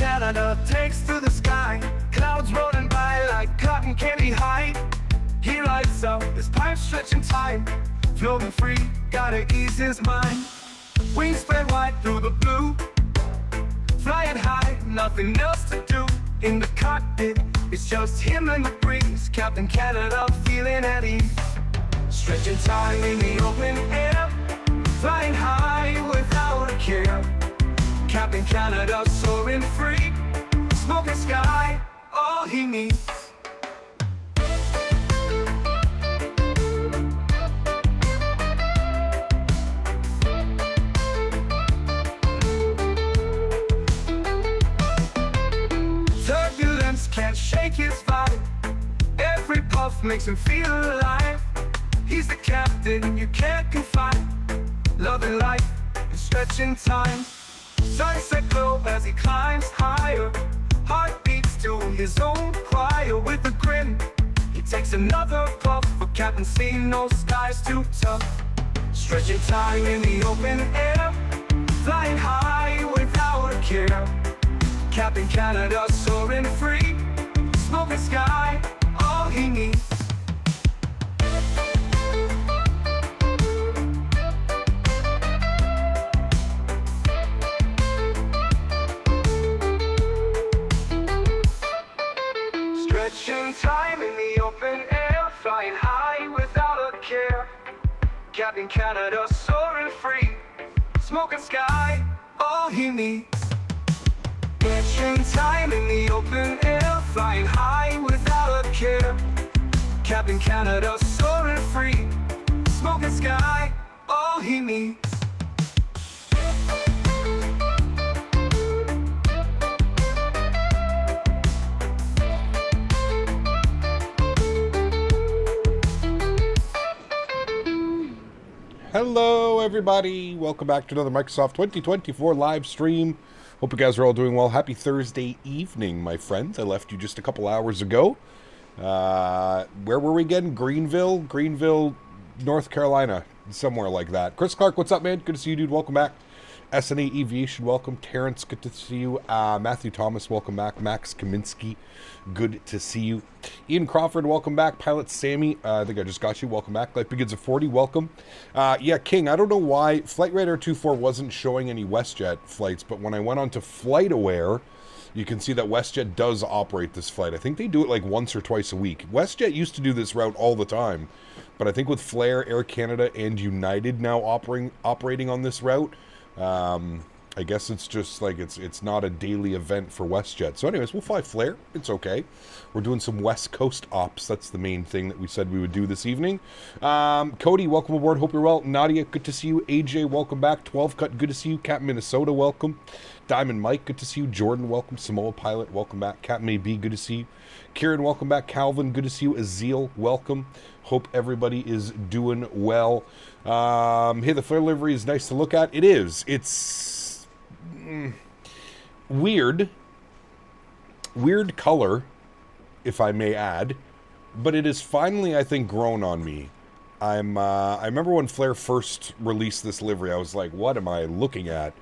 Canada takes to the sky. Clouds rolling by like cotton candy high. He lights up, his pipes stretching tight. Floating free, gotta ease his mind. Wings spread wide through the blue. Flying high, nothing else to do. In the cockpit, it's just him and the breeze. Captain Canada feeling at ease. Stretching time in the open air. Flying high without a care. Captain Canada soaring free. Smoking sky, all he needs. Turbulence can't shake his vibe. Every puff makes him feel alive. He's the captain you can't confide. Loving life and stretching time. Sunset glow as he climbs higher. Heart beats to his own choir. With a grin, he takes another puff. For Captain C, no sky's too tough. Stretching time in the open air. Flying high without a care. Captain Canada soaring free. Smoking sky, all he needs. Stretching time in the open air. Flying high without a care. Captain Canada soaring free. Smoking sky, all he needs. Stretching time in the open air. Flying high without a care. Captain Canada soaring free. Smoking sky, all he needs. Hello everybody, welcome back to another Microsoft 2024 live stream. Hope you guys are all doing well. Happy Thursday evening, my friends. I left you just a couple hours ago. Where were we again? Greenville, North Carolina, somewhere like that. Chris Clark, what's up, man? Good to see you, dude. Welcome back. SNA Aviation, welcome. Terrence, good to see you. Matthew Thomas, welcome back. Max Kaminsky, good to see you. Ian Crawford, welcome back. Pilot Sammy, I think I just got you. Welcome back. Life Begins at 40, welcome. Yeah, King, I don't know why Flight Radar 24 wasn't showing any WestJet flights, but when I went on to FlightAware, you can see that WestJet does operate this flight. I think they do it like once or twice a week. WestJet used to do this route all the time, but I think with Flair, Air Canada, and United now operating on this route, I guess it's just like it's not a daily event for WestJet. So anyways, we'll fly Flair. It's okay. We're doing some West Coast ops. That's the main thing that we said we would do this evening. Cody, welcome aboard. Hope you're well. Nadya, good to see you. AJ, welcome back. 12 Cut, good to see you. Captain Minnesota, welcome. Diamond Mike, good to see you. Jordan, welcome. Samoa Pilot, welcome back. Captain AB, good to see you. Kieran, welcome back. Calvin, good to see you. Azil, welcome. Hope everybody is doing well. Hey, the Flair livery is nice to look at. It is. It's weird color, if I may add, but it is finally, I think, grown on me. I remember when Flair first released this livery, I was like, what am I looking at?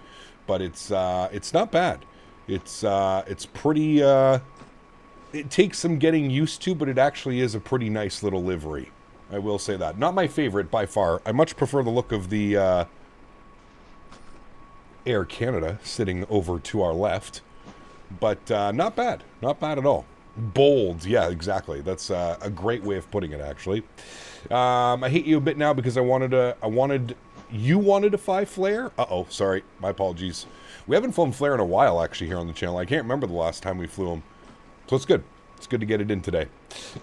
But it's not bad. It's pretty, it takes some getting used to, but it actually is a pretty nice little livery. I will say that. Not my favorite by far. I much prefer the look of the Air Canada sitting over to our left. But not bad. Not bad at all. Bold. Yeah, exactly. That's a great way of putting it, actually. I hate you a bit now because you wanted to fly Flair? Uh-oh, sorry. My apologies. We haven't flown Flair in a while, actually, here on the channel. I can't remember the last time we flew him. So it's good. It's good to get it in today.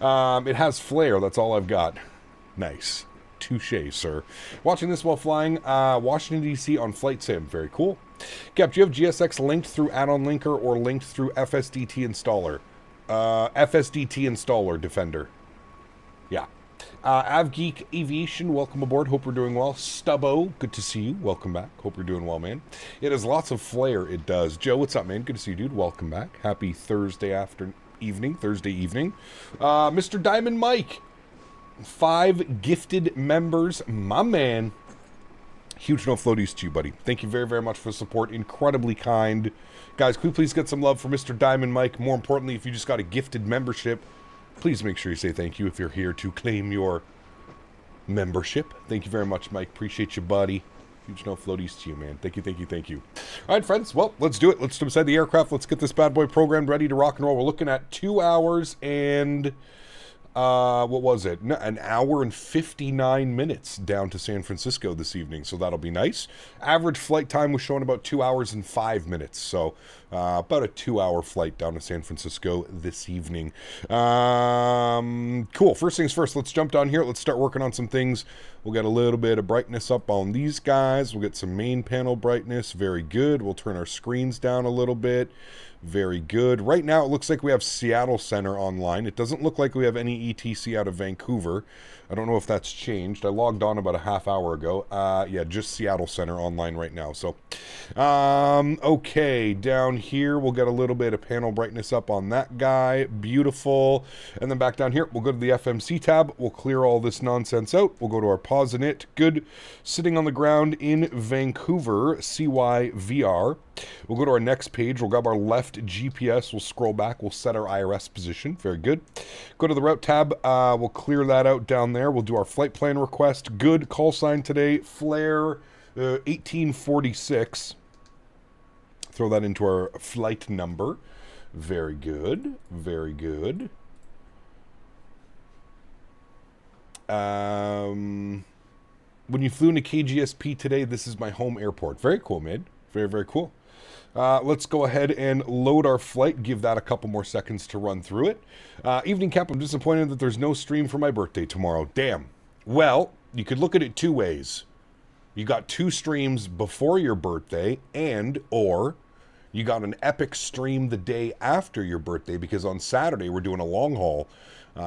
It has Flair. That's all I've got. Nice. Touche, sir. Watching this while flying Washington, D.C. on Flight Sim. Very cool. Cap, do you have GSX linked through add-on linker or linked through FSDT installer? FSDT installer, Defender. Yeah. AvGeek Aviation, welcome aboard. Hope we're doing well. Stubbo, good to see you. Welcome back. Hope you're doing well, man. It has lots of flair, it does. Joe, what's up, man? Good to see you, dude. Welcome back. Happy Thursday evening. Mr. Diamond Mike. 5 gifted members. My man. Huge no floaties to you, buddy. Thank you very, very much for the support. Incredibly kind. Guys, can we please get some love for Mr. Diamond Mike? More importantly, if you just got a gifted membership, please make sure you say thank you if you're here to claim your membership. Thank you very much, Mike. Appreciate you, buddy. Huge no floaties to you, man. Thank you, thank you, thank you. All right, friends. Well, let's do it. Let's jump inside the aircraft. Let's get this bad boy programmed, ready to rock and roll. We're looking at 2 hours and... what was it? An hour and 59 minutes down to San Francisco this evening, so that'll be nice. Average flight time was showing about 2 hours and 5 minutes, so about a 2-hour flight down to San Francisco this evening. Cool. First things first, let's jump down here. Let's start working on some things. We'll get a little bit of brightness up on these guys. We'll get some main panel brightness. Very good. We'll turn our screens down a little bit. Very good. Right now, it looks like we have Seattle Center online. It doesn't look like we have any ETC out of Vancouver. I don't know if that's changed. I logged on about a half hour ago. Yeah, just Seattle Center online right now. So, okay, down here, we'll get a little bit of panel brightness up on that guy. Beautiful. And then back down here, we'll go to the FMC tab. We'll clear all this nonsense out. We'll go to our pause in it. Good. Sitting on the ground in Vancouver, CYVR. We'll go to our next page. We'll grab our left GPS. We'll scroll back. We'll set our IRS position. Very good. Go to the route tab. We'll clear that out down there. We'll do our flight plan request. Good. Call sign today. Flare 1846. Throw that into our flight number. Very good. Very good. When you flew into KGSP today, this is my home airport. Very cool, mate. Very, very cool. Let's go ahead and load our flight. Give that a couple more seconds to run through it. Evening Cap, I'm disappointed that there's no stream for my birthday tomorrow. Damn. Well, you could look at it two ways. You got 2 streams before your birthday, or you got an epic stream the day after your birthday, because on Saturday we're doing a long haul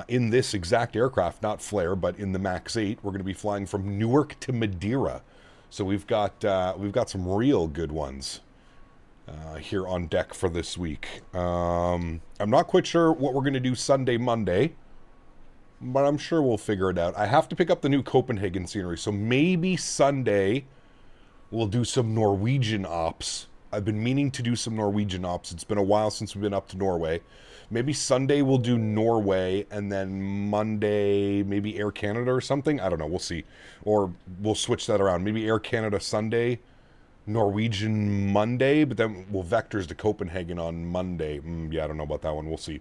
in this exact aircraft, not Flare, but in the MAX8. We're going to be flying from Newark to Madeira. So we've got some real good ones here on deck for this week. I'm not quite sure what we're going to do Sunday, Monday, but I'm sure we'll figure it out. I have to pick up the new Copenhagen scenery, so maybe Sunday we'll do some Norwegian ops. I've been meaning to do some Norwegian ops. It's been a while since we've been up to Norway. Maybe Sunday we'll do Norway, and then Monday maybe Air Canada or something. I don't know. We'll see. Or we'll switch that around. Maybe Air Canada Sunday, Norwegian Monday, but then we'll vectors to Copenhagen on Monday. Yeah, I don't know about that one. We'll see.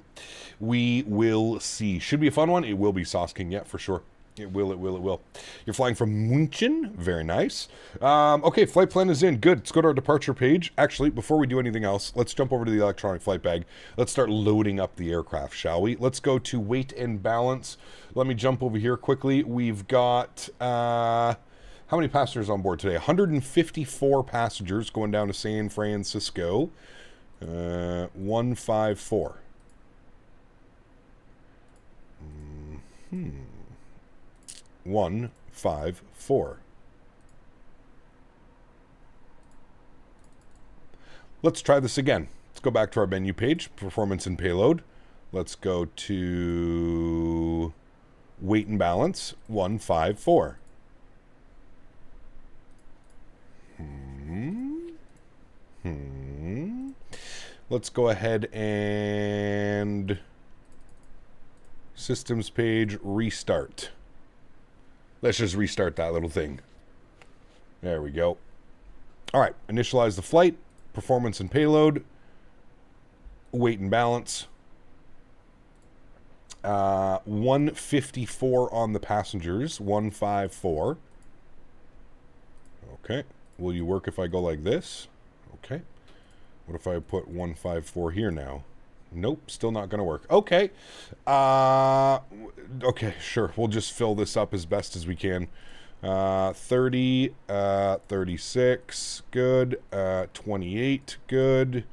We will see. Should be a fun one. It will be, Sauce King. Yeah, for sure. It will, it will, it will. You're flying from München. Very nice. Okay, flight plan is in. Good. Let's go to our departure page. Actually, before we do anything else, let's jump over to the electronic flight bag. Let's start loading up the aircraft, shall we? Let's go to weight and balance. Let me jump over here quickly. We've got, how many passengers on board today? 154 passengers going down to San Francisco. 154. 154. Let's try this again. Let's go back to our menu page, performance and payload. Let's go to weight and balance, 154. Let's go ahead and systems page, restart. Let's just restart that little thing. There we go. All right, initialize the flight, performance and payload, weight and balance. 154 on the passengers, 154. Okay, will you work if I go like this? Okay. What if I put 154 here now? Nope, still not going to work. Okay. Okay, sure. We'll just fill this up as best as we can. 30, 36, good. 28, good.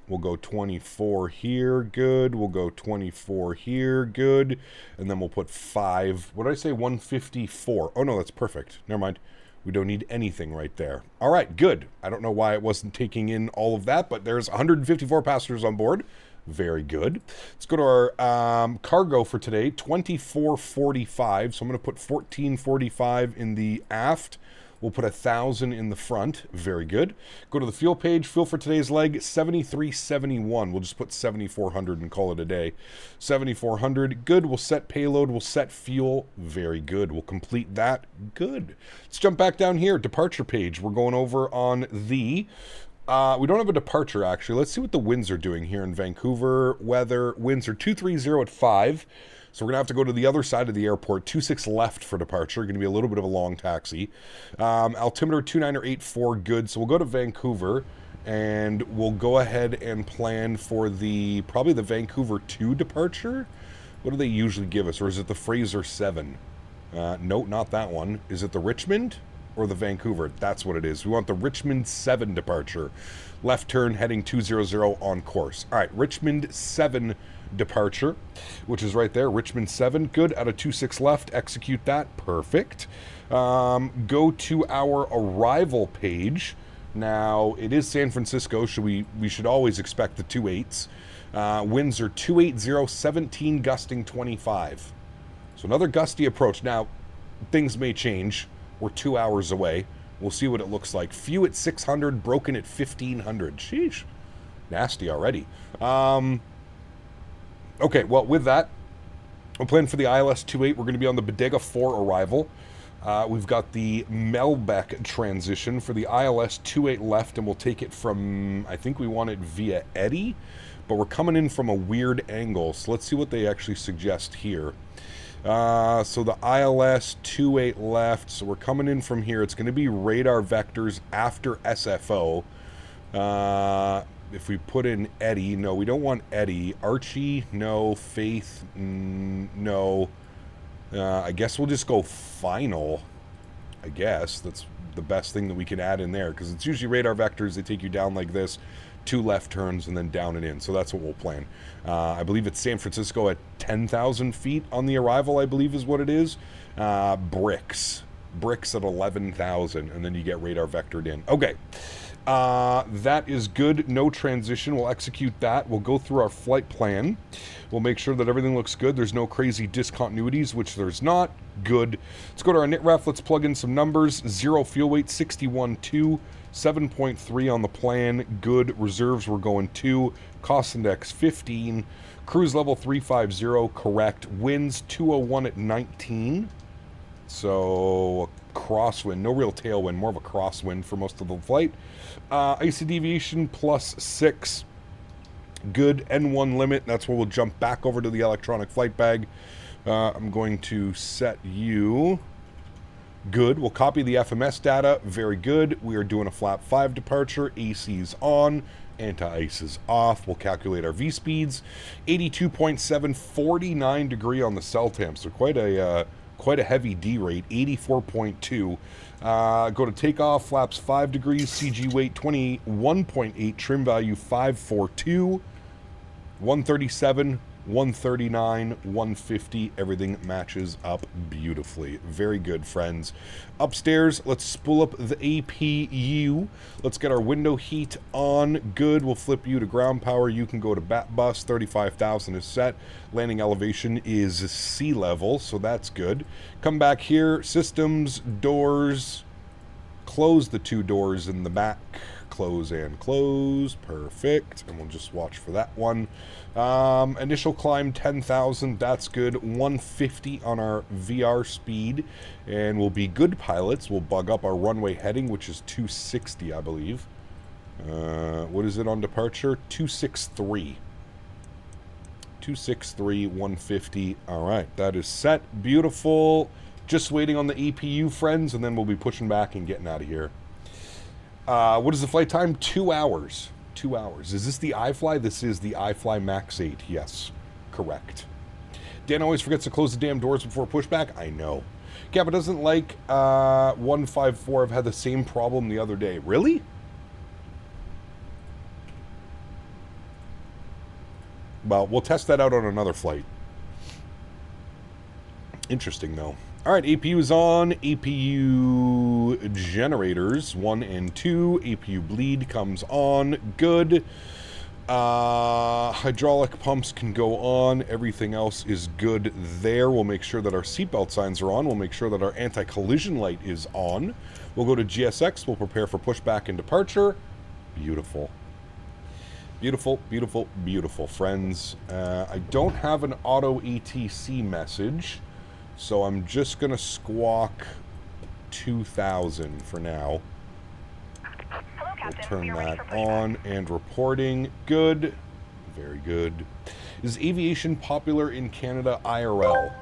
We'll go 24 here, good. We'll go 24 here, good. And then we'll put 5. What did I say? 154. Oh, no, that's perfect. Never mind. We don't need anything right there. All right, good. I don't know why it wasn't taking in all of that, but there's 154 passengers on board. Very good. Let's go to our cargo for today, 2445. So I'm going to put 1445 in the aft. We'll put 1,000 in the front. Very good. Go to the fuel page. Fuel for today's leg, 7371. We'll just put 7400 and call it a day. 7400. Good. We'll set payload. We'll set fuel. Very good. We'll complete that. Good. Let's jump back down here. Departure page. We're going over on the... we don't have a departure, actually. Let's see what the winds are doing here in Vancouver. Weather. Winds are 230 at 5. So we're going to have to go to the other side of the airport, 26 left for departure. Going to be a little bit of a long taxi. Altimeter 2984, good. So we'll go to Vancouver, and we'll go ahead and plan for probably the Vancouver 2 departure. What do they usually give us? Or is it the Fraser 7? No, not that one. Is it the Richmond or the Vancouver? That's what it is. We want the Richmond 7 departure. Left turn heading 200 on course. All right, Richmond 7 departure, which is right there. Richmond 7, good. Out of 26 left, execute that. Perfect. Go to our arrival page. Now, it is San Francisco, so we should always expect the 28s. Winds are 280, 17 gusting 25. So another gusty approach. Now, things may change. We're 2 hours away. We'll see what it looks like. Few at 600, broken at 1500. Sheesh. Nasty already. Okay, well, with that, we'll plan for the ILS-28. We're going to be on the Bodega 4 arrival. We've got the Melbeck transition for the ILS-28 left, and we'll take it from, I think we want it via Eddy, but we're coming in from a weird angle, so let's see what they actually suggest here. So the ILS-28 left, so we're coming in from here. It's going to be radar vectors after SFO. If we put in Eddy, no, we don't want Eddy. Archie, no. Faith, no. I guess we'll just go final. I guess that's the best thing that we can add in there, because it's usually radar vectors. They take you down like this, 2 left turns, and then down and in. So that's what we'll plan. I believe it's San Francisco at 10,000 feet on the arrival, I believe is what it is. Bricks at 11,000, and then you get radar vectored in. Okay. That is good. No transition. We'll execute that. We'll go through our flight plan. We'll make sure that everything looks good. There's no crazy discontinuities, which there's not. Good. Let's go to our NITREF. Let's plug in some numbers. 0 fuel weight, 61.2. 7.3 on the plan. Good. Reserves, we're going 2. Cost index, 15. Cruise level, 350. Correct. Winds, 201 at 19. So, crosswind. No real tailwind. More of a crosswind for most of the flight. Icy deviation, +6. Good. N1 limit. That's where we'll jump back over to the electronic flight bag. I'm going to set you... Good. We'll copy the FMS data. Very good. We are doing a flap 5 departure. AC's on. Anti-ice is off. We'll calculate our V-speeds. 82.7, 49 degree on the CELTAM. So quite a heavy D rate. 84.2. Go to takeoff. Flaps 5 degrees. CG weight 21.8. Trim value 542. 137. 139, 150, everything matches up beautifully. Very good, friends. Upstairs, let's spool up the APU. Let's get our window heat on. Good. We'll flip you to ground power. You can go to bat bus. 35,000 is set. Landing elevation is sea level, so that's good. Come back here. Systems, doors. Close the 2 doors in the back. Close and close. Perfect. And we'll just watch for that one. Initial climb 10,000. That's good. 150 on our VR speed. And we'll be good pilots. We'll bug up our runway heading, which is 260, I believe. What is it on departure? 263. 263, 150. All right. That is set. Beautiful. Just waiting on the APU, friends, and then we'll be pushing back and getting out of here. What is the flight time? 2 hours. 2 hours. Is this the iFly? This is the iFly MAX8. Yes, correct. Dan always forgets to close the damn doors before pushback. I know. Kappa doesn't like 154. I've had the same problem the other day. Really? Well, we'll test that out on another flight. Interesting, though. All right, APU is on. APU generators 1 and 2. APU bleed comes on. Good. Hydraulic pumps can go on. Everything else is good there. We'll make sure that our seatbelt signs are on. We'll make sure that our anti-collision light is on. We'll go to GSX. We'll prepare for pushback and departure. Beautiful. Beautiful, beautiful, beautiful, friends. I don't have an auto ETC message, so I'm just going to squawk 2,000 for now. Hello, Captain. We'll turn that on and reporting. Good. Very good. Is aviation popular in Canada IRL?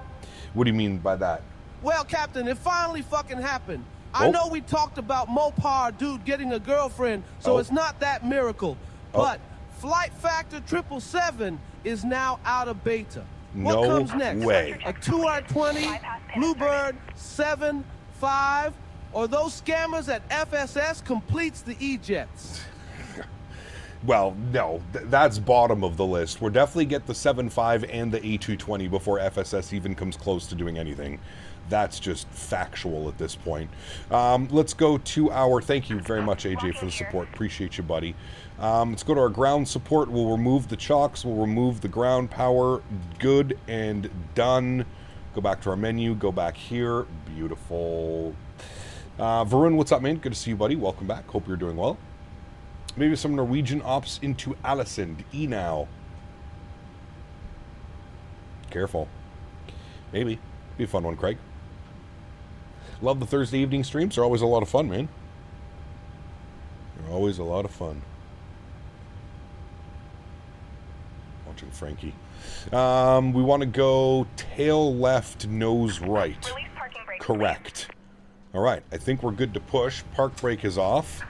What do you mean by that? Well, Captain, it finally fucking happened. I Oh. know we talked about Mopar dude getting a girlfriend, so Oh. it's not that miracle. Oh. But Flight Factor 777 is now out of beta. What No comes next? way. A 2R20, Bluebird, 7, 5, or those scammers at FSS completes the E-Jets. Well, no, that's bottom of the list. We'll definitely get the 7.5 and the A220 before FSS even comes close to doing anything. That's just factual at this point. Let's go to our... Thank you very much, AJ, for the support. Appreciate you, buddy. Let's go to our ground support. We'll remove the chocks. We'll remove the ground power. Good and done. Go back to our menu. Go back here. Beautiful. Varun, what's up, man? Good to see you, buddy. Welcome back. Hope you're doing well. Maybe some Norwegian ops into Alisund. now. Careful. Maybe. Be a fun one, Craig. Love the Thursday evening streams. They're always a lot of fun, man. They're always a lot of fun. Watching Frankie. We want to go tail left, nose right. Release parking brake. Correct. All right. I think we're good to push. Park brake is off.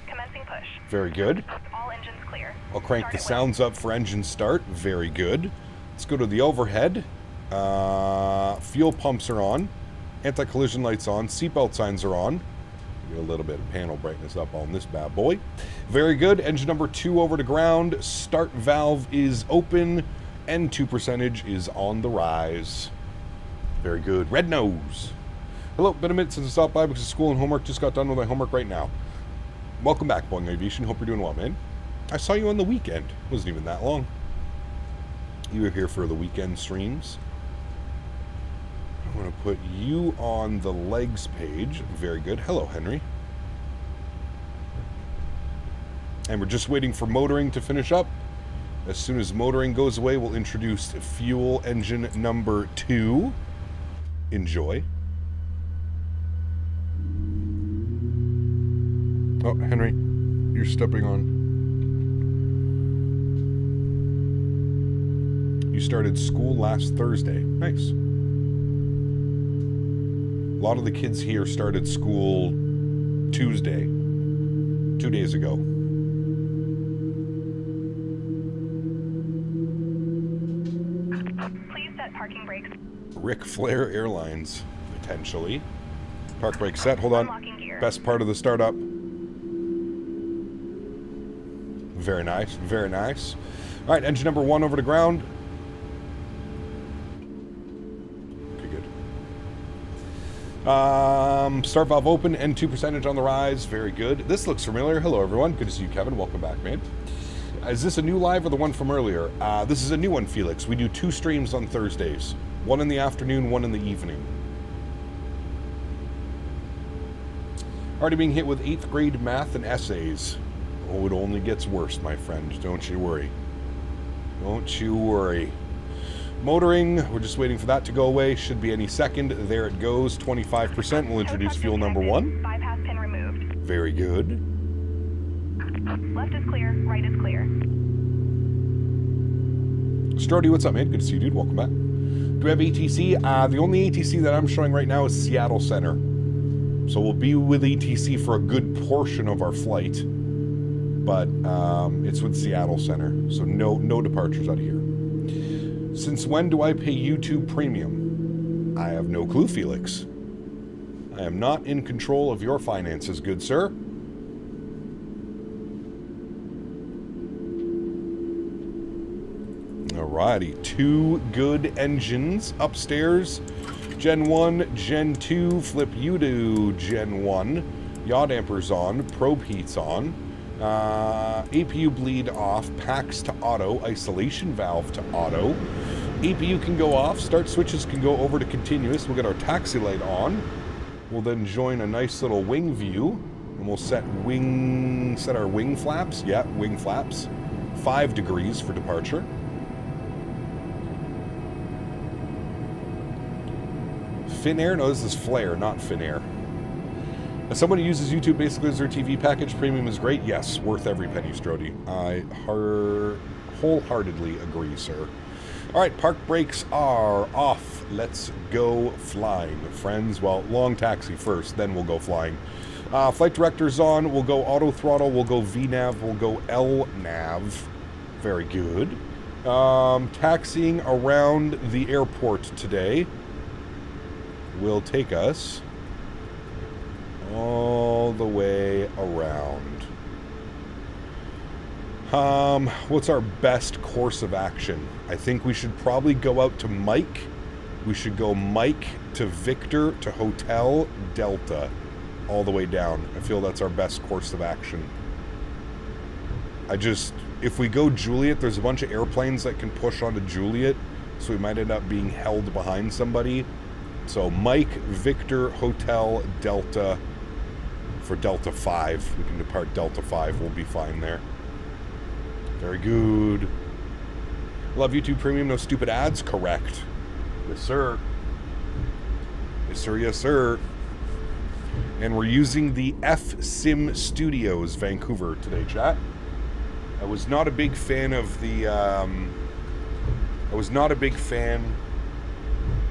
Commencing push. Very good. All engines clear. I'll crank Start the at will. sounds up for engine start. Very good. Let's go to the overhead. Fuel pumps are on. Anti-collision lights on. Seatbelt signs are on. Get a little bit of panel brightness up on this bad boy. Very good. Engine number 2 over to ground. Start valve is open. N2 percentage is on the rise. Very good. Red nose. Hello, been a minute since I stopped by because of school and homework. Just got done with my homework right now. Welcome back, Boeing Aviation. Hope you're doing well, man. I saw you on the weekend. Wasn't even that long. You were here for the weekend streams. I'm going to put you on the legs page. Very good. Hello, Henry. And we're just waiting for motoring to finish up. As soon as motoring goes away, we'll introduce fuel engine number 2. Enjoy. Oh, Henry, you're stepping on. You started school last Thursday. Nice. A lot of the kids here started school Tuesday, 2 days ago. Please set parking brakes. Ric Flair Airlines, potentially. Park brake set. Hold on. Unlocking gear. Best part of the startup. Very nice. Very nice. All right, engine number 1 over to ground. Okay, good. Start valve open. N2 percentage on the rise. Very good. This looks familiar. Hello, everyone. Good to see you, Kevin. Welcome back, man. Is this a new live or the one from earlier? This is a new one, Felix. We do 2 streams on Thursdays. One in the afternoon, one in the evening. Already being hit with 8th grade math and essays. Oh, it only gets worse, my friend. Don't you worry. Don't you worry. Motoring, we're just waiting for that to go away. Should be any second. There it goes. 25%. We'll introduce fuel number 1. Bypass pin removed. Very good. Left is clear. Right is clear. Strody, what's up, man? Good to see you, dude. Welcome back. Do we have ATC? The only ATC that I'm showing right now is Seattle Center. So we'll be with ATC for a good portion of our flight. But it's with Seattle Center. So no departures out of here. Since when do I pay YouTube Premium? I have no clue, Felix. I am not in control of your finances, good sir. Alrighty, 2 good engines upstairs. Gen 1, Gen 2, flip you to Gen 1. Yaw damper's on, probe heat's on. APU bleed off, packs to auto, isolation valve to auto. APU can go off, start switches can go over to continuous. We'll get our taxi light on. We'll then join a nice little wing view, and we'll set our wing flaps. Yeah, wing flaps. 5 degrees for departure. Finnair? No, this is Flare, not Finnair. As someone who uses YouTube basically as their TV package, premium is great. Yes, worth every penny, Strody. I wholeheartedly agree, sir. All right, park brakes are off. Let's go flying, friends. Well, long taxi first, then we'll go flying. Flight director's on. We'll go auto throttle. We'll go VNAV. We'll go LNAV. Very good. Taxiing around the airport today will take us all the way around. What's our best course of action? I think we should probably go out to Mike. We should go Mike to Victor to Hotel Delta all the way down. I feel that's our best course of action. If we go Juliet, there's a bunch of airplanes that can push onto Juliet, so we might end up being held behind somebody. So Mike, Victor, Hotel, Delta for Delta 5. We can depart Delta 5. We'll be fine there. Very good. Love YouTube Premium. No stupid ads. Correct. Yes, sir. Yes, sir. Yes, sir. And we're using the F-Sim Studios Vancouver today, chat. I was not a big fan of the... I was not a big fan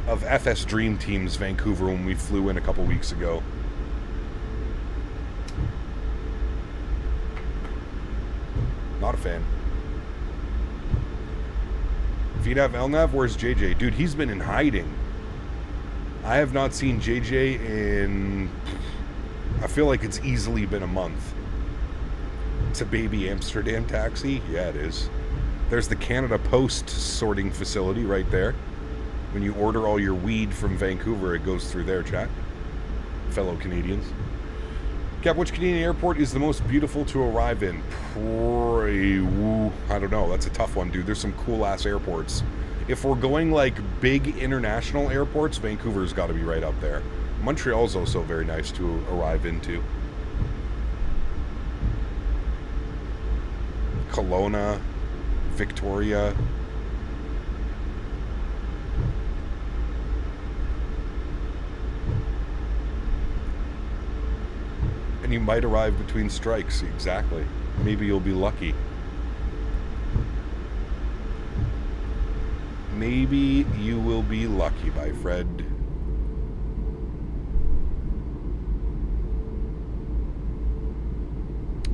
of FS Dream Team's Vancouver when we flew in a couple weeks ago. Not a fan. VNAV, LNAV, where's JJ? Dude, he's been in hiding. I have not seen JJ in... I feel like it's easily been a month. It's a baby Amsterdam taxi. Yeah, it is. There's the Canada Post sorting facility right there. When you order all your weed from Vancouver, it goes through there, chat. Fellow Canadians. Cap, which Canadian airport is the most beautiful to arrive in? I don't know. That's a tough one, dude. There's some cool-ass airports. If we're going, like, big international airports, Vancouver's got to be right up there. Montreal's also very nice to arrive into. Kelowna, Victoria. And you might arrive between strikes. Exactly. Maybe you'll be lucky. Maybe you will be lucky, my friend.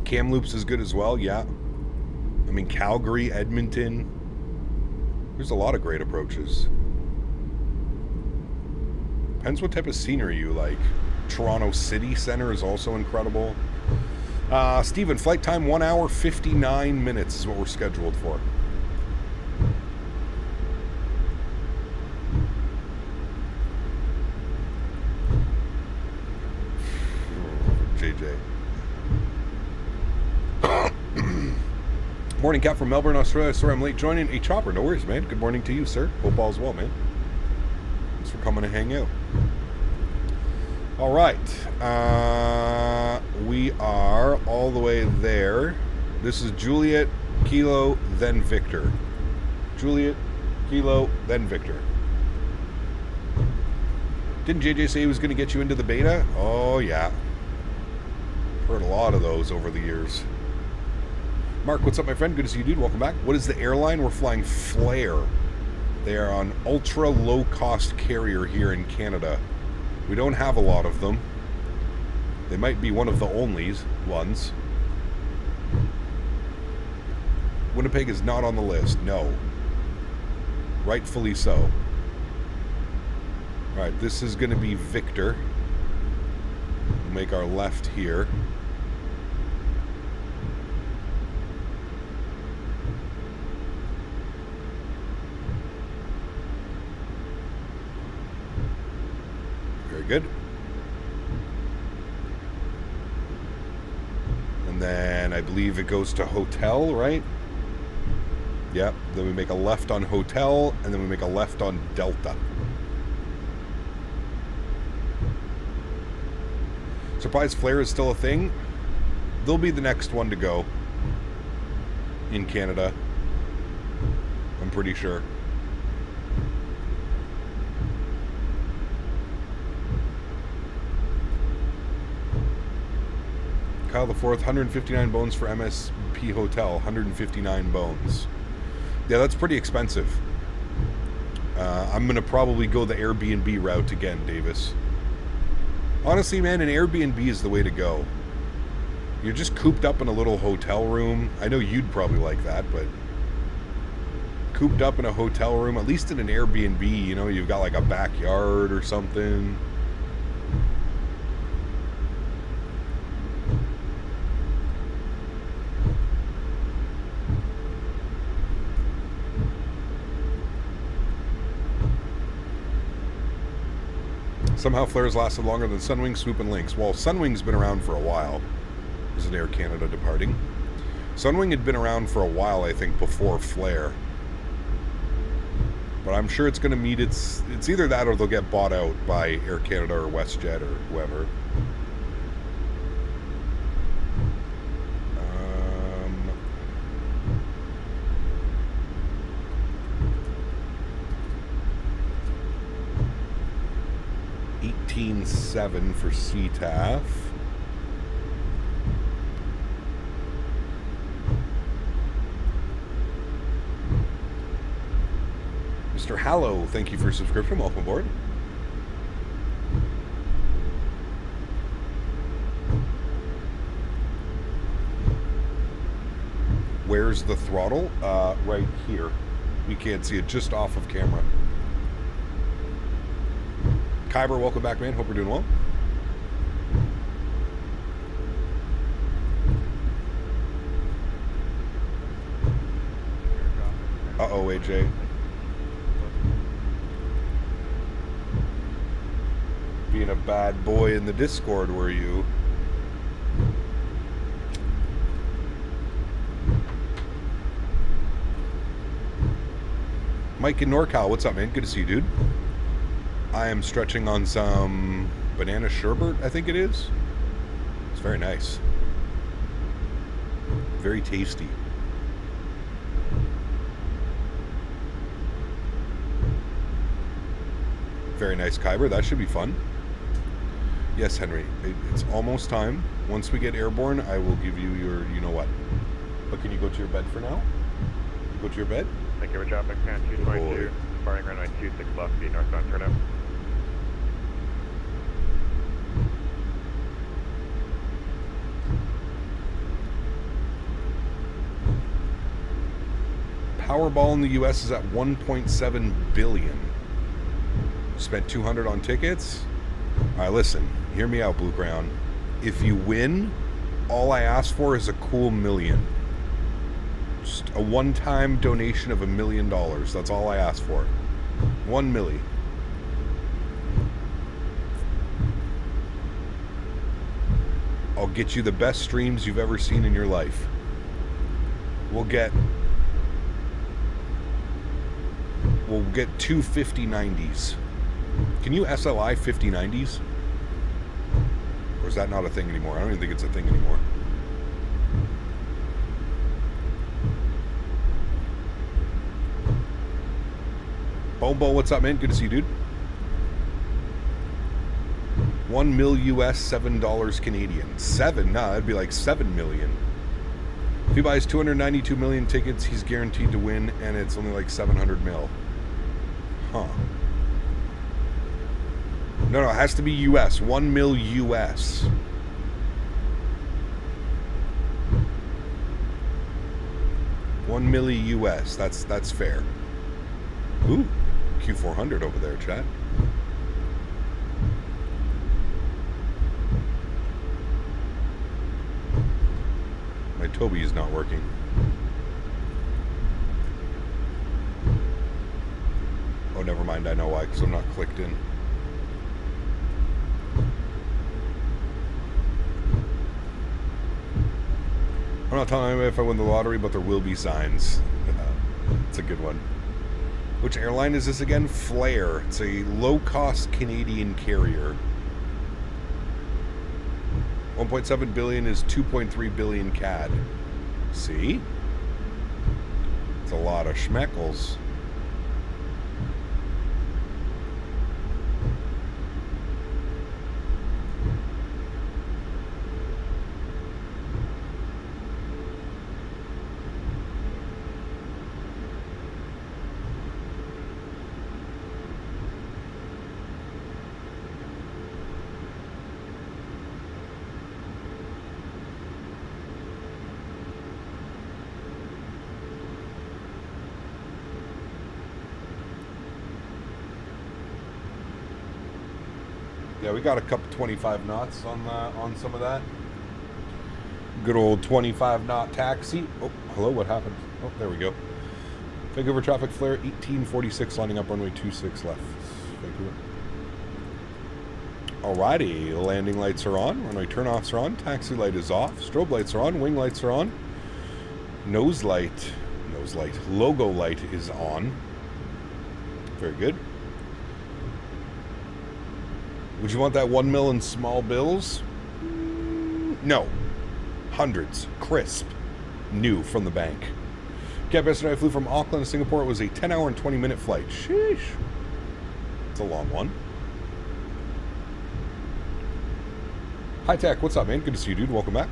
Kamloops is good as well, yeah. I mean, Calgary, Edmonton. There's a lot of great approaches. Depends what type of scenery you like. Toronto City Center is also incredible. Steven, flight time 1 hour 59 minutes is what we're scheduled for. JJ. Morning, Cap from Melbourne, Australia. Sorry I'm late joining. A chopper, no worries, man. Good morning to you, sir. Hope all's well, man. Thanks for coming to hang out. All right. We are all the way there. This is Juliet, Kilo, then Victor. Juliet, Kilo, then Victor. Didn't JJ say he was going to get you into the beta? Oh, yeah. Heard a lot of those over the years. Mark, what's up, my friend? Good to see you, dude. Welcome back. What is the airline? We're flying Flair. They are an ultra low-cost carrier here in Canada. We don't have a lot of them. They might be one of the only ones. Winnipeg is not on the list. No. Rightfully so. All right, this is going to be Victor. We'll make our left here. Very good. And then then I believe it goes to Hotel, right? Yep, then we make a left on Hotel, and then we make a left on Delta. Surprised Flare is still a thing. They'll be the next one to go in Canada. I'm pretty sure. Kyle the Fourth, 159 bones for MSP Hotel, 159 bones. Yeah, that's pretty expensive. I'm going to probably go the Airbnb route again, Davis. Honestly, man, an Airbnb is the way to go. You're just cooped up in a little hotel room. I know you'd probably like that, but cooped up in a hotel room, at least in an Airbnb, you know, you've got like a backyard or something. Somehow Flares lasted longer than Sunwing, Swoop, and Lynx. Well, Sunwing's been around for a while. This is Air Canada departing. Sunwing had been around for a while, I think, before Flare. But I'm sure it's going to meet its either that or they'll get bought out by Air Canada or WestJet or whoever. 18.7 for CTAF. Mr. Hallow, thank you for your subscription. Welcome aboard. Where's the throttle? Right here. We can't see it, just off of camera. Kyber, welcome back, man. Hope you're doing well. Uh-oh, AJ. Being a bad boy in the Discord, were you? Mike in NorCal, what's up, man? Good to see you, dude. I am stretching on some banana sherbet, I think it is. It's very nice. Very tasty. Very nice, Kyber. That should be fun. Yes, Henry. It's almost time. Once we get airborne, I will give you your you-know-what. But can you go to your bed for now? Go to your bed? Thank you for traffic. 222. Departing runway 26 left, speed northbound turnout. Powerball in the U.S. is at 1.7 billion. Spent 200 on tickets. All right, listen. Hear me out, Blue Crown. If you win, all I ask for is a cool million. Just a one-time donation of $1 million. That's all I ask for. 1 milli. I'll get you the best streams you've ever seen in your life. We'll get 2 5090s. Can you SLI 5090s? Or is that not a thing anymore? I don't even think it's a thing anymore. Bobo, what's up, man? Good to see you, dude. 1 mil US, $7 Canadian. 7? Nah, that'd be like 7 million. If he buys 292 million tickets, he's guaranteed to win, and it's only like 700 mil. Huh. No, it has to be US. 1 mil US. $1 million US. That's fair. Ooh, Q400 over there, chat. My Toby is not working. Oh, never mind. I know why, because I'm not clicked in. I'm not telling anybody if I win the lottery, but there will be signs. It's a good one. Which airline is this again? Flair. It's a low-cost Canadian carrier. 1.7 billion is 2.3 billion CAD. See? It's a lot of schmeckles. Yeah, we got a couple 25 knots on some of that. Good old 25 knot taxi. Oh, hello, what happened? Oh, there we go. Vancouver traffic flare 1846, lining up runway 26 left. Vancouver. Alrighty, landing lights are on, runway turnoffs are on, taxi light is off, strobe lights are on, wing lights are on, nose light, logo light is on. Very good. Would you want that 1 mil in small bills? No. Hundreds. Crisp. New from the bank. Yesterday I flew from Auckland to Singapore. It was a 10-hour and 20-minute flight. Sheesh. It's a long one. Hi Tech, what's up, man? Good to see you, dude. Welcome back.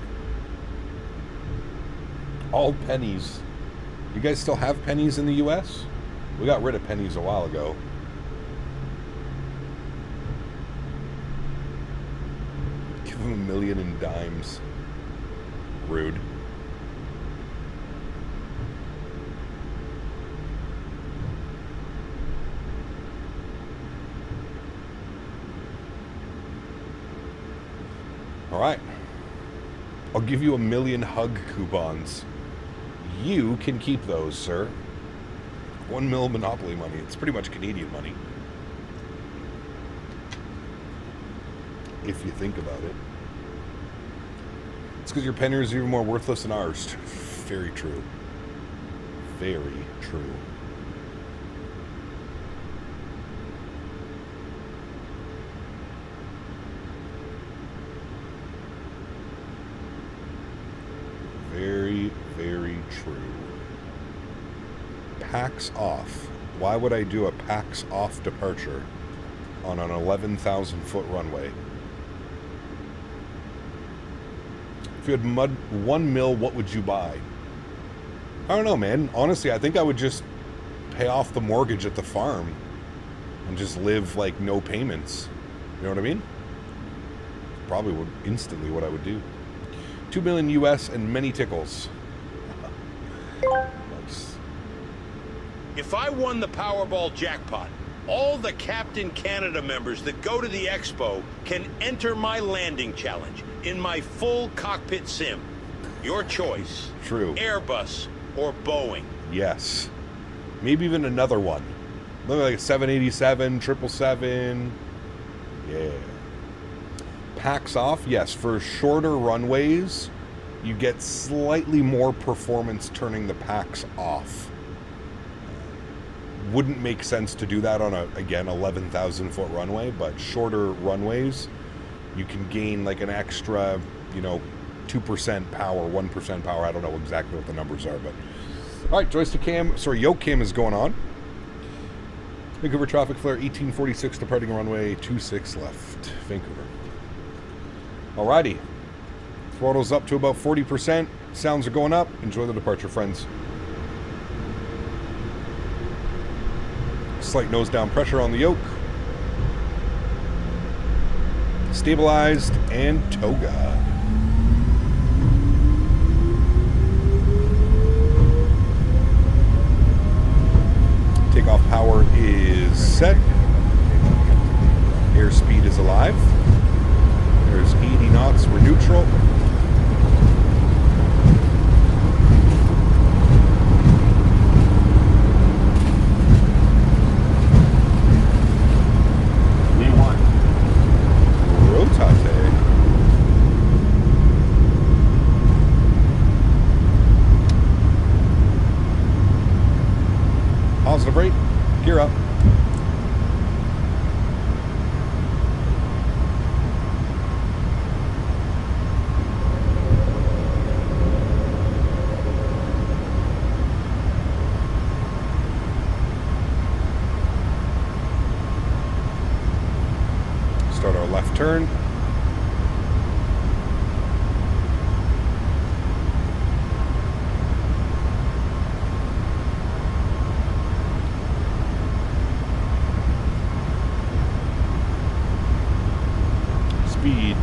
All pennies. You guys still have pennies in the U.S.? We got rid of pennies a while ago. Give them $1 million in dimes. Rude. All right. I'll give you $1 million hug coupons. You can keep those, sir. 1 mil Monopoly money. It's pretty much Canadian money. If you think about it. It's because your pennies are even more worthless than ours. Very true. Very true. Very, very true. PAX off. Why would I do a PAX off departure on an 11,000 foot runway? If you had 1 mil, what would you buy? I don't know, man. Honestly, I think I would just pay off the mortgage at the farm and just live like no payments. You know what I mean? Probably would instantly what I would do. 2 million US and many tickles. Nice. If I won the Powerball jackpot, all the Captain Canada members that go to the expo can enter my landing challenge in my full cockpit sim. Your choice. True. Airbus or Boeing. Yes. Maybe even another one. Look like a 787, 777. Yeah. PAX off, yes. For shorter runways, you get slightly more performance turning the PAX off. Wouldn't make sense to do that on a, again, 11,000 foot runway, but shorter runways, you can gain like an extra, you know, 2% power, 1% power. I don't know exactly what the numbers are, but all right, joystick cam, sorry, yoke cam is going on. Vancouver traffic flare 1846, departing runway 26 left, Vancouver. Alrighty, throttle's up to about 40%. Sounds are going up. Enjoy the departure, friends. Slight nose down pressure on the yoke. Stabilized and toga. Takeoff power is set. Airspeed is alive. There's 80 knots. We're neutral.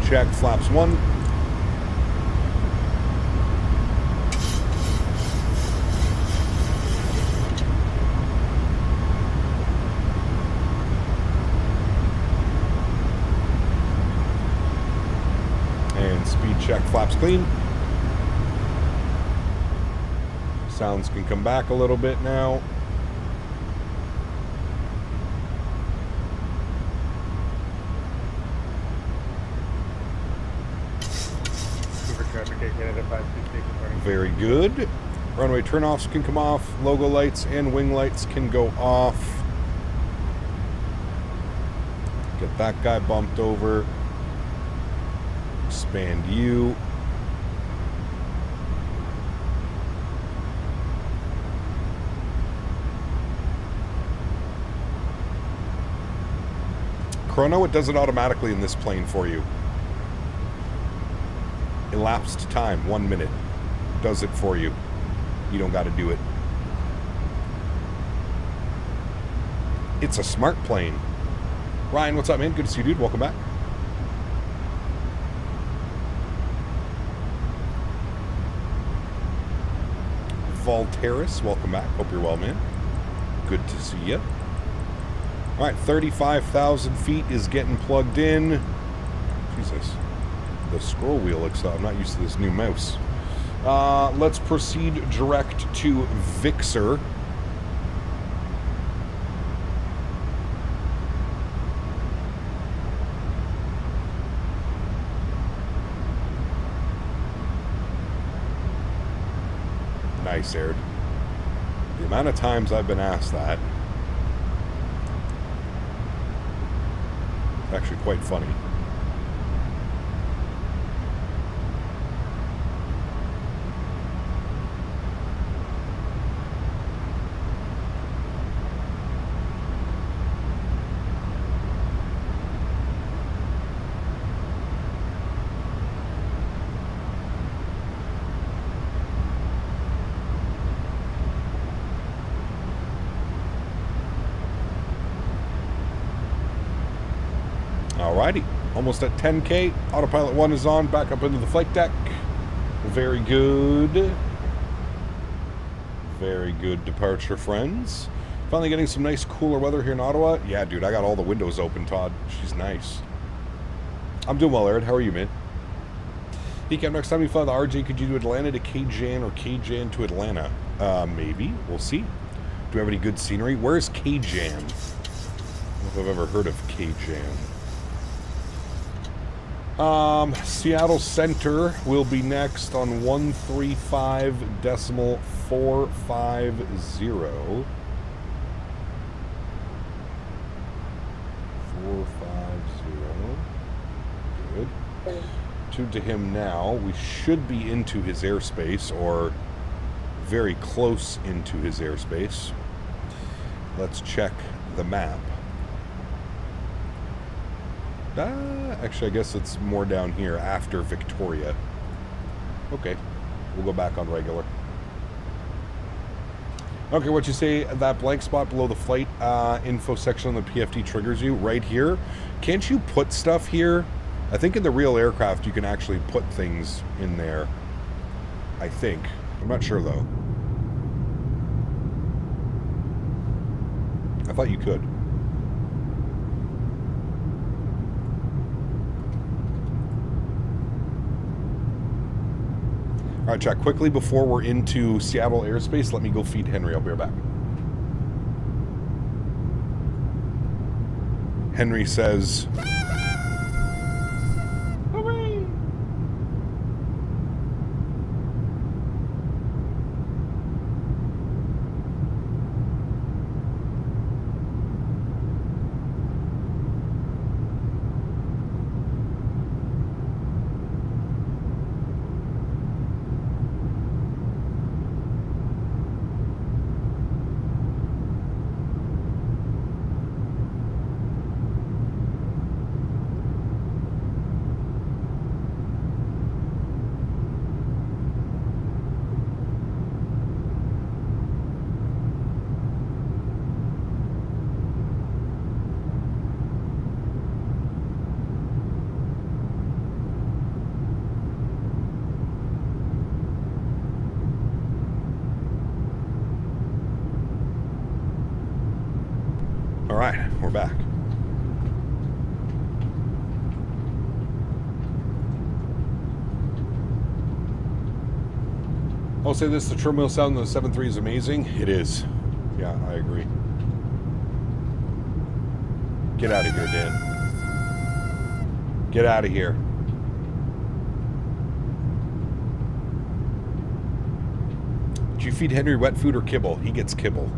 check, flaps 1. And speed check, flaps clean. Sounds can come back a little bit now. Very good. Runway turnoffs can come off. Logo lights and wing lights can go off. Get that guy bumped over. Expand you. Chrono, it does it automatically in this plane for you. Elapsed time, 1 minute. Does it for you. You don't got to do it. It's a smart plane. Ryan, what's up, man? Good to see you, dude. Welcome back. Volteris, welcome back. Hope you're well, man. Good to see you. All right, 35,000 feet is getting plugged in. Jesus. The scroll wheel looks up. I'm not used to this new mouse. Let's proceed direct to Vixer. Nice, Erin. The amount of times I've been asked that, it's actually quite funny. Alrighty, almost at 10K. Autopilot 1 is on, back up into the flight deck. Very good. Very good departure, friends. Finally getting some nice cooler weather here in Ottawa. Yeah, dude, I got all the windows open, Todd. She's nice. I'm doing well, Erin. How are you, man? Decap, next time you fly the RJ, could you do Atlanta to KJan or KJan to Atlanta? Maybe. We'll see. Do we have any good scenery? Where's KJan? I don't know if I've ever heard of KJan. Seattle Center will be next on 135.450. 450. Good. Tune to him now. We should be into his airspace, or very close into his airspace. Let's check the map. Actually, I guess it's more down here after Victoria. Okay, we'll go back on regular. Okay, what you say, that blank spot below the flight info section on the PFD triggers you right here. Can't you put stuff here? I think in the real aircraft you can actually put things in there. I think. I'm not sure though. I thought you could. All right, Jack, quickly before we're into Seattle airspace, let me go feed Henry. I'll be right back. Henry says... Hooray! we're back. I'll say this, the trim wheel sound on the 7.3 is amazing. It is. Yeah, I agree. Get out of here, Dan. Get out of here. Did you feed Henry wet food or kibble? He gets kibble.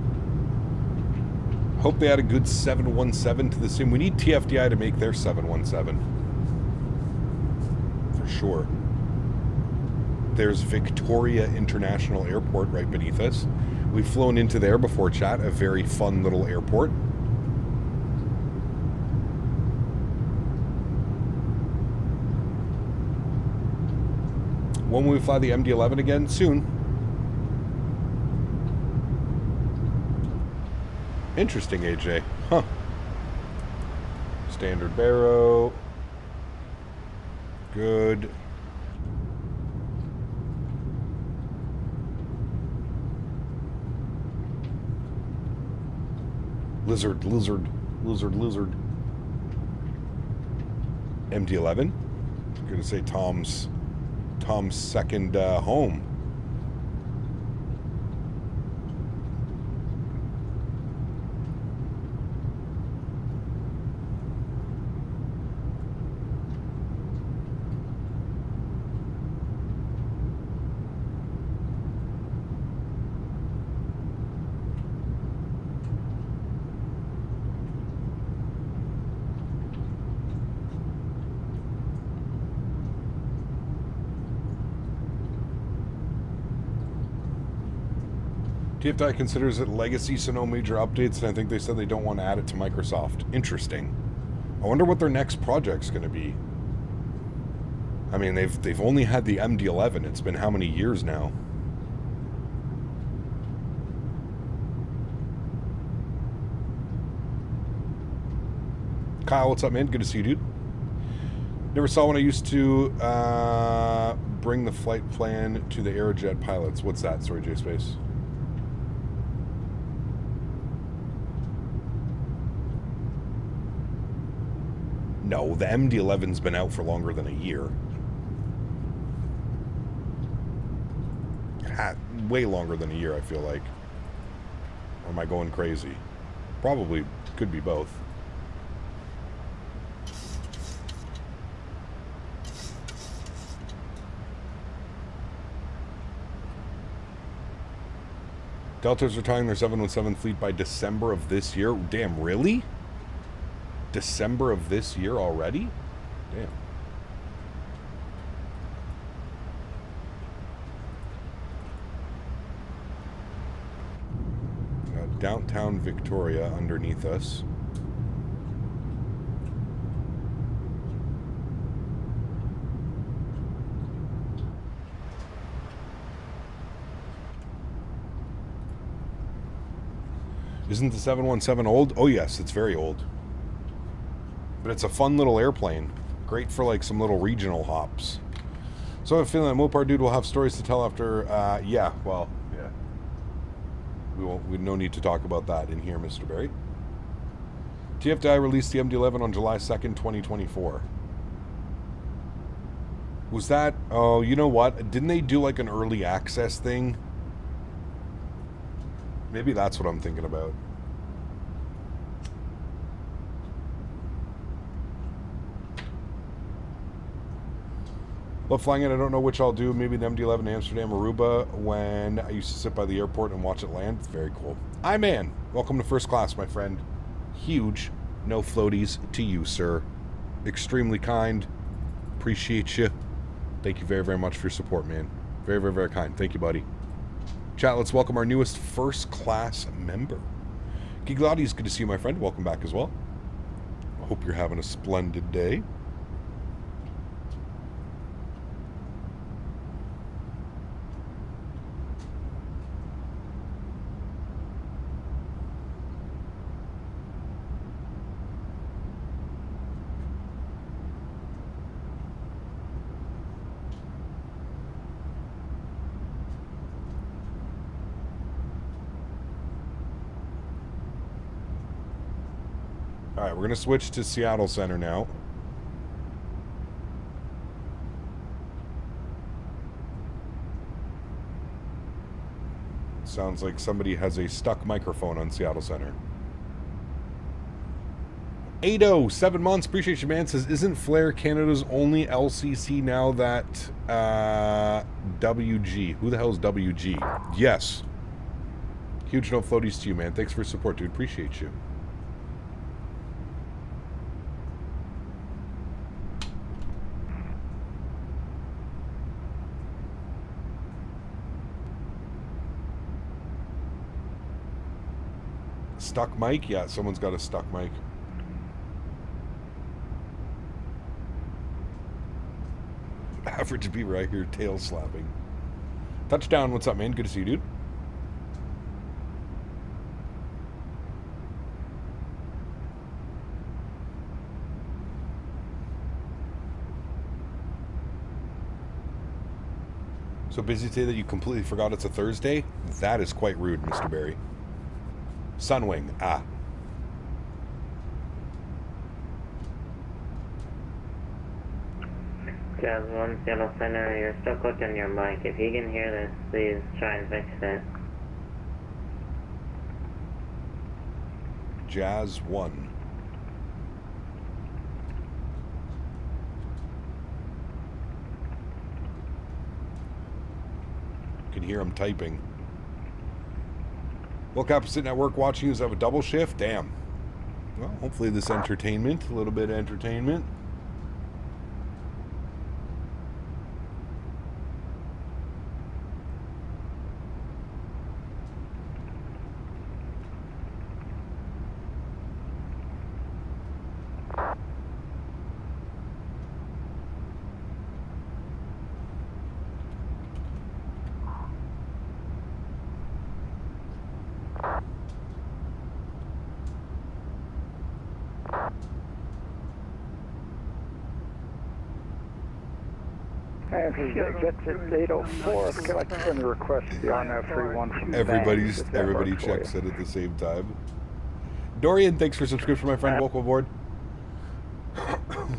Hope they had a good 717 to the sim. We need TFDI to make their 717. For sure. There's Victoria International Airport right beneath us. We've flown into there before, chat. A very fun little airport. When will we fly the MD-11 again? Soon. Interesting, AJ. Huh. Standard Barrow. Good. Lizard. MD-11. I'm gonna say Tom's second home. TFI considers it legacy, so no major updates, and I think they said they don't want to add it to Microsoft. Interesting. I wonder what their next project's going to be. I mean, they've only had the MD-11. It's been how many years now? Kyle, what's up, man? Good to see you, dude. Never saw when I used to bring the flight plan to the Aerojet pilots. What's that? Sorry, J-Space. No, the MD-11's been out for longer than a year. Way longer than a year, I feel like. Or am I going crazy? Probably could be both. Delta's retiring their 717 fleet by December of this year. Damn, really? December of this year already? Damn. Got downtown Victoria underneath us. Isn't the 717 old? Oh yes, it's very old. But it's a fun little airplane. Great for like some little regional hops. So I have a feeling that Mopar dude will have stories to tell after, yeah, well, yeah. We no need to talk about that in here, Mr. Barry. TFDI released the MD-11 on July 2nd, 2024. Was that, oh, you know what? Didn't they do like an early access thing? Maybe that's what I'm thinking about. Love flying it. I don't know which I'll do. Maybe the MD-11 Amsterdam, Aruba, when I used to sit by the airport and watch it land. It's very cool. Man, welcome to first class, my friend. Huge no floaties to you, sir. Extremely kind. Appreciate you. Thank you very, very much for your support, man. Very, very, very kind. Thank you, buddy. Chat, let's welcome our newest first class member. Gigladi's good to see you, my friend. Welcome back as well. I hope you're having a splendid day. All right, we're going to switch to Seattle Center now. Sounds like somebody has a stuck microphone on Seattle Center. Ado, 7 months. Appreciate you, man. Says, isn't Flare Canada's only LCC now that WG? Who the hell is WG? Yes. Huge no floaties to you, man. Thanks for your support, dude. Appreciate you. Stuck mic? Yeah, someone's got a stuck mic. Average be right here, tail slapping. Touchdown, what's up, man? Good to see you, dude. So busy today that you completely forgot it's a Thursday? That is quite rude, Mr. Barry. Sunwing, ah. Jazz 1, Seattle Center, you're still clicking your mic. If you can hear this, please try and fix it. Jazz 1. Can hear him typing. Woke up sitting at work watching you have a double shift. Damn. Well, hopefully this entertainment, a little bit of entertainment. Gets at 804. Can I send a request to the RNAV31 from Everybody checks it at the same time. Dorian, thanks for subscription, my friend. Welcome aboard.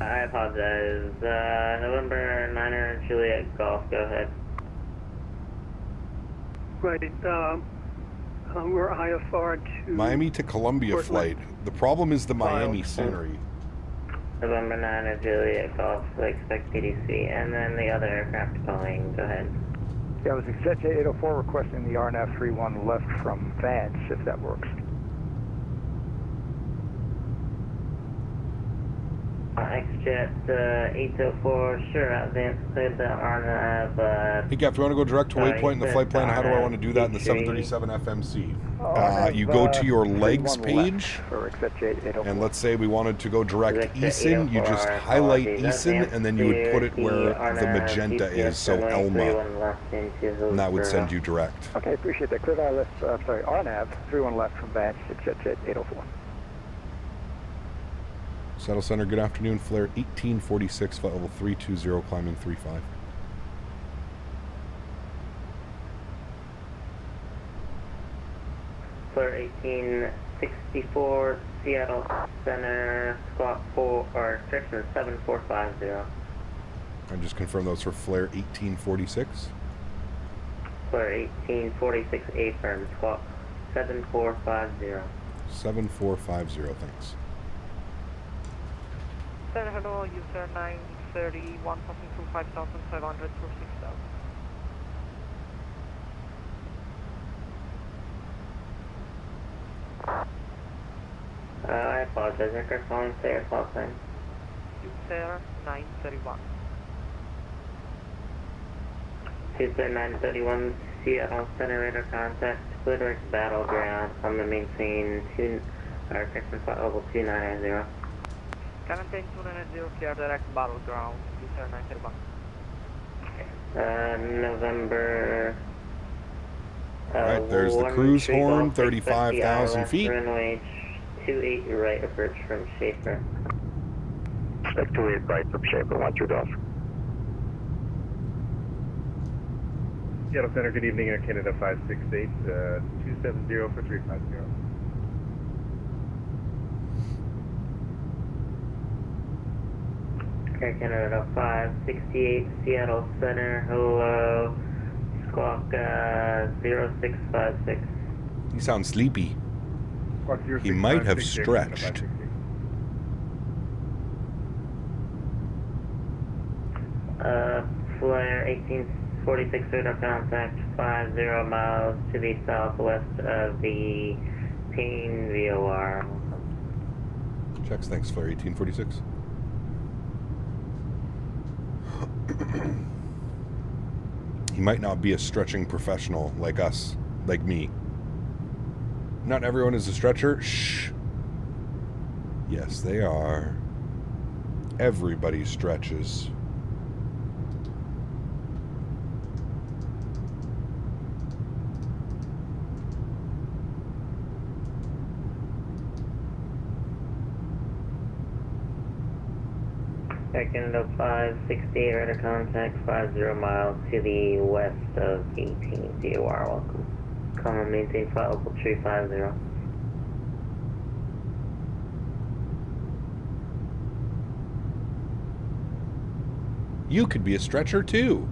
I apologize. November 9er, Juliet Golf, go ahead. Right, we're IFR to... Miami to Columbia flight. The problem is the Miami scenery. November 9er, Juliet Golf, expect PDC, and then the other aircraft calling, go ahead. Yeah, it was Exjet 804 requesting the RNAV31 left from Vance, if that works. Exjet 804, sure, Vance cleared the RNAV. Hey, Cap, do you want to go direct to waypoint in the flight plan? How do I want to do that in the 737 FMC? You go to your legs page, and let's say we wanted to go direct Eason. You just highlight Eason, and then you would put it where the magenta is, so Elma, and that would send you direct. Okay, appreciate that. Clear RNAV 31 left from Vance, Exjet 804. Seattle Center, good afternoon. Flare 1846, flight level 320, climbing 35. Flare 1864, Seattle Center, squawk 4, or correction 7450. I just confirmed those for Flare 1846. Flare 1846, affirm, squawk 7450. 7450, thanks. Sir, hello, user 931, passing through 5,500 through 6,000. I apologize, aircraft calling, say your call sign. User 931. User 931, Seattle Center radar contact, Sólríkt Battleground, on the maintain, aircraft level 2990. Maintain 290, clear direct battleground, user 931. November... Alright, there's the cruise horn, 35,000 feet. Runway 28 right approach from Schaefer. Expect 28 right from Schaefer, 1 Golf. Seattle Center, good evening, Air Canada 568, 270 for 350. Air Canada 568, Seattle Center, hello, squawk 0656. He sounds sleepy. He might have stretched. Flyer 1846 radar contact 50 miles to the southwest of the Payne VOR. Checks, thanks, Flare 1846. He might not be a stretching professional like us, like me. Not everyone is a stretcher. Shh. Yes, they are. Everybody stretches. Air Canada 568 radar contact 50 miles to the west of 18 VOR. Welcome. Come and maintain flight local 350. You could be a stretcher too.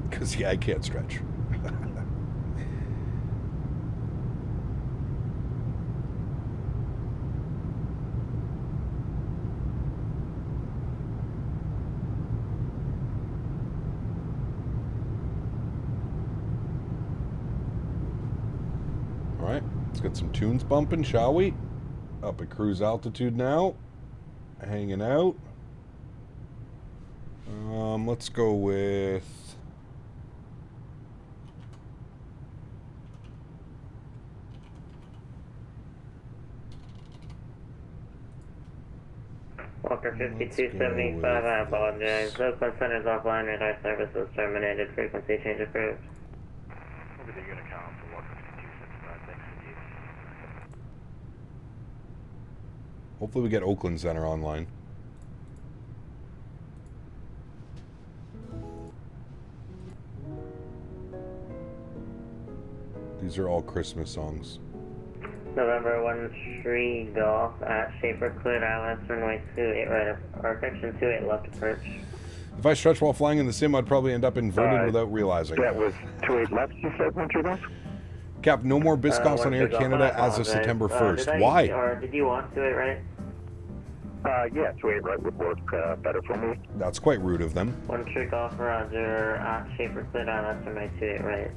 Because, yeah, I can't stretch. Alright, let's get some tunes bumping, shall we? Up at cruise altitude now. Hanging out. Let's go with... Walker 5275, I apologize. Oakland Center's offline, radar service was terminated. Frequency change approved. Over the unit count for Walker 5275, thanks indeed. Hopefully we get Oakland Center online. These are all Christmas songs. November 13 Golf at Shaper cleared ILS runway 28 right up, or correction 28 left approach. If I stretch while flying in the sim, I'd probably end up inverted without realizing. That was 28 left, you said, Winter Golf? Cap, no more Biscoffs on Air Canada as of September 1st. Why? Or did you want 28 right? Yeah, 28 right would work better for me. That's quite rude of them. 13 Golf, roger, at Shaper cleared ILS runway 28 right.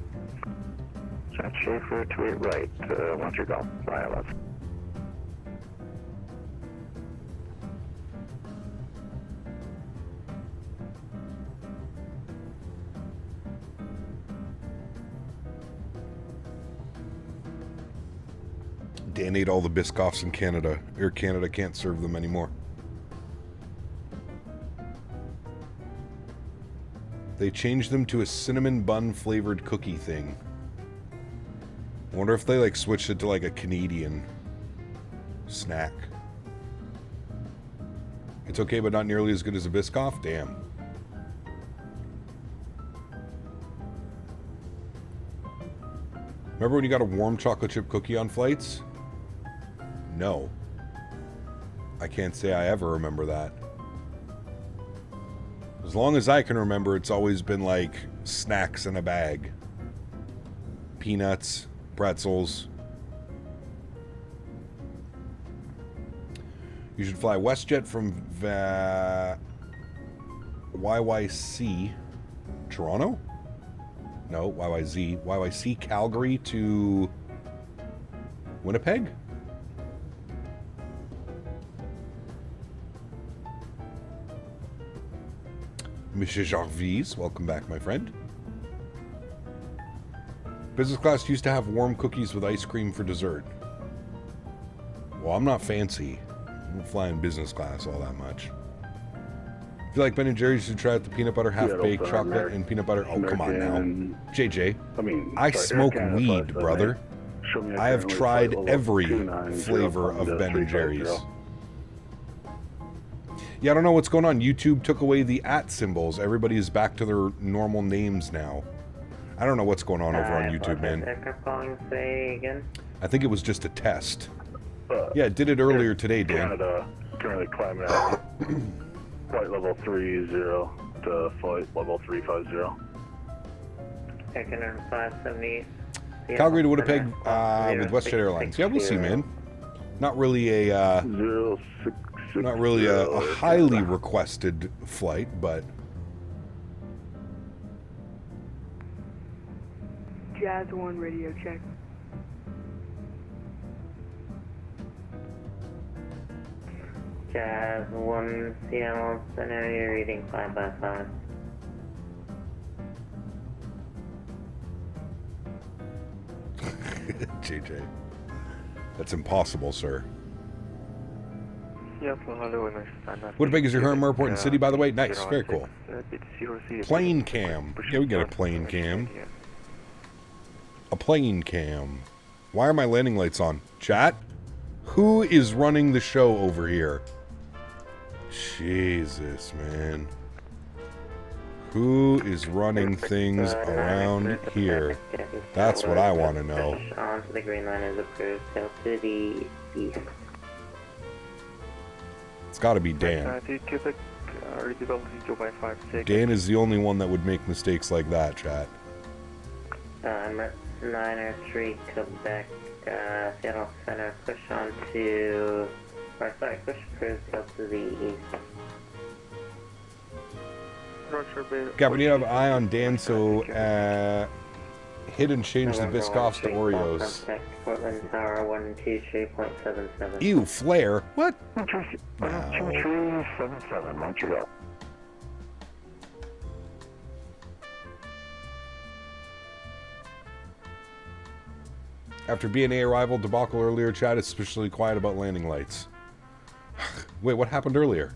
At Shaper, 28 right, 13 Golf, ILS. Dan ate all the Biscoffs in Canada. Air Canada can't serve them anymore. They changed them to a cinnamon bun flavored cookie thing. I wonder if they like switched it to like a Canadian snack. It's okay, but not nearly as good as a Biscoff? Damn. Remember when you got a warm chocolate chip cookie on flights? No. I can't say I ever remember that. As long as I can remember, it's always been like snacks in a bag. Peanuts, pretzels. You should fly WestJet from YYC Toronto? No, YYC Calgary to Winnipeg? Monsieur Jarvis, welcome back, my friend. Business class used to have warm cookies with ice cream for dessert. Well, I'm not fancy. I don't fly in business class all that much. If you like Ben & Jerry's, you should try out the peanut butter half-baked chocolate and peanut butter. Oh, come on now. JJ, I smoke weed, brother. I have tried every flavor of Ben & Jerry's. Yeah, I don't know what's going on. YouTube took away the @ symbols. Everybody is back to their normal names now. I don't know what's going on over on YouTube, man. Say again. I think it was just a test. Yeah, it did it earlier today, Dan. Canada Currently climbing out flight level 30 to flight level 350. Checking 578. Calgary to Winnipeg with WestJet Airlines. Yeah, we'll see, man. Not really a not really a highly requested flight, but Jazz 1 radio check. Jazz 1 Seattle Center, reading 5 JJ. That's impossible, sir. Yep, hello, Winnipeg is your home airport and city, by the way. Nice, very cool. Plane cam. Yeah, we got a plane cam. A plane cam. Why are my landing lights on? Chat? Who is running the show over here? Jesus, man. Who is running things around here? That's what I want to know. On to the green line is approved. Sail to the east. It's got to be Dan. Dan is the only one that would make mistakes like that, chat. 903 Quebec, Seattle Center, push on to, or sorry, push approved, sail to the east. Gab, we need to have an eye on Dan, so hit and change the Biscoffs to Oreos. Portland Tower 123.77. Ew, flare. What? No. 2377, Montreal. After BNA arrival debacle earlier, chat is especially quiet about landing lights. Wait, what happened earlier?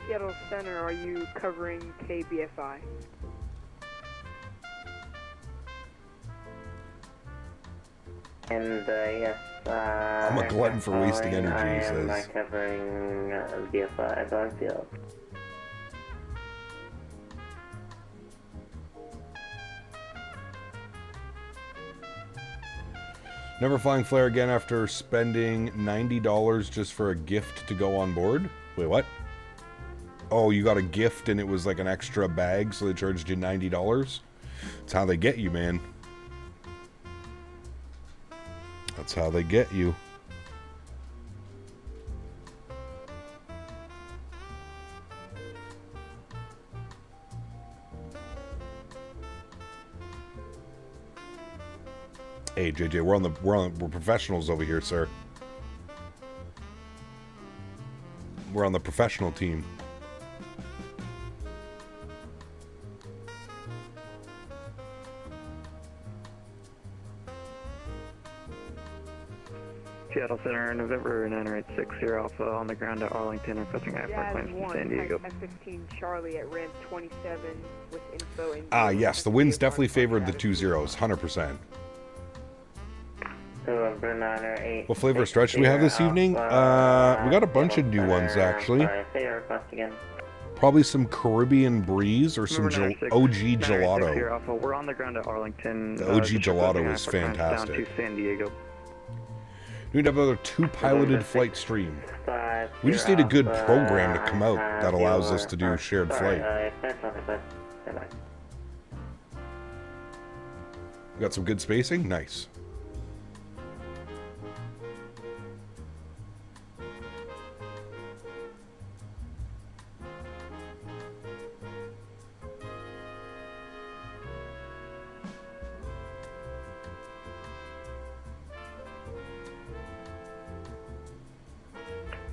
Seattle Center, are you covering KBFI? And yes, I'm a glutton for wasting energy, he says. I'm covering BFI Dogfield. Never flying flare again after spending $90 just for a gift to go on board? Wait, what? Oh, you got a gift and it was like an extra bag, so they charged you $90? That's how they get you, man. That's how they get you. Hey JJ, we're professionals over here, sir. We're on the professional team. Seattle Center, November 9860 Alpha on the ground at Arlington, requesting iFly claims from San Diego. F-15 Charlie at ramp 27 with info in. Yes, the winds definitely favored the 2-0s, 100%. What flavor of stretch do we have this evening? We got a bunch of new ones, actually. Probably some Caribbean Breeze or some OG Gelato. We're on the ground at Arlington. The OG Gelato is fantastic. Down to San Diego. We need to have another 2-piloted flight stream. We just need a good program to come out that allows us to do shared flight. We got some good spacing? Nice.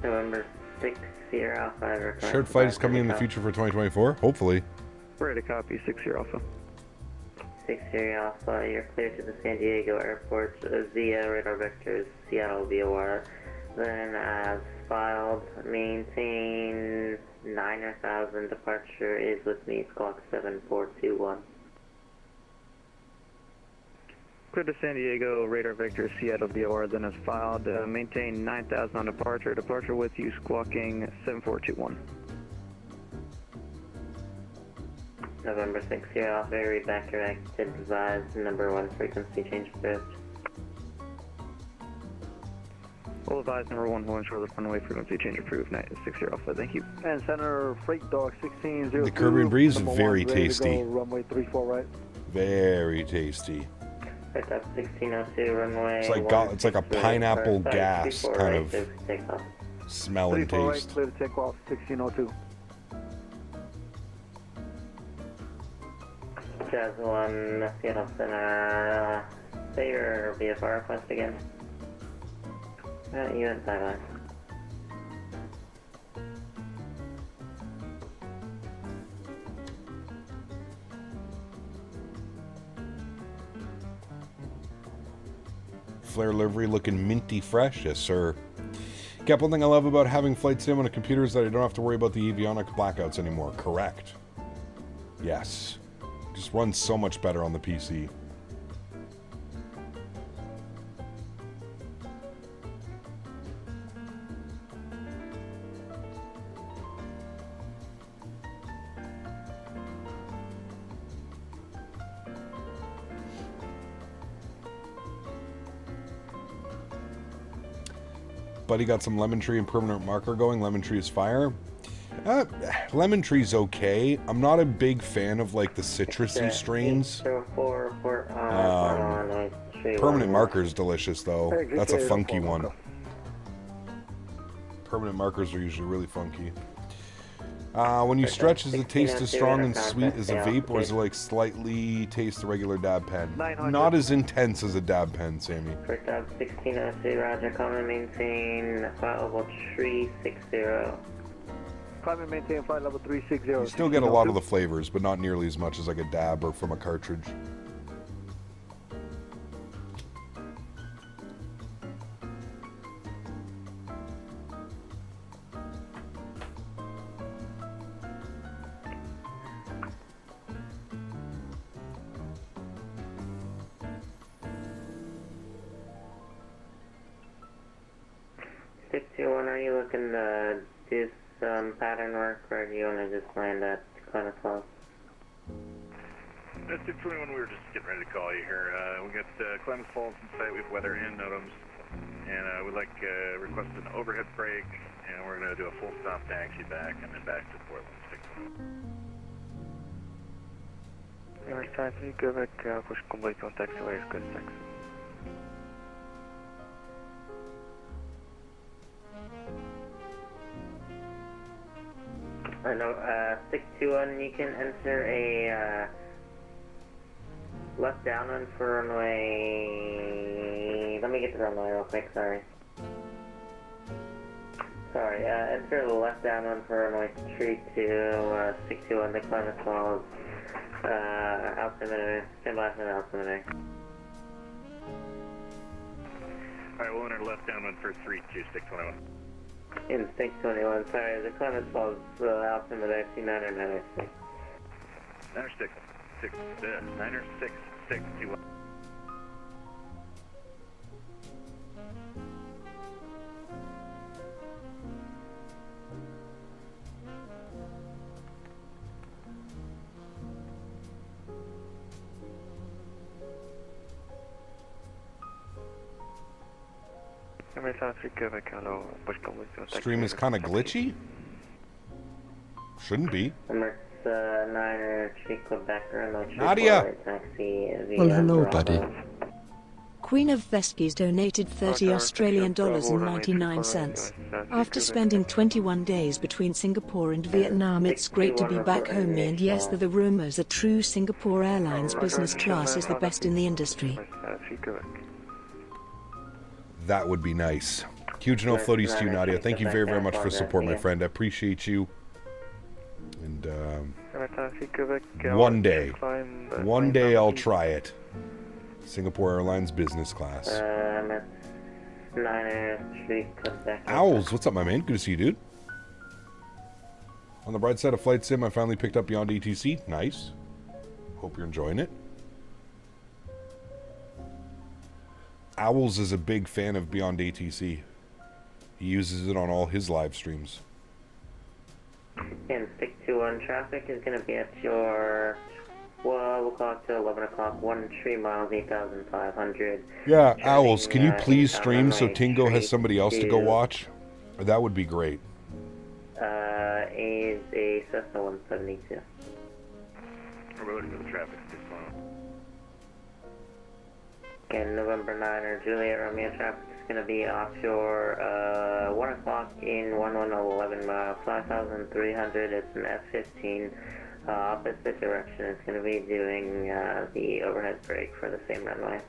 November 60 Alpha. Shared flight is coming in the future for 2024, hopefully. Ready to copy, 60 Alpha. 60 Alpha, you're clear to the San Diego airport via radar vectors, Seattle VOR. Then as filed, maintain 9,000, departure is with me, clock 7421. Clear to San Diego, radar vector Seattle VOR, then as filed, maintain 9,000 on departure, departure with you, squawking 7421. November 60 Alpha, read back direct, advise number 1 frequency change approved. We'll advise number 1 will ensure the runway frequency change approved. 960 Alpha, thank you. And Center Freight Dog 1602. The Caribbean Breeze is number very 1, ready to tasty. go, runway 34 right. Very tasty. Pick up 1602, runway. It's like a pineapple gas kind of smell and 34 right, taste. clear to take off 1602. Jazz 1, Seattle Center. Say your VFR request again. You and Taiwan. Flare livery looking minty fresh, yes sir. Cap, one thing I love about having flight sim on a computer is that I don't have to worry about the avionic blackouts anymore. Correct. Yes. Just runs so much better on the PC. Buddy got some lemon tree and permanent marker going. Lemon tree is fire. Lemon tree's okay. I'm not a big fan of like the citrusy strains. Permanent marker is delicious though. That's a funky one. Permanent markers are usually really funky. When you stretch, does it taste as strong and sweet as a vape, or is it like slightly taste the regular dab pen? Not as intense as a dab pen, Sammy. For dab 1602, Roger, climb and maintain flight level 360. Climb and maintain flight level 360. You still get a lot of the flavors, but not nearly as much as like a dab or from a cartridge. Are you looking to do some pattern work, or do you want to just land at Climate Falls? That's 221, we were just getting ready to call you here. We got Climate Falls in sight, we have weather and NOTAMs, and we'd like request an overhead break, and we're going to do a full stop taxi back, and then back to Portland. Number 3, Quebec, push complete on taxiway, good, thanks. I know, 621, you can enter a left down one for runway. Let me get the runway real quick, sorry. Enter the left down one for runway 32, 621, the Climate Falls, altimeter, stand by for the altimeter. Alright, we'll enter left down one for 32621. In 621, sorry, the Climate Falls altimeter 29 or 96. 96621. Stream is kind of glitchy? Shouldn't be. Nadya! Well, hello, buddy. Queen of Veskies donated $30 Australian dollars and 99 cents. After spending 21 days between Singapore and Vietnam, it's great to be back home. Me and yes, the rumors are true. Singapore Airlines business class is the best in the industry. That would be nice. Huge no floaties to you, Nadya. Thank you very, very much for support, my friend. I appreciate you. And one day I'll try it. Singapore Airlines business class. Owls, what's up, my man? Good to see you, dude. On the bright side of Flight Sim, I finally picked up Beyond ATC. Nice. Hope you're enjoying it. Owls is a big fan of Beyond ATC. He uses it on all his live streams. And 621 traffic is going to be at your 12 o'clock to 11 o'clock, 13 miles, 8,500. Yeah, Owls, can you Turning, please east on stream so runway Tingo has somebody else to go 32. watch? That would be great. Is a Cessna 172. We're looking for the traffic. And November 9 or Juliet Romeo traffic is going to be offshore 1 o'clock in 1111 miles, 5,300. It's an F-15. Opposite direction. It's going to be doing the overhead brake for the same runway.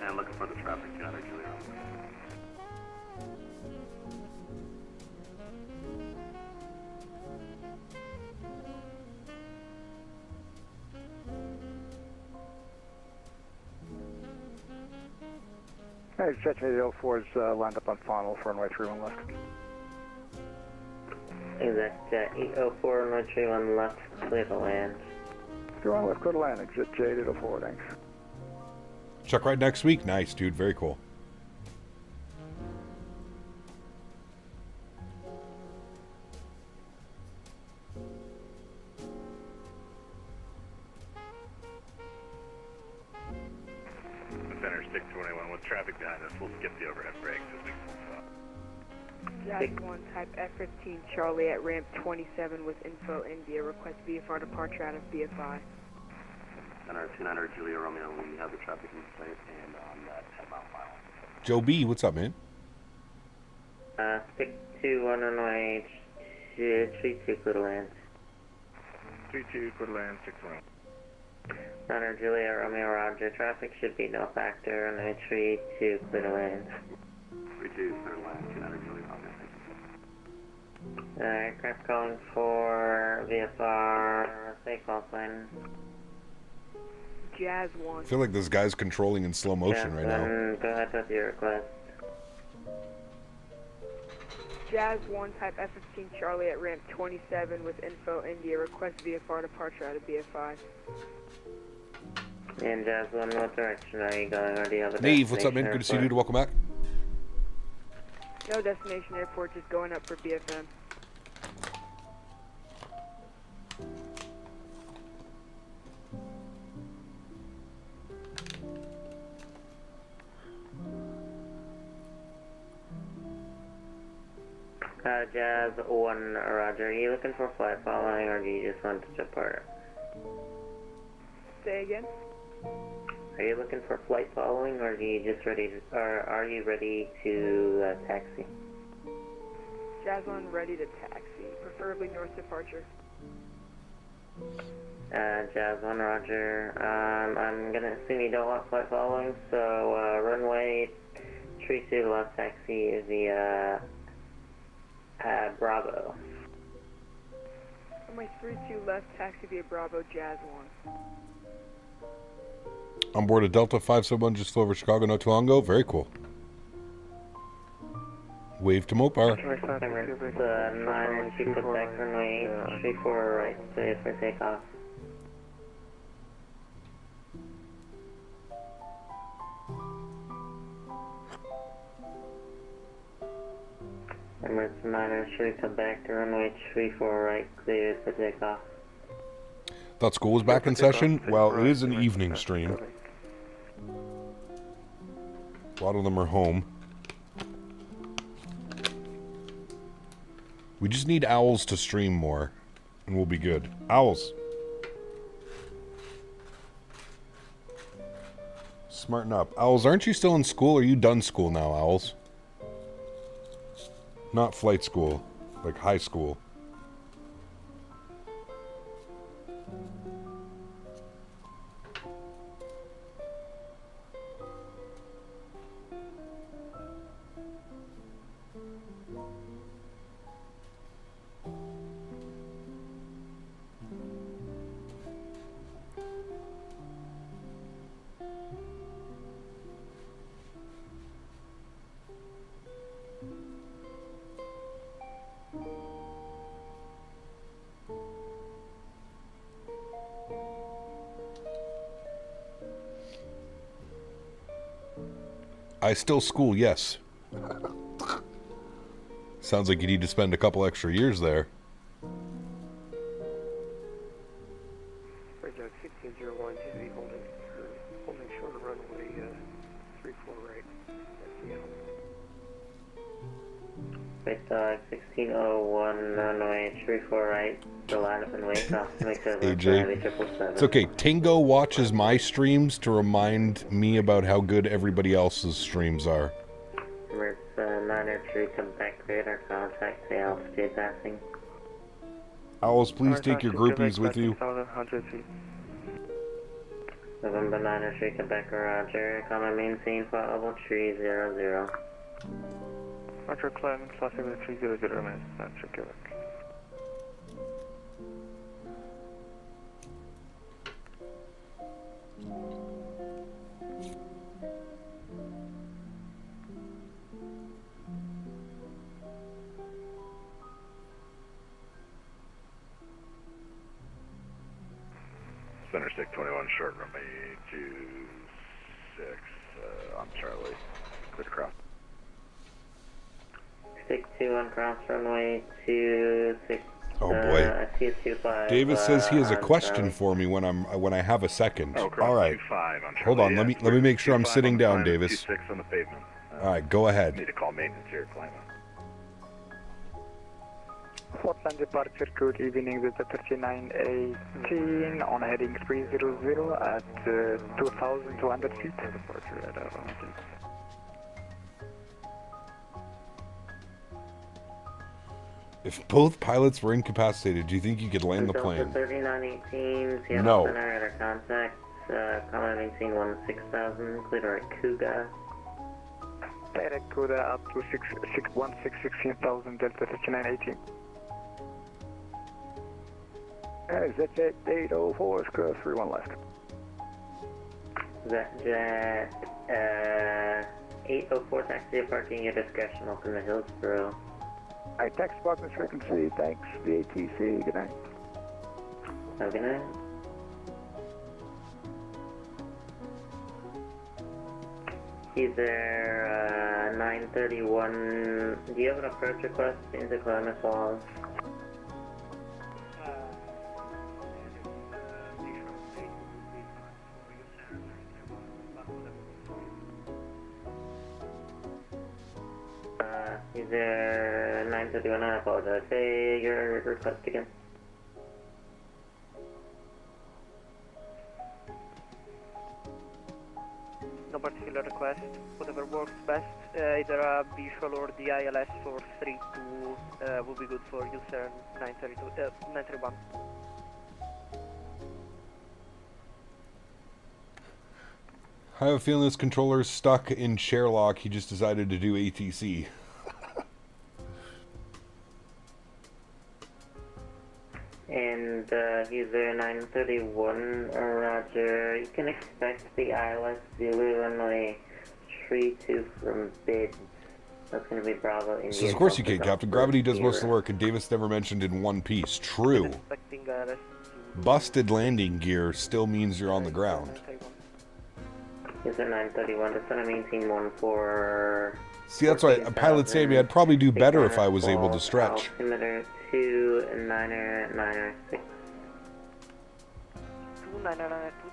And looking for the traffic, John or Juliet. Hey, Jet 804 is lined up on funnel for runway 31 left. Exact 804 runway 31 left, clear to land. 31 left, clear to land. Exit Jet 804, thanks. Check right next week. Nice, dude. Very cool. Center 621 with traffic behind us. We'll skip the overhead brakes as we full stop. Jazz 1 type F-15 Charlie at ramp 27 with info India. Request VFR departure out of BFI. Center 290 Julia Romeo, we have the traffic in place and on that 10-mile mile. Joe B, what's up, man? Stick to one runway 32, clear to land. 32, clear to land, 61. Runner Juliet Romeo Roger, traffic should be no factor, runway 32, clear to land. 32, clear to land, 290 Julia Romeo. Aircraft calling for VFR, Takeoff line. Jazz 1. I feel like this guy's controlling in slow motion right now. Go ahead with your request. Jazz 1 type F-15 Charlie at ramp 27 with info India. Request VFR departure out of BFI. And Jazz 1, what direction are you going, or do you have a Nave, what's up, man? Good to see you, dude. Welcome back. No destination airport, just going up for BFM. Jazz 1, Roger. Are you looking for flight following, or do you just want to depart? Say again? Are you looking for flight following, or are you just ready to, or are you ready to taxi? Jazz 1 ready to taxi, preferably north departure. Jazz 1, Roger. I'm gonna assume you don't want flight following, so runway 32 left taxi is the Bravo. Runway 32 left taxi via Bravo, Jazz 1. On board a Delta 571 just flew over Chicago not too long ago. Very cool. Wave to Mopar. 9 2 put back runway 34 right, clear for takeoff. Emirates 9 3 come back to runway 34 right, clear for takeoff. Thought school was back in session. Well, it is an evening stream. A lot of them are home. We just need Owls to stream more, and we'll be good. Owls. Smarten up. Owls, aren't you still in school? Or are you done school now, Owls? Not flight school, like high school. I still school, yes. Sounds like you need to spend a couple extra years there. Right, 1601 runway 34 right, the line up and wake off to make sure AJ, it's okay. Tingo watches my streams to remind me about how good everybody else's streams are. Emirates 903, come back, radar contact, say altitude passing. Owls, please take your groupies with you. November 903, Quebec, roger. Common main scene, flight level 300. Roger, climbing, class 300, remains, Central Quebec. Center stick 21 short runway 26 on Charlie. Clear to cross. Stick 2 on cross runway 26. Oh boy. CS25. Davis says he has a question for me when I have a second. Oh, all right. 25 on Charlie. Hold on. Let me make sure I'm sitting down, Davis. 26 on the pavement. All right, go ahead. Need to call maintenance here, climb up. Portland departure, good evening, with the 3918 on heading 300 at 2,200 feet. Departure at If both pilots were incapacitated, do you think you could land the plane? 3918, Seattle No. Center at our contact, common maintain 16,000, clear to Kuga. Direct Kuga up to 16,000, Delta 3918. ZJ 804, square 31 left. ZJ 804, taxi departing your discretion, welcome to Hillsborough. Alright, taxi department frequency, thanks, VATC, good night. Have a good night. He's there, 931, do you have an approach request into Columbus Falls? Is there 931? I apologize. Say your request again. No particular request. Whatever works best. Either a visual or the ILS for 32 will be good for you, sir. 931. I have a feeling this controller is stuck in chair lock. He just decided to do ATC. And he's there 931, roger. You can expect the AlexSiu runway 32 from bids. That's going to be Bravo India. Says, of course you can, Captain. Gravity does most of the work, and Davis never mentioned in one piece. True. Busted landing gear still means you're on the ground. Is there 931? Just want to maintain 14. See, that's why a pilot saying me I'd probably do better if I was able to stretch. Altimeter 2996.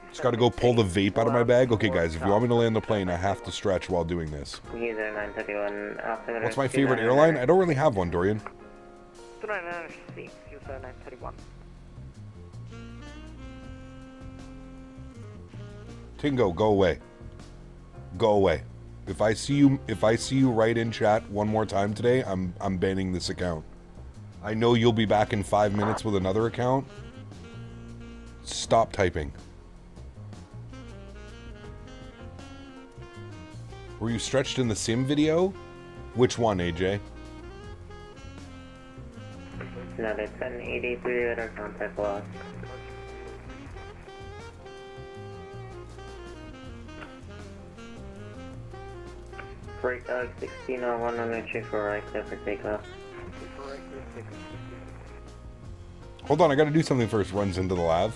Just got to go pull the vape out of my bag. Okay, guys, if you want me to land the plane, I have to stretch while doing this. He's there 931. Altimeter. What's my favorite airline? I don't really have one, Dorian. 2996, user 931. Tingo, go away. Go away. If I see you right in chat one more time today, I'm banning this account. I know you'll be back in 5 minutes with another account. Stop typing. Were you stretched in the sim video? Which one, AJ? Another 1083 at our contact loss. Freight dog 1601 on the tree for right clear for takeoff. Hold on, I gotta do something first. Runs into the lav.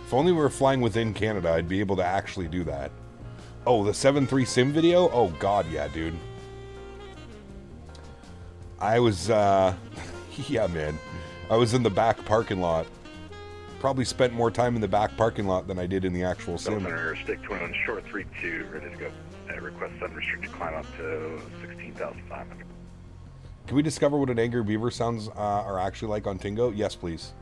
If only we were flying within Canada, I'd be able to actually do that. Oh, the 7.3 sim video? Oh god, yeah, dude. I was, yeah, man. I was in the back parking lot. Probably spent more time in the back parking lot than I did in the actual sim. Center, stick 21 short 32, ready to go. Request unrestricted climb up to 16,500. Can we discover what an angry beaver sounds are actually like on Tingo? Yes, please.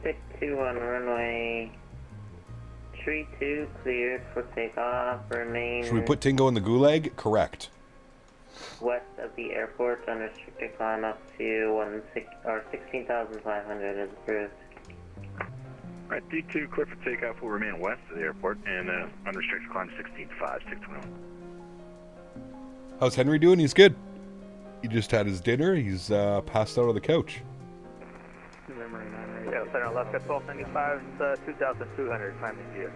Stick 2 on runway 32, cleared for takeoff. Remain Should we put Tingo in the gulag? Correct. west of the airport, unrestricted climb up to 16,500 is approved. Alright, D2 clear for takeoff will remain west of the airport and unrestricted climb 16.5, 621. How's Henry doing? He's good. He just had his dinner. He's passed out on the couch. Yeah, center left at 1295, 2,200, climb India.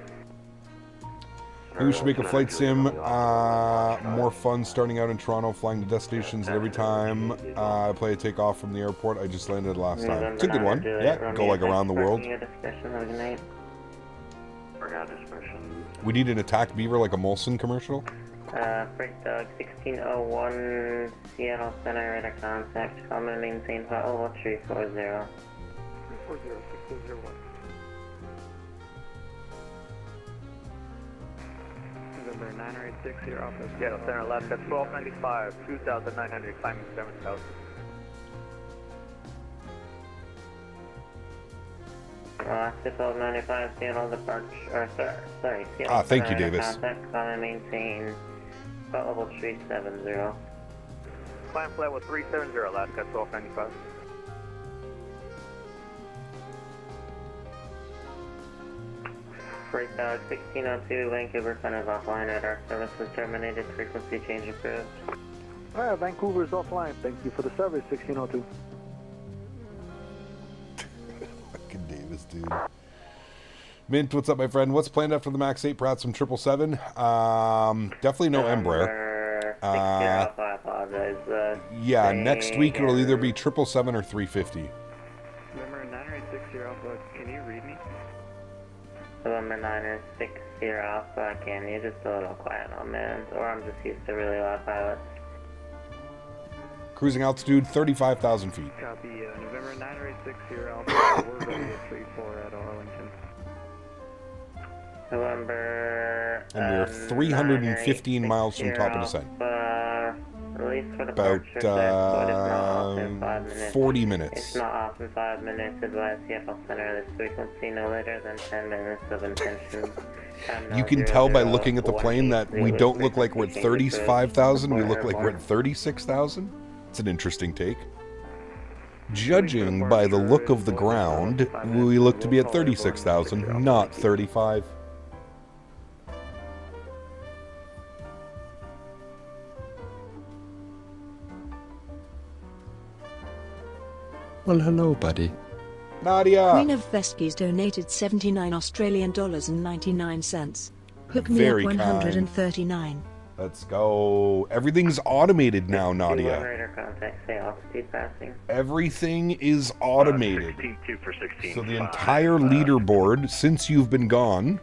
We should make a flight sim more fun starting out in Toronto, flying to destinations, and every time I play a takeoff from the airport, I just landed last time. It's a good one. Yeah, go like around the world. We need an attack beaver like a Molson commercial. Freight Dog 1601, Seattle Center, radar contact, common maintain level 340. 340-6001. November 9860, office. Seattle Center left at 1295, 2,900, climbing 7,000. Alaska 1295, Seattle departure, or sorry, Seattle Ah, thank you, Center, Davis. Contact, common maintain level 370. Climb flight was 370, Alaska 1295. Freight Dog 1602, Vancouver Center is offline, radar service was terminated, frequency change approved. Alright, Vancouver is offline. Thank you for the service, 1602. Fucking Davis, dude. Mint, what's up, my friend? What's planned after the MAX8? Perhaps some 777? Definitely no Embraer. I apologize. Yeah, next week it'll either be 777 or 350. November 9860, Alpha, can you read me? November 960 Alpha, can you just a little quiet on man? Or I'm just used to really loud pilots. Cruising altitude 35,000 feet. Copy, November 9860, Alpha, we're ready at 34 at Arlington. November. And we are 315 miles from top of descent. Release for About departure, 40 minutes. It's not off in 5 minutes. Advise Seattle Center this frequency no later than 10 minutes of intention. You can tell by looking at the plane that we don't look like we're at 35,000, we look like we're at 36,000. It's an interesting take. Judging by the look of the ground, we look to be at 36,000, not 35. Well, hello, buddy. Nadya! Queen of Veskies donated 79 Australian dollars and 99 cents. Hook me Very up kind. 139. Let's go. Everything's automated now, Nadya. Radar contact, say altitude passing. Everything is automated. 16.2 for 16. So the entire leaderboard, since you've been gone,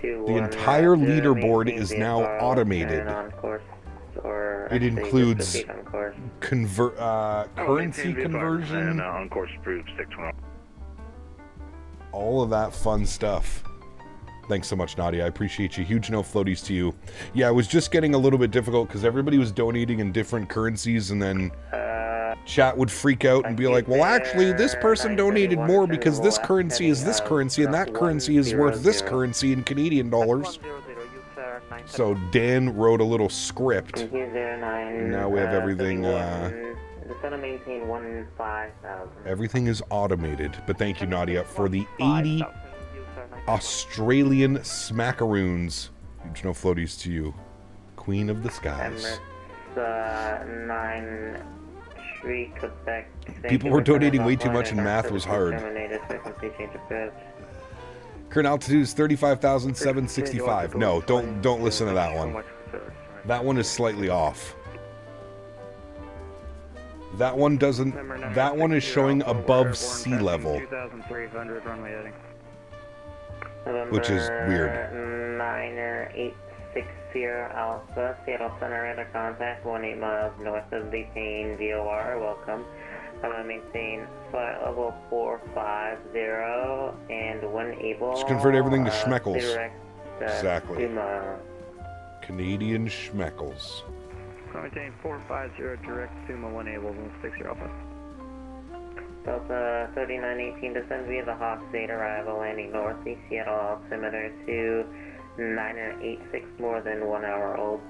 the entire leaderboard is now automated. It includes currency conversion, and on course approved 620. all of that fun stuff. Thanks so much, Nadya. I appreciate you. Huge no floaties to you. Yeah, it was just getting a little bit difficult because everybody was donating in different currencies, and then chat would freak out and be like, well, actually, this person donated more because this currency is this currency, and that currency is worth this currency in Canadian dollars. So Dan wrote a little script. Now we have everything. Everything is automated. But thank you, Nadya, for the 80 Australian smackaroons. Huge no floaties to you, Queen of the Skies. People were donating way too much, and math was hard. Current altitude is 35,765. No, don't listen to that one. That one is slightly off. That one doesn't. That one is showing above sea level, which is weird. 9860 Alpha, Seattle Center radar contact, 18 miles north of the Payne VOR. Welcome. I'm gonna maintain flight level 450 and when able. Just convert everything to schmeckles. Direct, Exactly. 2 miles. Canadian schmeckles. Maintain 450 direct Suma 1 able and 60 Alpha. Delta 3918 descend via the Hawk State arrival landing northeast Seattle altimeter to 986 more than 1 hour old.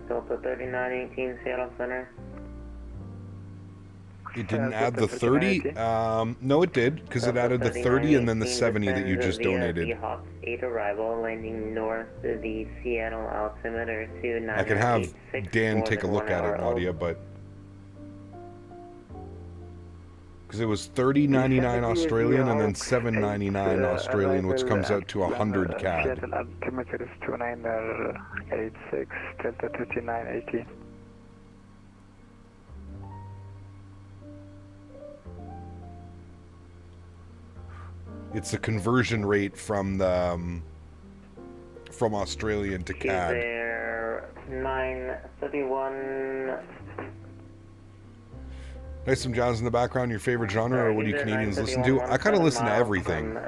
Delta 3918 Seattle Center. It didn't add the 30? No, it did, because it added the 30 and then the 70 that you just donated. The Hawk 8 arrival landing north of the Seattle altimeter to 986. I can have Dan take a look at it, Nadya, but... Because it was $30.99 Australian and then $7.99 Australian, which comes out to 100 CAD. Seattle altimeter is 2986, Delta 3918. It's the conversion rate from the from Australian to CAD. There 931. Nice some Johns in the background. Your favorite genre, or what do you Canadians listen to? I kind of listen to everything.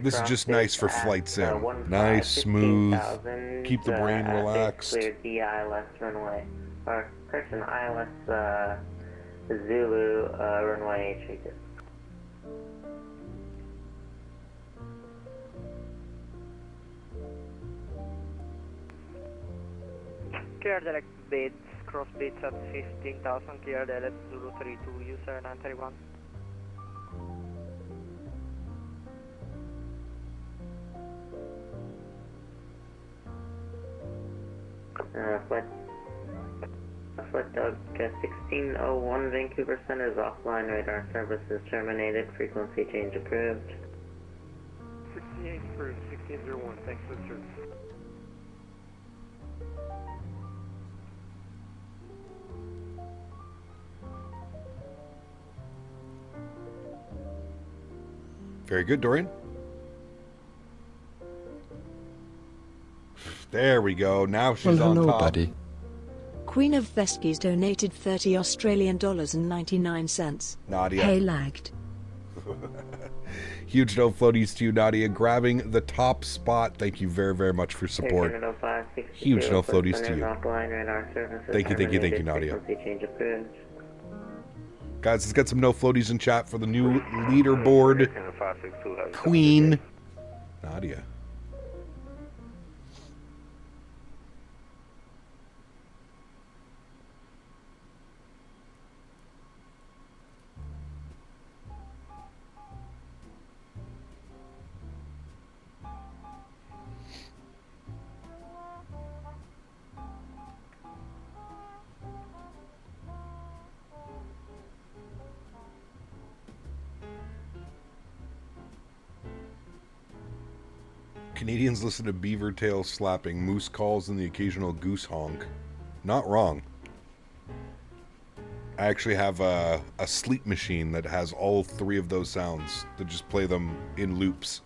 This is just nice for flight sim. Nice, smooth, keep the brain relaxed. Cleared the ILS runway, or correction, ILS Zulu runway treated. Clear direct bids, cross bids at 15,000, clear direct Zulu 32, user 931. Flight Dog 1601 Vancouver Center is offline, radar services terminated, frequency change approved. 68 approved, 1601, thanks for the service. Very good, Dorian. There we go. Now she's on top. Buddy. Queen of Veskies donated $30 Australian dollars and 99 cents. Nadya. Hey, lagged. Huge no floaties to you, Nadya. Grabbing the top spot. Thank you very, very much for support. Huge no floaties to you. Thank you, Nadya. Guys, let's get some no floaties in chat for the new leaderboard queen, Nadya. Canadians listen to beaver tail slapping, moose calls, and the occasional goose honk. Not wrong. I actually have a sleep machine that has all 3 of those sounds that just play them in loops.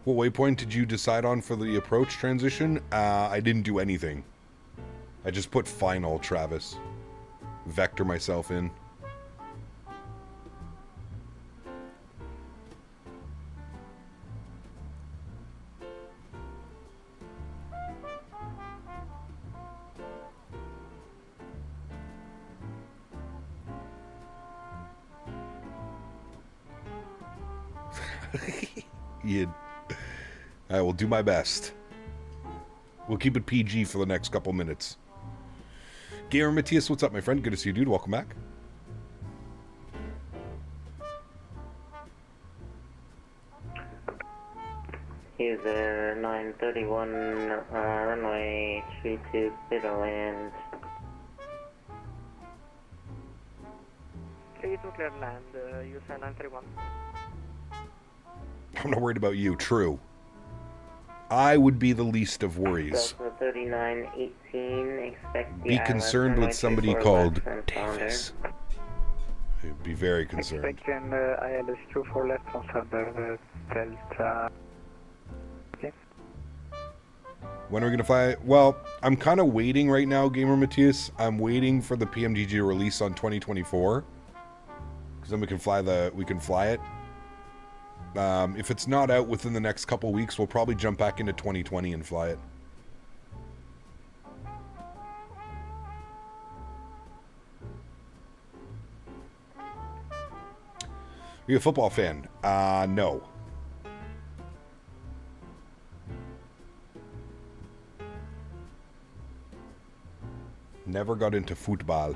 What waypoint did you decide on for the approach transition? I didn't do anything. I just put final, Travis. Vector myself in. I will do my best. We'll keep it PG for the next couple minutes. Gamer Matthias, what's up, my friend? Good to see you, dude. Welcome back. User 931, runway 32, clear to land. Clear to clear land, user 931. I'm not worried about you, true. I would be the least of worries. Delta 3918, expect the Be ILS concerned with somebody 134 called left from Davis. I'd be very concerned. Expecting ILS 24 left from Sounder, Delta. Okay. When are we going to fly? Well, I'm kind of waiting right now, Gamer Matthias. I'm waiting for the PMDG to release on 2024. Because then we can fly it. If it's not out within the next couple weeks, we'll probably jump back into 2020 and fly it. Are you a football fan? No. Never got into football.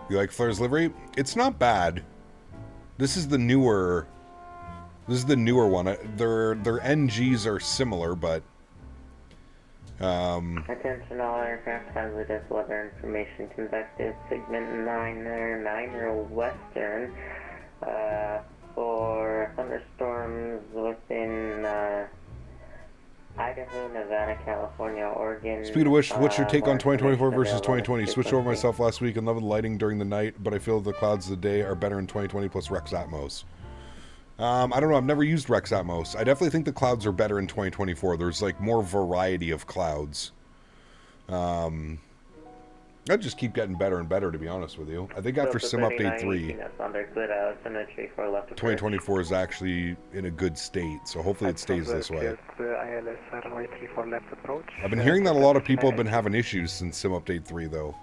You like Flair's livery? It's not bad. This is the newer one. Their NGs are similar, but Attention, all aircraft hazardous weather information conducted. Segment 9 Western for thunderstorms within Idaho, Nevada, California, Oregon. Speaking of which, what's your take on 2024 versus 2020? Switched over myself last week and loved the lighting during the night, but I feel the clouds of the day are better in 2020 plus Rex Atmos. I don't know. I've never used Rex Atmos. I definitely think the clouds are better in 2024. There's like more variety of clouds. They'll just keep getting better and better, to be honest with you. I think after Sim Update 3, 2024 is actually in a good state, so hopefully it stays this way. I've been hearing that a lot of people have been having issues since Sim Update 3, though.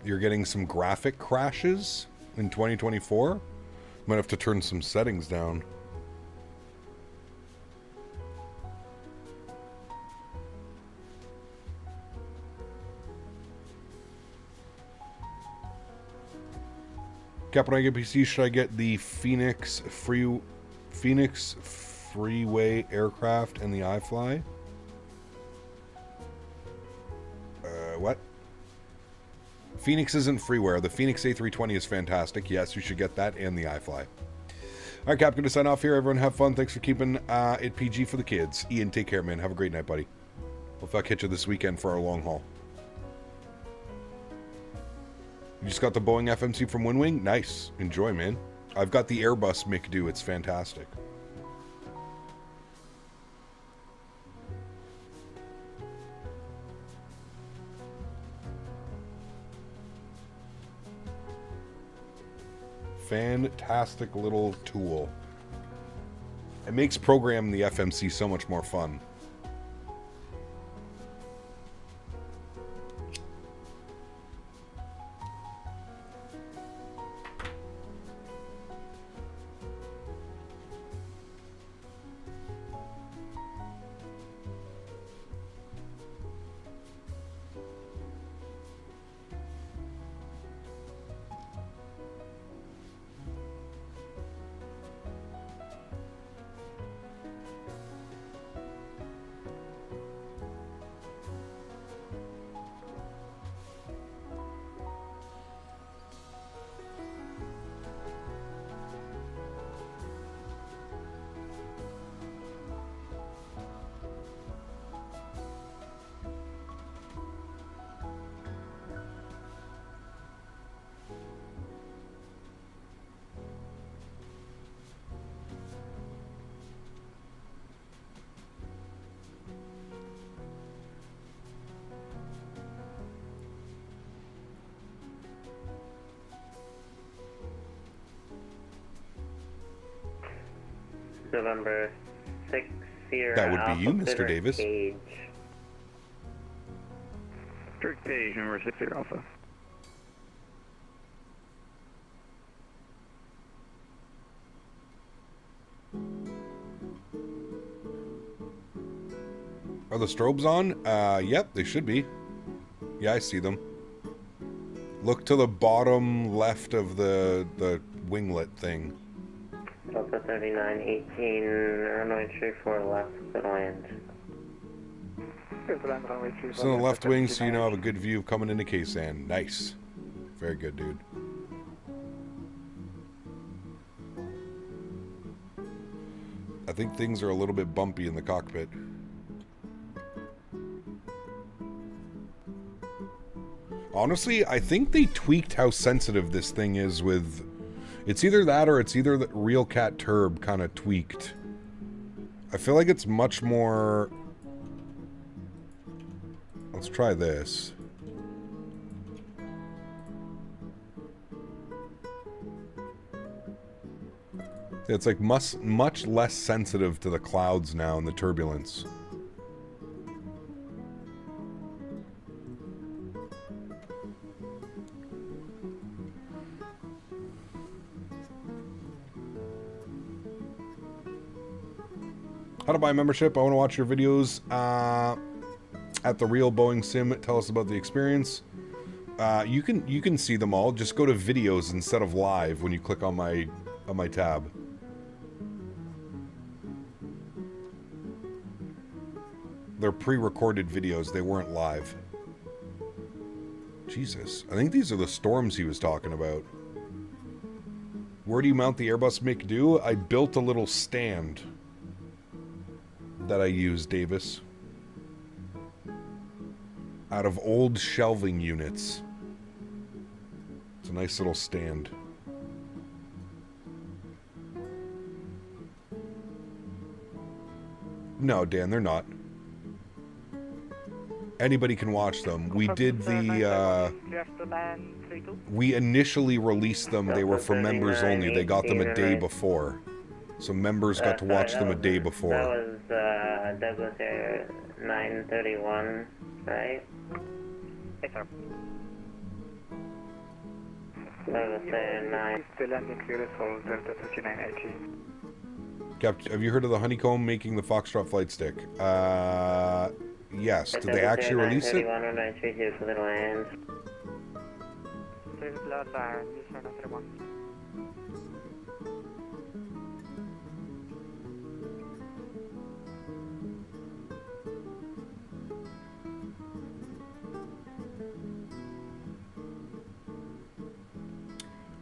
You're getting some graphic crashes in 2024? Might have to turn some settings down. Cap, when I get PC, should I get the Phoenix Freeway aircraft and the iFly? What? Phoenix isn't freeware. The Phoenix A320 is fantastic. Yes, you should get that and the iFly. All right, Cap, going to sign off here. Everyone have fun. Thanks for keeping it PG for the kids. Ian, take care, man. Have a great night, buddy. Hope I'll catch you this weekend for our long haul. You just got the Boeing FMC from Windwing? Nice. Enjoy, man. I've got the Airbus McDo. It's fantastic. Fantastic little tool. It makes programming the FMC so much more fun. November 60 That would be Alpha you, Mr. Center Davis. Cage. Strict page, number 60 Alpha. Are the strobes on? Yep, they should be. Yeah, I see them. Look to the bottom left of the winglet thing. Delta 3918, runway 34 left, good land. So on the left wing, so you know have a good view of coming into Ksan. Nice. Very good, dude. I think things are a little bit bumpy in the cockpit. Honestly, I think they tweaked how sensitive this thing is with... It's either that or it's either the Real Cat Turb kind of tweaked. I feel like it's much more... Let's try this. It's like much less sensitive to the clouds now and the turbulence. How to buy membership? I want to watch your videos at the Real Boeing Sim. Tell us about the experience. You can see them all. Just go to videos instead of live when you click on my tab. They're pre-recorded videos. They weren't live. Jesus. I think these are the storms he was talking about. Where do you mount the Airbus McDo? I built a little stand that I use, Davis, out of old shelving units. It's a nice little stand. No, Dan, they're not. Anybody can watch them. We did the, we initially released them. They were for members only. They got them a day before. So members got to watch them a day before. That was Douglas Air 931, right? Yes, sir. Douglas Air 9. The landing clearance for Delta 3918. Cap, have you heard of the honeycomb making the Foxtrot flight stick? Yes. Did they actually release it? For the land.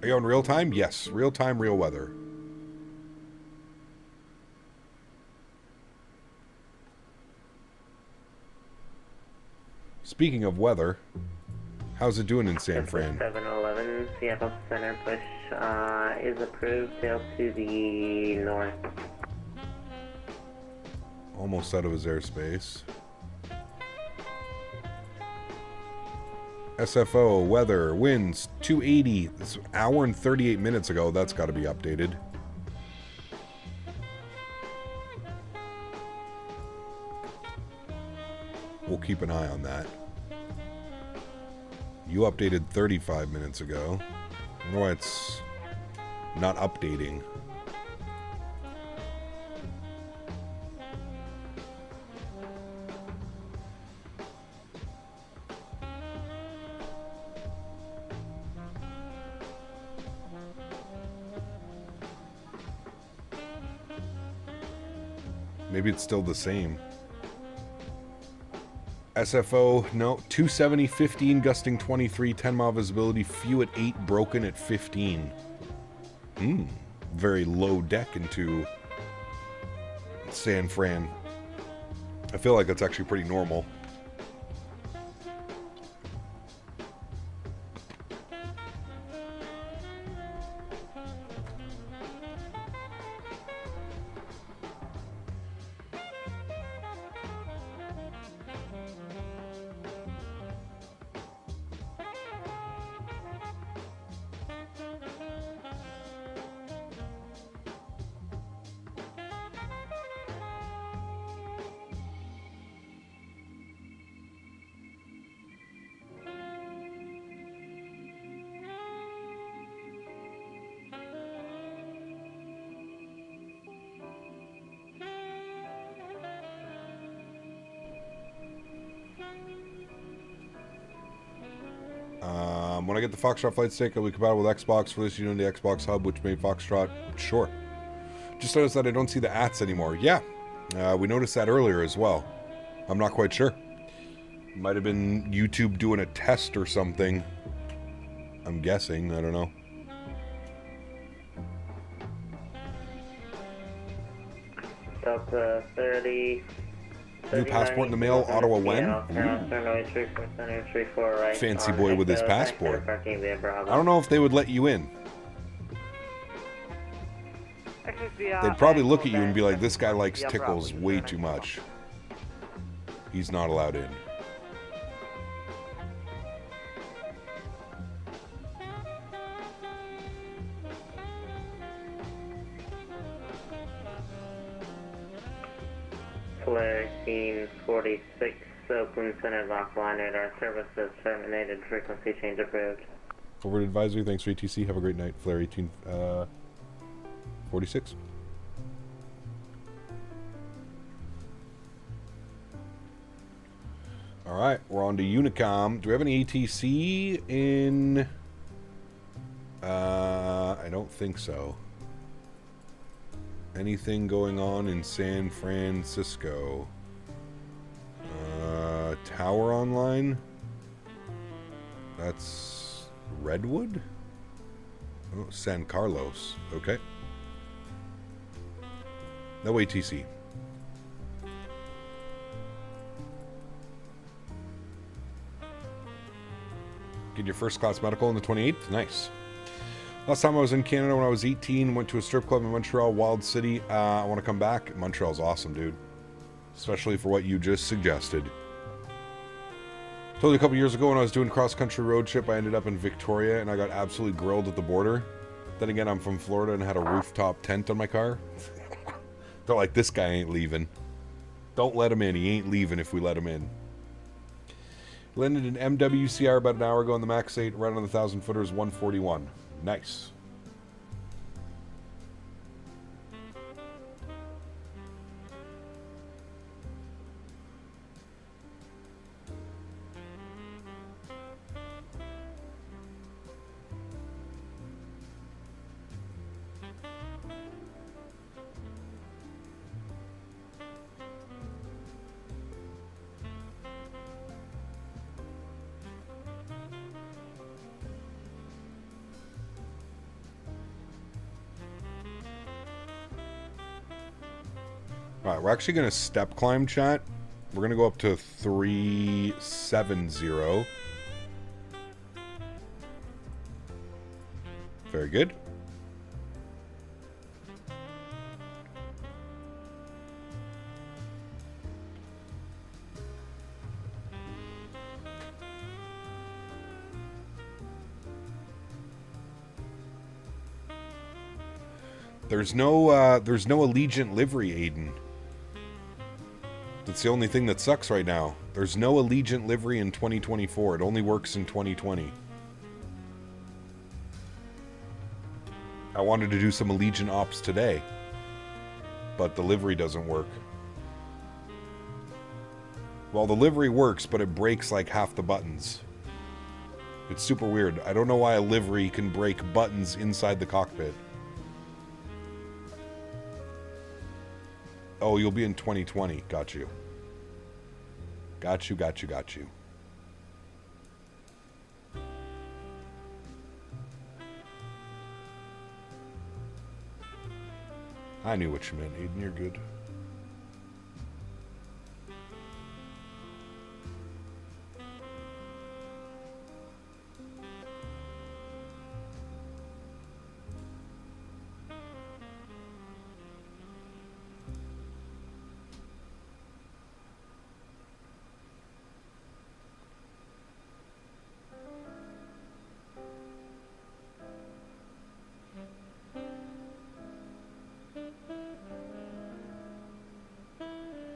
Are you on real time? Yes. Real time, real weather. Speaking of weather, how's it doing in San Fran? 711 Seattle Center push is approved. Sail to the north. Almost out of his airspace. SFO, weather, winds, 280. This is an hour and 38 minutes ago. That's got to be updated. We'll keep an eye on that. You updated 35 minutes ago. I wonder why it's not updating. Maybe it's still the same. SFO, no, 270, 15, gusting 23, 10 mile visibility, few at 8, broken at 15. Very low deck into San Fran. I feel like that's actually pretty normal. When I get the Foxtrot flight stick, I'll be compatible with Xbox for this, you know, the Xbox hub, which made Foxtrot. Sure. Just noticed that I don't see the ats anymore. Yeah, we noticed that earlier as well. I'm not quite sure. Might have been YouTube doing a test or something. I'm guessing. I don't know. Delta 30. New passport in the mail, Ottawa when? Fancy boy with his passport. I don't know if they would let you in. They'd probably look at you and be like, this guy likes tickles way too much. He's not allowed in. Flare 1846, Oakland Center offline radar services terminated, frequency change approved. Forward advisory, thanks for ATC, have a great night. Flare 1846. Alright, we're on to Unicom. Do we have any ATC in... I don't think so. Anything going on in San Francisco? Tower online? That's Redwood? Oh, San Carlos. Okay. No ATC. Get your first class medical on the 28th? Nice. Last time I was in Canada when I was 18, went to a strip club in Montreal, Wild City. I want to come back. Montreal's awesome, dude. Especially for what you just suggested. Told you a couple years ago when I was doing cross-country road trip, I ended up in Victoria and I got absolutely grilled at the border. Then again, I'm from Florida and had a rooftop tent on my car. They're like, this guy ain't leaving. Don't let him in. He ain't leaving if we let him in. Landed in MWCR about an hour ago on the MAX8, right on the 1,000 footers, 141. Nice. Alright, we're actually going to step climb, chat. We're going to go up to 370. Very good. There's no Allegiant livery, Aiden. That's the only thing that sucks right now. There's no Allegiant livery in 2024. It only works in 2020. I wanted to do some Allegiant ops today, but the livery doesn't work. Well, the livery works, but it breaks like half the buttons. It's super weird. I don't know why a livery can break buttons inside the cockpit. Oh, you'll be in 2020. Got you. Got you, got you, got you. I knew what you meant, Aiden. You're good.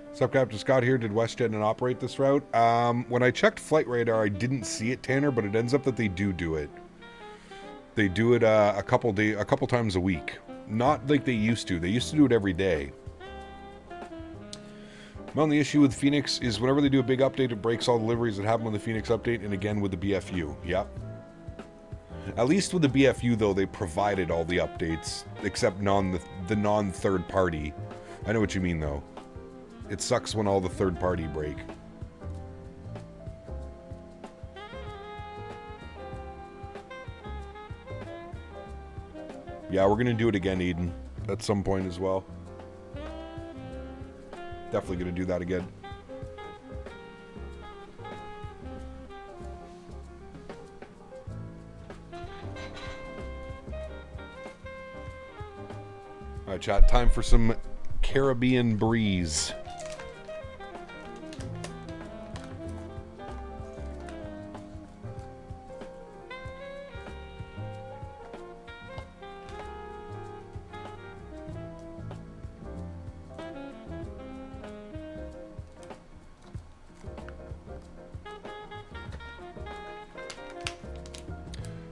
What's up, Captain Scott here. Did WestJet not operate this route? When I checked Flight Radar, I didn't see it, Tanner, but it ends up that they do it. They do it a couple times a week. Not like they used to. They used to do it every day. Well, the issue with Phoenix is whenever they do a big update, it breaks all the liveries that happen with the Phoenix update, and again with the BFU. Yep. At least with the BFU, though, they provided all the updates, except the non-third party. I know what you mean, though. It sucks when all the third party break. Yeah, we're gonna do it again, Eden, at some point as well. Definitely gonna do that again. Alright, chat, time for some Caribbean breeze.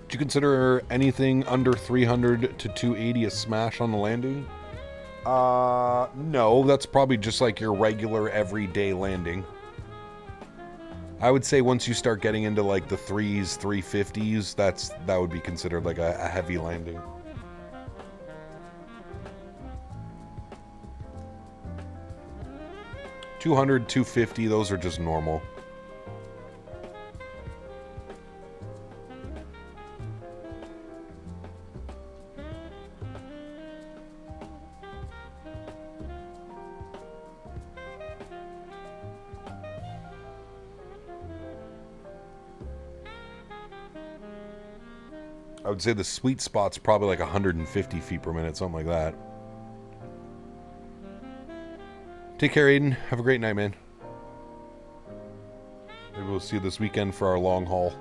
Do you consider anything under 300 to 280 a smash on the landing? No, that's probably just like your regular everyday landing. I would say once you start getting into like the 3s, 350s, that would be considered like a heavy landing. $200, $250, those are just normal. I would say the sweet spot's probably like 150 feet per minute, something like that. Take care, Aiden. Have a great night, man. Maybe we'll see you this weekend for our long haul.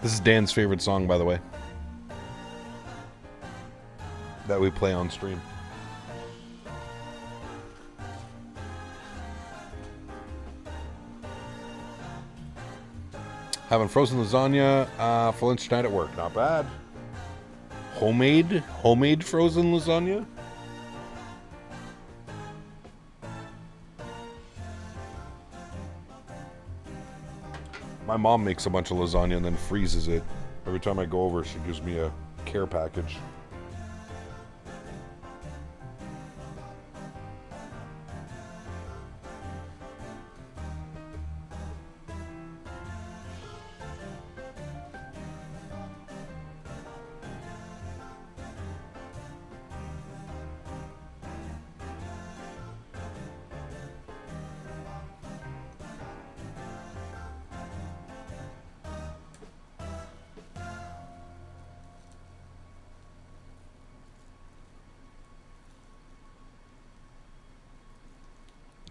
This is Dan's favorite song, by the way, that we play on stream. Having frozen lasagna for lunch tonight at work. Not bad. Homemade frozen lasagna? My mom makes a bunch of lasagna and then freezes it. Every time I go over, she gives me a care package.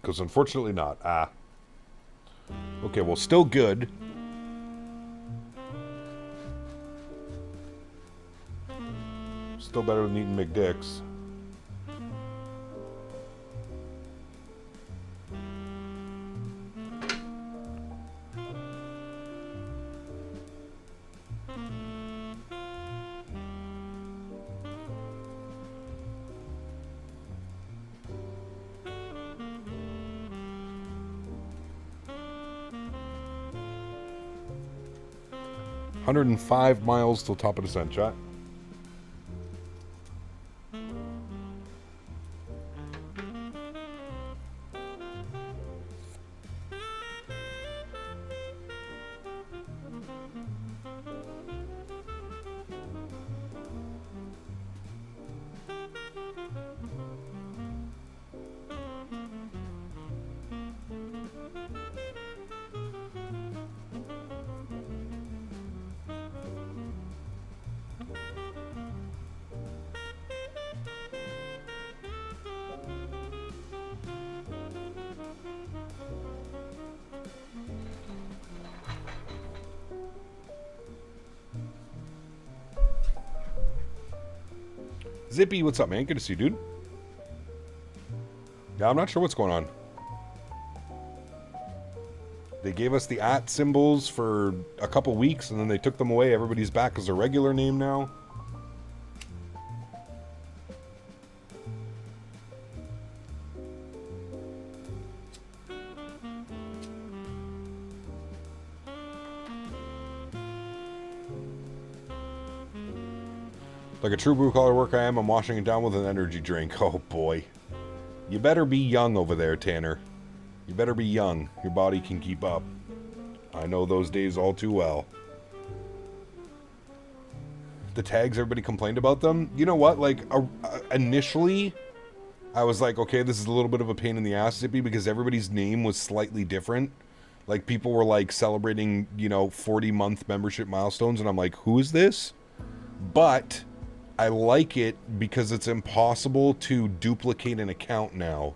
Because unfortunately not. Okay, well, still good. Still better than eating McDicks. 105 miles till top of descent, chat. Zippy, what's up, man? Good to see you, dude. Yeah, I'm not sure what's going on. They gave us the @ symbols for a couple weeks, and then they took them away. Everybody's back as a regular name now. Like a true blue-collar worker I am, I'm washing it down with an energy drink. Oh, boy. You better be young over there, Tanner. You better be young. Your body can keep up. I know those days all too well. The tags, everybody complained about them. You know what? Like, initially, I was like, okay, this is a little bit of a pain in the ass, Zippy, because everybody's name was slightly different. Like, people were, like, celebrating, you know, 40-month membership milestones, and I'm like, who is this? But I like it because it's impossible to duplicate an account now.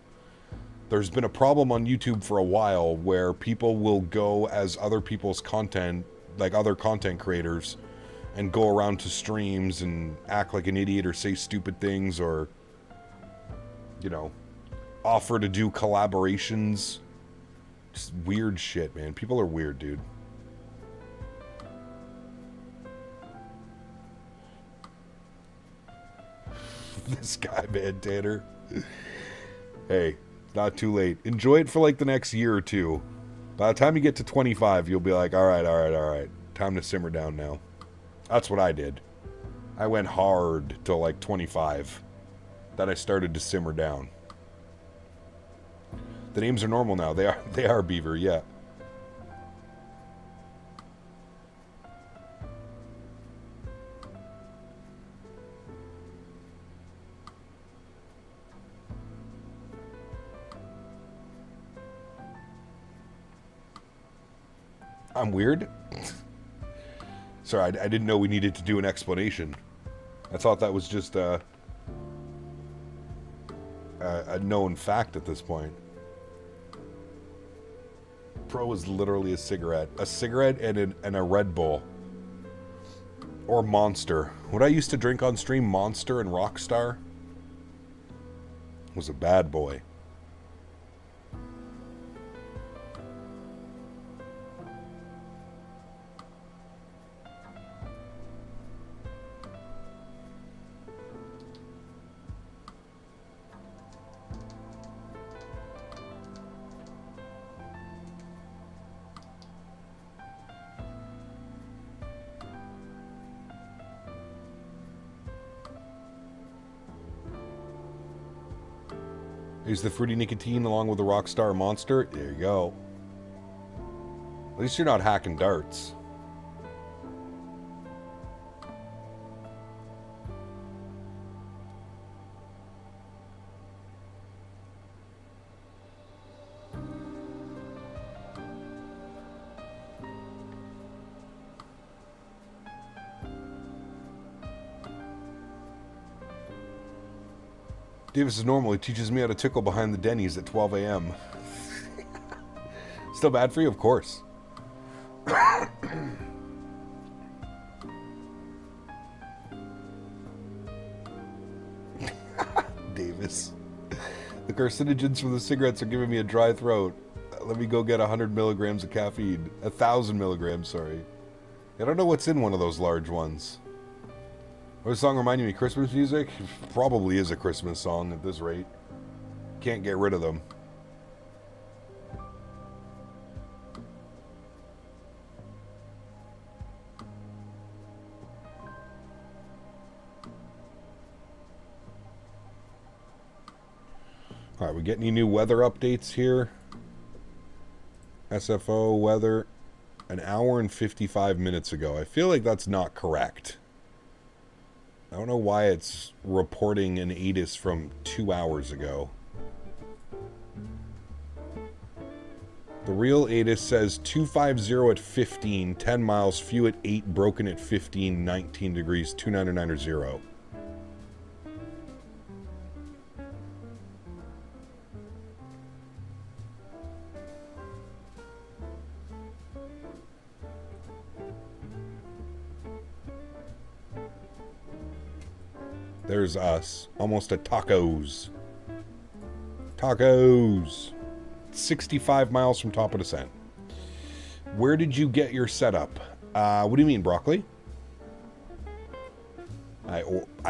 There's been a problem on YouTube for a while where people will go as other people's content, like other content creators, and go around to streams and act like an idiot or say stupid things or, you know, offer to do collaborations. Just weird shit, man. People are weird, dude. This guy, man, Tanner. Hey, it's not too late. Enjoy it for like the next year or two. By the time you get to 25, you'll be like, all right. Time to simmer down now. That's what I did. I went hard till like 25. Then I started to simmer down. The names are normal now. They are Beaver, yeah. I'm weird? Sorry, I didn't know we needed to do an explanation. I thought that was just a known fact at this point. Pro is literally a cigarette. A cigarette and a Red Bull. Or Monster. What I used to drink on stream, Monster and Rockstar, was a bad boy. Use the fruity nicotine along with the Rockstar Monster. There you go. At least you're not hacking darts. Davis is normal. He teaches me how to tickle behind the Denis at 12 a.m. Still bad for you? Of course. Davis. The carcinogens from the cigarettes are giving me a dry throat. Let me go get 100 milligrams of caffeine. 1,000 milligrams, sorry. I don't know what's in one of those large ones. What song reminding me of Christmas music? Probably is a Christmas song at this rate. Can't get rid of them. Alright, we get any new weather updates here? SFO weather, an hour and 55 minutes ago. I feel like that's not correct. I don't know why it's reporting an ATIS from 2 hours ago. The real ATIS says 250 at 15, 10 miles, few at 8, broken at 15, 19 degrees, 299 There's us. Almost at Tacos. Tacos. 65 miles from top of descent. Where did you get your setup? What do you mean, broccoli? I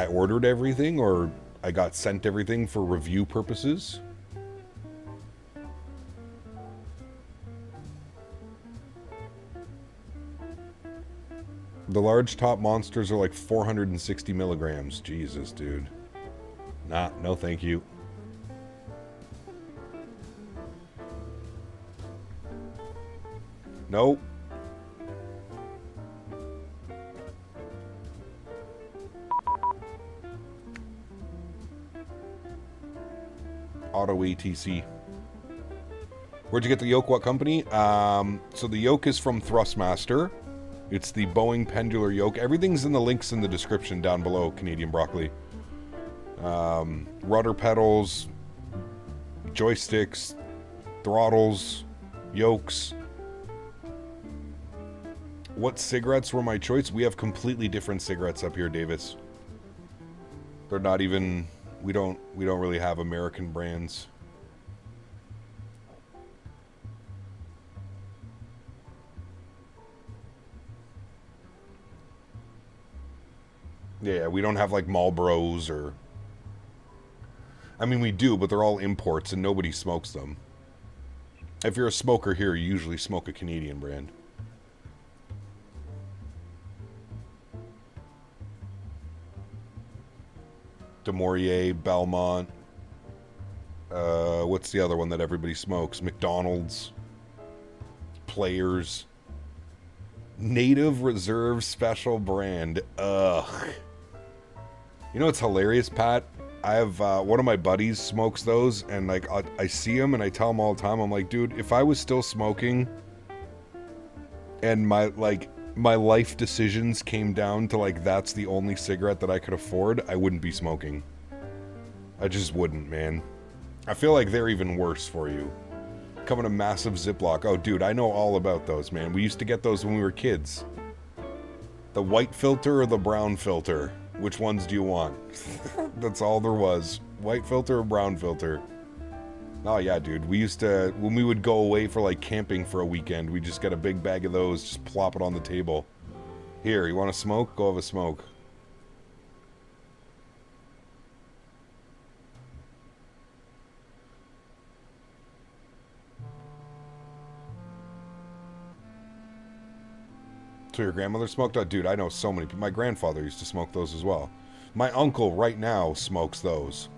ordered everything, or I got sent everything for review purposes? The large top monsters are like 460 milligrams. Jesus, dude. Nah, no thank you. Nope. Auto ATC. Where'd you get the yoke? What company? So the yoke is from Thrustmaster. It's the Boeing pendular yoke. Everything's in the links in the description down below, Canadian Broccoli. Rudder pedals, joysticks, throttles, yokes. What cigarettes were my choice? We have completely different cigarettes up here, Davis. They're not even... We don't really have American brands. Yeah, we don't have like Marlboros or... I mean, we do, but they're all imports and nobody smokes them. If you're a smoker here, you usually smoke a Canadian brand. De Maurier, Belmont. What's the other one that everybody smokes? McDonald's. Players. Native Reserve Special Brand. Ugh. You know what's hilarious, Pat? I have one of my buddies smokes those, and like I see him and I tell him all the time, I'm like, dude, if I was still smoking and my life decisions came down to like that's the only cigarette that I could afford, I wouldn't be smoking. I just wouldn't, man. I feel like they're even worse for you. Come in a massive Ziploc. Oh, dude, I know all about those, man. We used to get those when we were kids. The white filter or the brown filter? Which ones do you want? That's all there was. White filter or brown filter? Oh, yeah, dude. We used to... When we would go away for, like, camping for a weekend, we'd just get a big bag of those, just plop it on the table. Here, you want to smoke? Go have a smoke. So your grandmother smoked? Oh, dude, I know so many people. My grandfather used to smoke those as well. My uncle right now smokes those.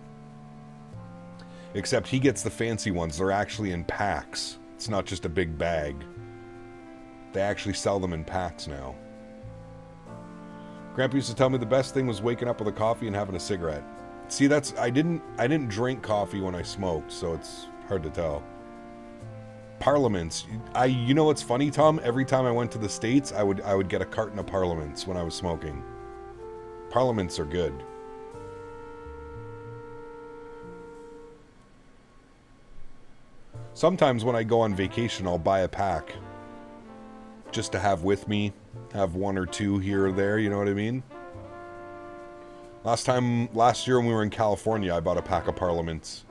Except he gets the fancy ones. They're actually in packs. It's not just a big bag. They actually sell them in packs now. Grandpa used to tell me the best thing was waking up with a coffee and having a cigarette. See, that's... I didn't drink coffee when I smoked, so it's hard to tell. Parliaments. You know what's funny, Tom? Every time I went to the States, I would get a carton of Parliaments when I was smoking. Parliaments are good. Sometimes when I go on vacation, I'll buy a pack. Just to have with me. Have one or two here or there, you know what I mean? Last year when we were in California, I bought a pack of Parliaments.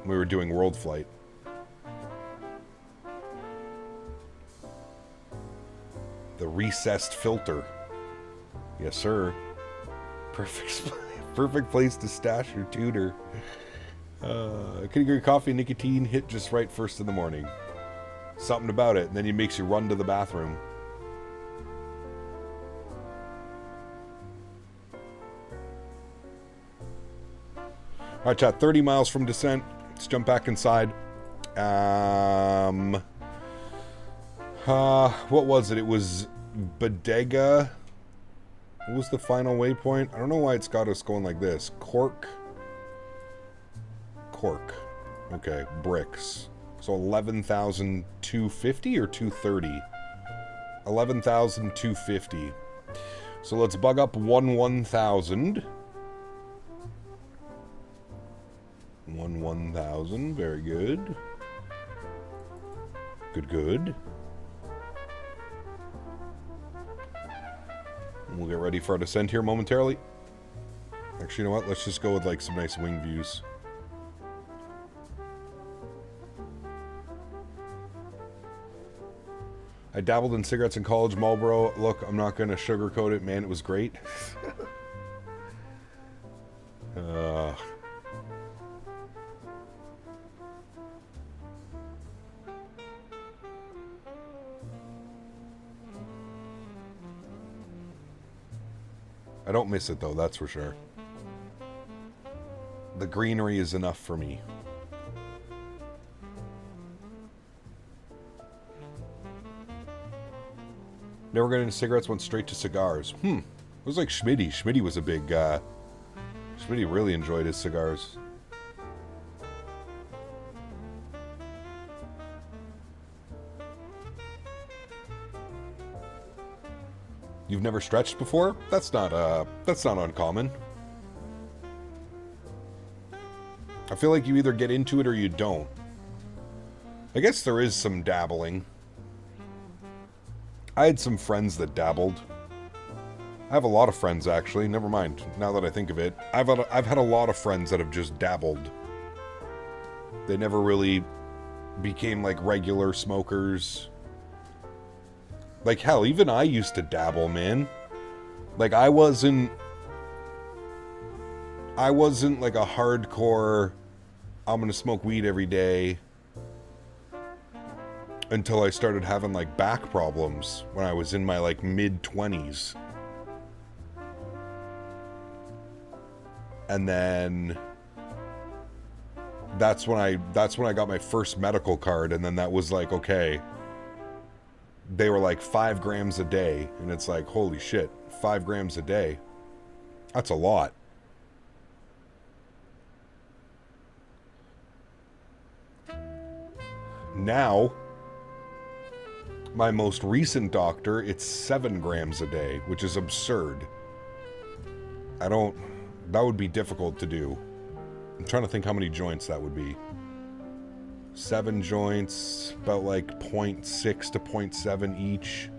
We were doing World Flight. The recessed filter. Yes, sir. Perfect place to stash your tutor. Category coffee and nicotine hit just right first in the morning. Something about it, and then it makes you run to the bathroom. All right, chat. 30 miles from descent. Let's jump back inside. What was it? It was Bodega. What was the final waypoint? I don't know why it's got us going like this. Cork. Okay, bricks. So 11,250 or 230? 11,250. So let's bug up 1,000. 1,000. Very good. Good. We'll get ready for our descent here momentarily. Actually, you know what? Let's just go with like some nice wing views. I dabbled in cigarettes in college. Marlboro. Look, I'm not going to sugarcoat it. Man, it was great. I don't miss it, though, that's for sure. The greenery is enough for me. Never got into cigarettes, went straight to cigars. It was like Smitty. Smitty was a big, Smitty really enjoyed his cigars. You've never stretched before? That's not uncommon. I feel like you either get into it or you don't. I guess there is some dabbling. I had some friends that dabbled. I have a lot of friends, actually. Never mind. Now that I think of it, I've had a lot of friends that have just dabbled. They never really became like regular smokers. Like, hell, even I used to dabble, man. Like, I wasn't like a hardcore, I'm gonna smoke weed every day, until I started having, like, back problems when I was in my, like, mid-20s. And then that's when I got my first medical card, and then that was like, okay, they were like 5 grams a day, and it's like, holy shit, 5 grams a day. That's a lot. Now, my most recent doctor, it's 7 grams a day, which is absurd. That would be difficult to do. I'm trying to think how many joints that would be. 7 joints, about like 0.6 to 0.7 each.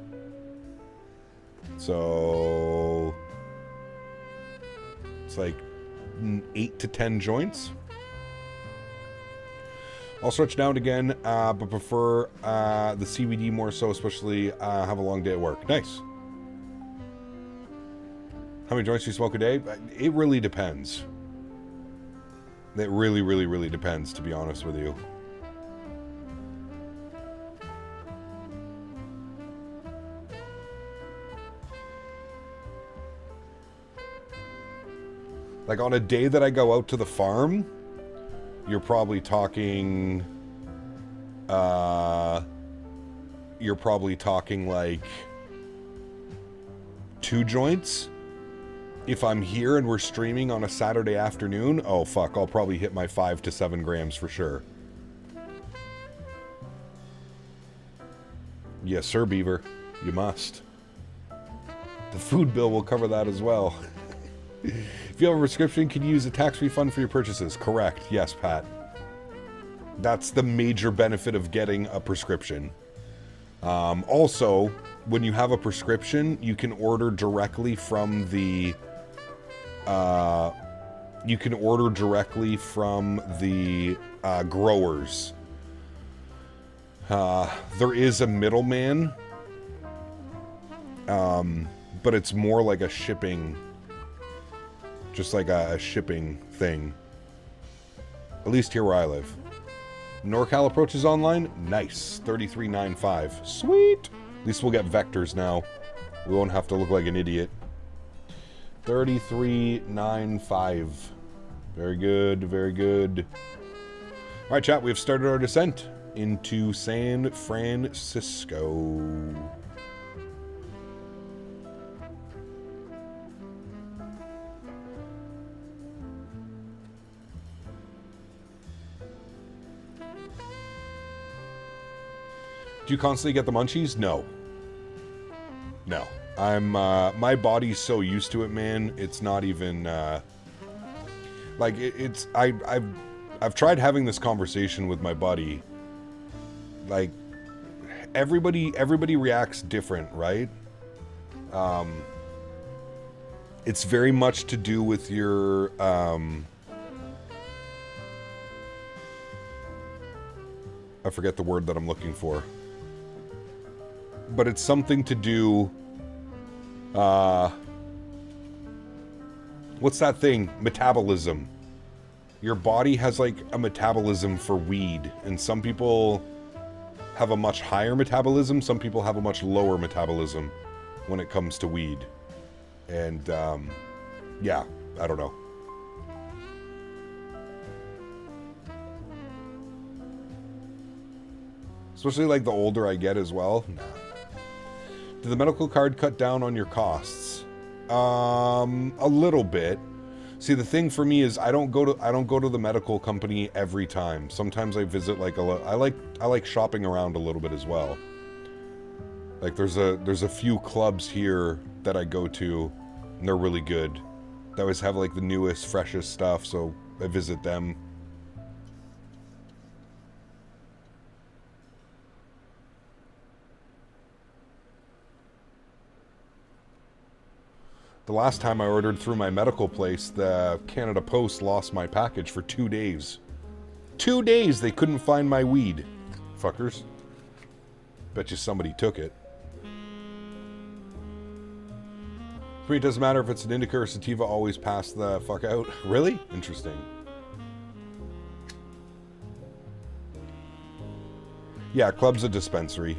So it's like 8 to 10 joints. I'll stretch down again, but prefer the CBD more so, especially have a long day at work. Nice. How many joints do you smoke a day? It really depends. It really, really, really depends, to be honest with you. Like, on a day that I go out to the farm, you're probably talking, like 2 joints. If I'm here and we're streaming on a Saturday afternoon, oh fuck, I'll probably hit my 5 to 7 grams for sure. Yes, sir, Beaver. You must. The food bill will cover that as well. If you have a prescription, can you use a tax refund for your purchases? Correct. Yes, Pat. That's the major benefit of getting a prescription. Also, when you have a prescription, you can order directly from the growers. There is a middleman, but it's more like a shipping, just like a shipping thing. At least here where I live. NorCal approaches online. Nice. 3395. Sweet. At least we'll get vectors now. We won't have to look like an idiot. 3395. Very good, very good. All right, chat, we have started our descent into San Francisco. Do you constantly get the munchies? No. No. I'm, my body's so used to it, man. It's not even, like, I've tried having this conversation with my buddy. Like, everybody reacts different, right? It's very much to do with your, I forget the word that I'm looking for. But it's something to do, what's that thing? Metabolism. Your body has like a metabolism for weed, and some people have a much higher metabolism, some people have a much lower metabolism when it comes to weed. And, yeah, I don't know. Especially like the older I get as well. Nah. Did the medical card cut down on your costs? A little bit. See, the thing for me is I don't go to the medical company every time. Sometimes I visit like I like shopping around a little bit as well. Like there's a few clubs here that I go to, and they're really good. They always have like the newest, freshest stuff, so I visit them. The last time I ordered through my medical place, the Canada Post lost my package for 2 days. 2 days they couldn't find my weed. Fuckers. Bet you somebody took it. For me, it doesn't matter if it's an indica or sativa, always pass the fuck out. Really? Interesting. Yeah, Club's a dispensary.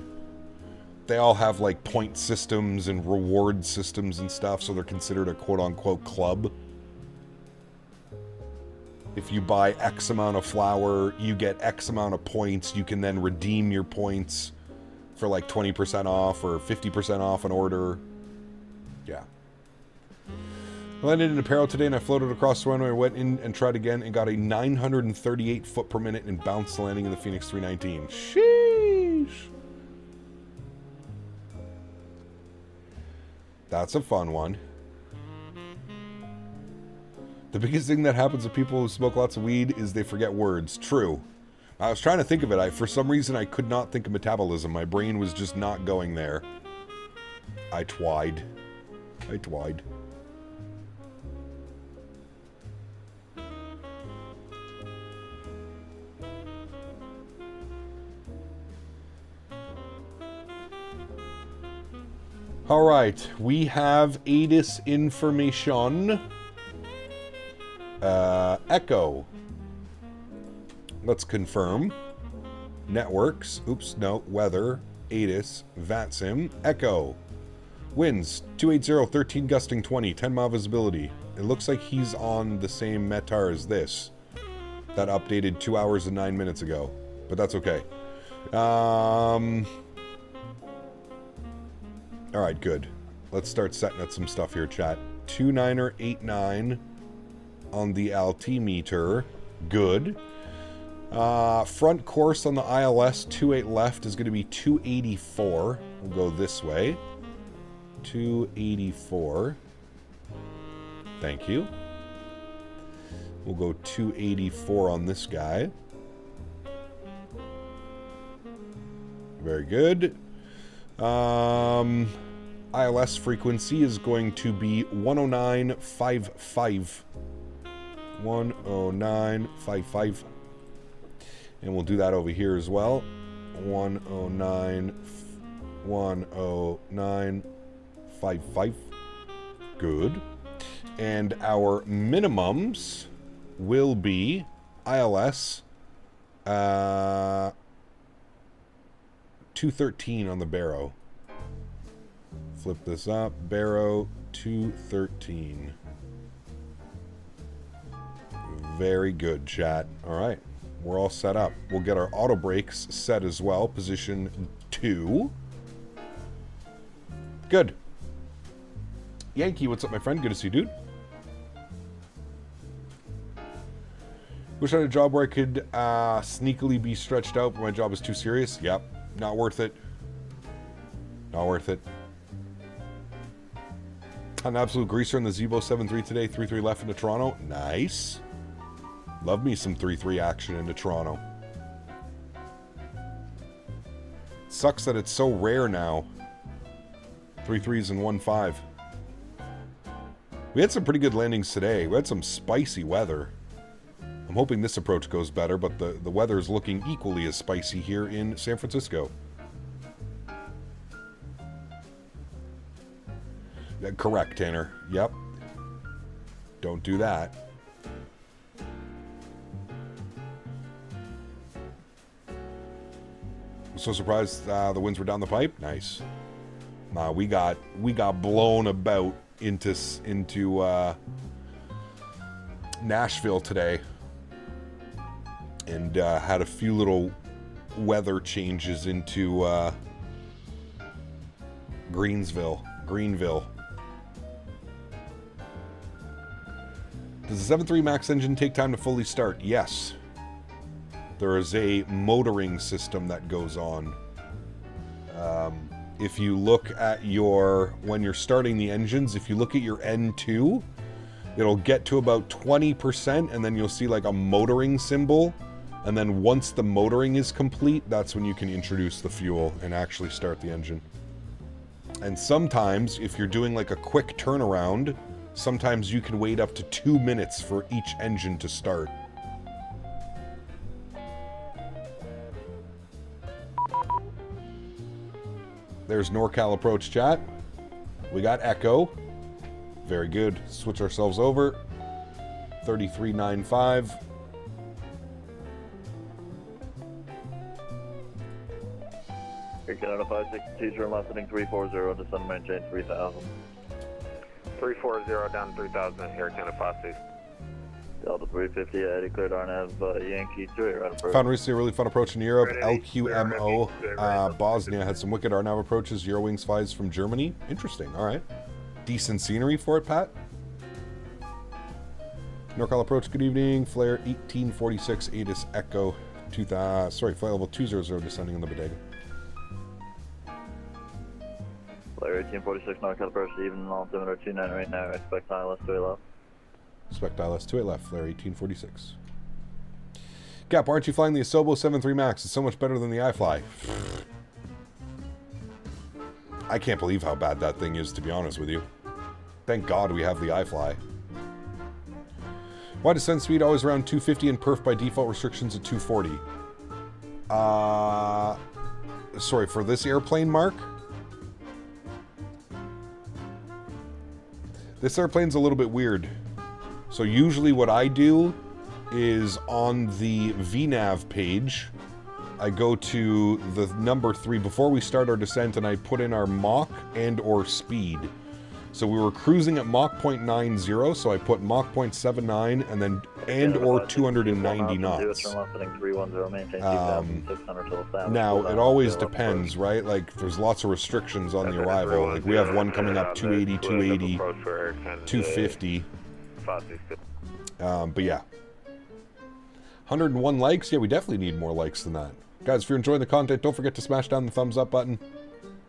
They all have like point systems and reward systems and stuff, so they're considered a quote-unquote club. If you buy X amount of flour, you get X amount of points. You can then redeem your points for like 20% off or 50% off an order. Yeah. I landed in apparel today and I floated across the runway, went in and tried again and got a 938 foot per minute and bounced landing in the Phoenix 319. Sheesh. That's a fun one. The biggest thing that happens to people who smoke lots of weed is they forget words. True. I was trying to think of it. For some reason, I could not think of metabolism. My brain was just not going there. I twied. All right, we have ATIS information. Echo. Let's confirm. Networks. Oops, no. Weather. ATIS. VATSIM. Echo. Winds. 280, 13 gusting 20, 10 mile visibility. It looks like he's on the same METAR as this. That updated 2 hours and 9 minutes ago. But that's okay. Alright, good. Let's start setting up some stuff here, chat. 29er89 on the altimeter. Good. Front course on the ILS 28 left is going to be 284. We'll go this way. 284. Thank you. We'll go 284 on this guy. Very good. ILS frequency is going to be 109.55. 109.55. And we'll do that over here as well. 109.55. Good. And our minimums will be ILS 213 on the Barrow. Flip this up. Barrow 213. Very good, chat. All right. We're all set up. We'll get our auto brakes set as well. Position 2. Good. Yankee, what's up, my friend? Good to see you, dude. Wish I had a job where I could sneakily be stretched out, but my job is too serious. Yep. Not worth it. Not worth it. An absolute greaser in the Zebo 7-3 today. 3-3 left into Toronto. Nice. Love me some 3-3 action into Toronto. Sucks that it's so rare now. 3-3s and 1-5. We had some pretty good landings today. We had some spicy weather. I'm hoping this approach goes better, but the weather is looking equally as spicy here in San Francisco. Correct, Tanner. Yep. Don't do that. I'm so surprised the winds were down the pipe. Nice. We got blown about into Nashville today, and had a few little weather changes into Greenville. Does the 7.3 MAX engine take time to fully start? Yes. There is a motoring system that goes on. If you look at when you're starting the engines, if you look at your N2, it'll get to about 20%, and then you'll see like a motoring symbol. And then once the motoring is complete, that's when you can introduce the fuel and actually start the engine. And sometimes, if you're doing like a quick turnaround, sometimes you can wait up to 2 minutes for each engine to start. There's NorCal approach, chat. We got Echo. Very good. Switch ourselves over. 3395. Air Canada 562, turn left heading 340, descend maintain 3000. 340 down 3000, Air Canada 56. Delta 350, Eddie cleared RNAV, Yankee 3, right approach. Found recently a really fun approach in Europe. LQMO. Bosnia had some wicked RNAV approaches. Eurowings flies from Germany. Interesting. All right. Decent scenery for it, Pat. NorCal approach. Good evening. Flare 1846 ATIS Echo. Flight level 200 descending on the Bodega. Flare 1846 NorCal approach. Even altimeter 29 right now. Expect ILS 2 left. Expect ILS 28 left, Flare 1846. Gap, why aren't you flying the Asobo 7.3 MAX? It's so much better than the iFly. I can't believe how bad that thing is, to be honest with you. Thank God we have the iFly. Why descent speed always around 250 and perf by default restrictions at 240? Sorry, for this airplane, Mark? This airplane's a little bit weird. So usually what I do is on the VNAV page, I go to the number 3 before we start our descent, and I put in our Mach and or speed. So we were cruising at Mach 0.90, so I put Mach 0.79 and then or 290 knots. Now, it always depends, right? Like, there's lots of restrictions on the arrival. Like, we have one coming up 280, 280, 250. But yeah. 101 likes? Yeah, we definitely need more likes than that. Guys, if you're enjoying the content, don't forget to smash down the thumbs up button.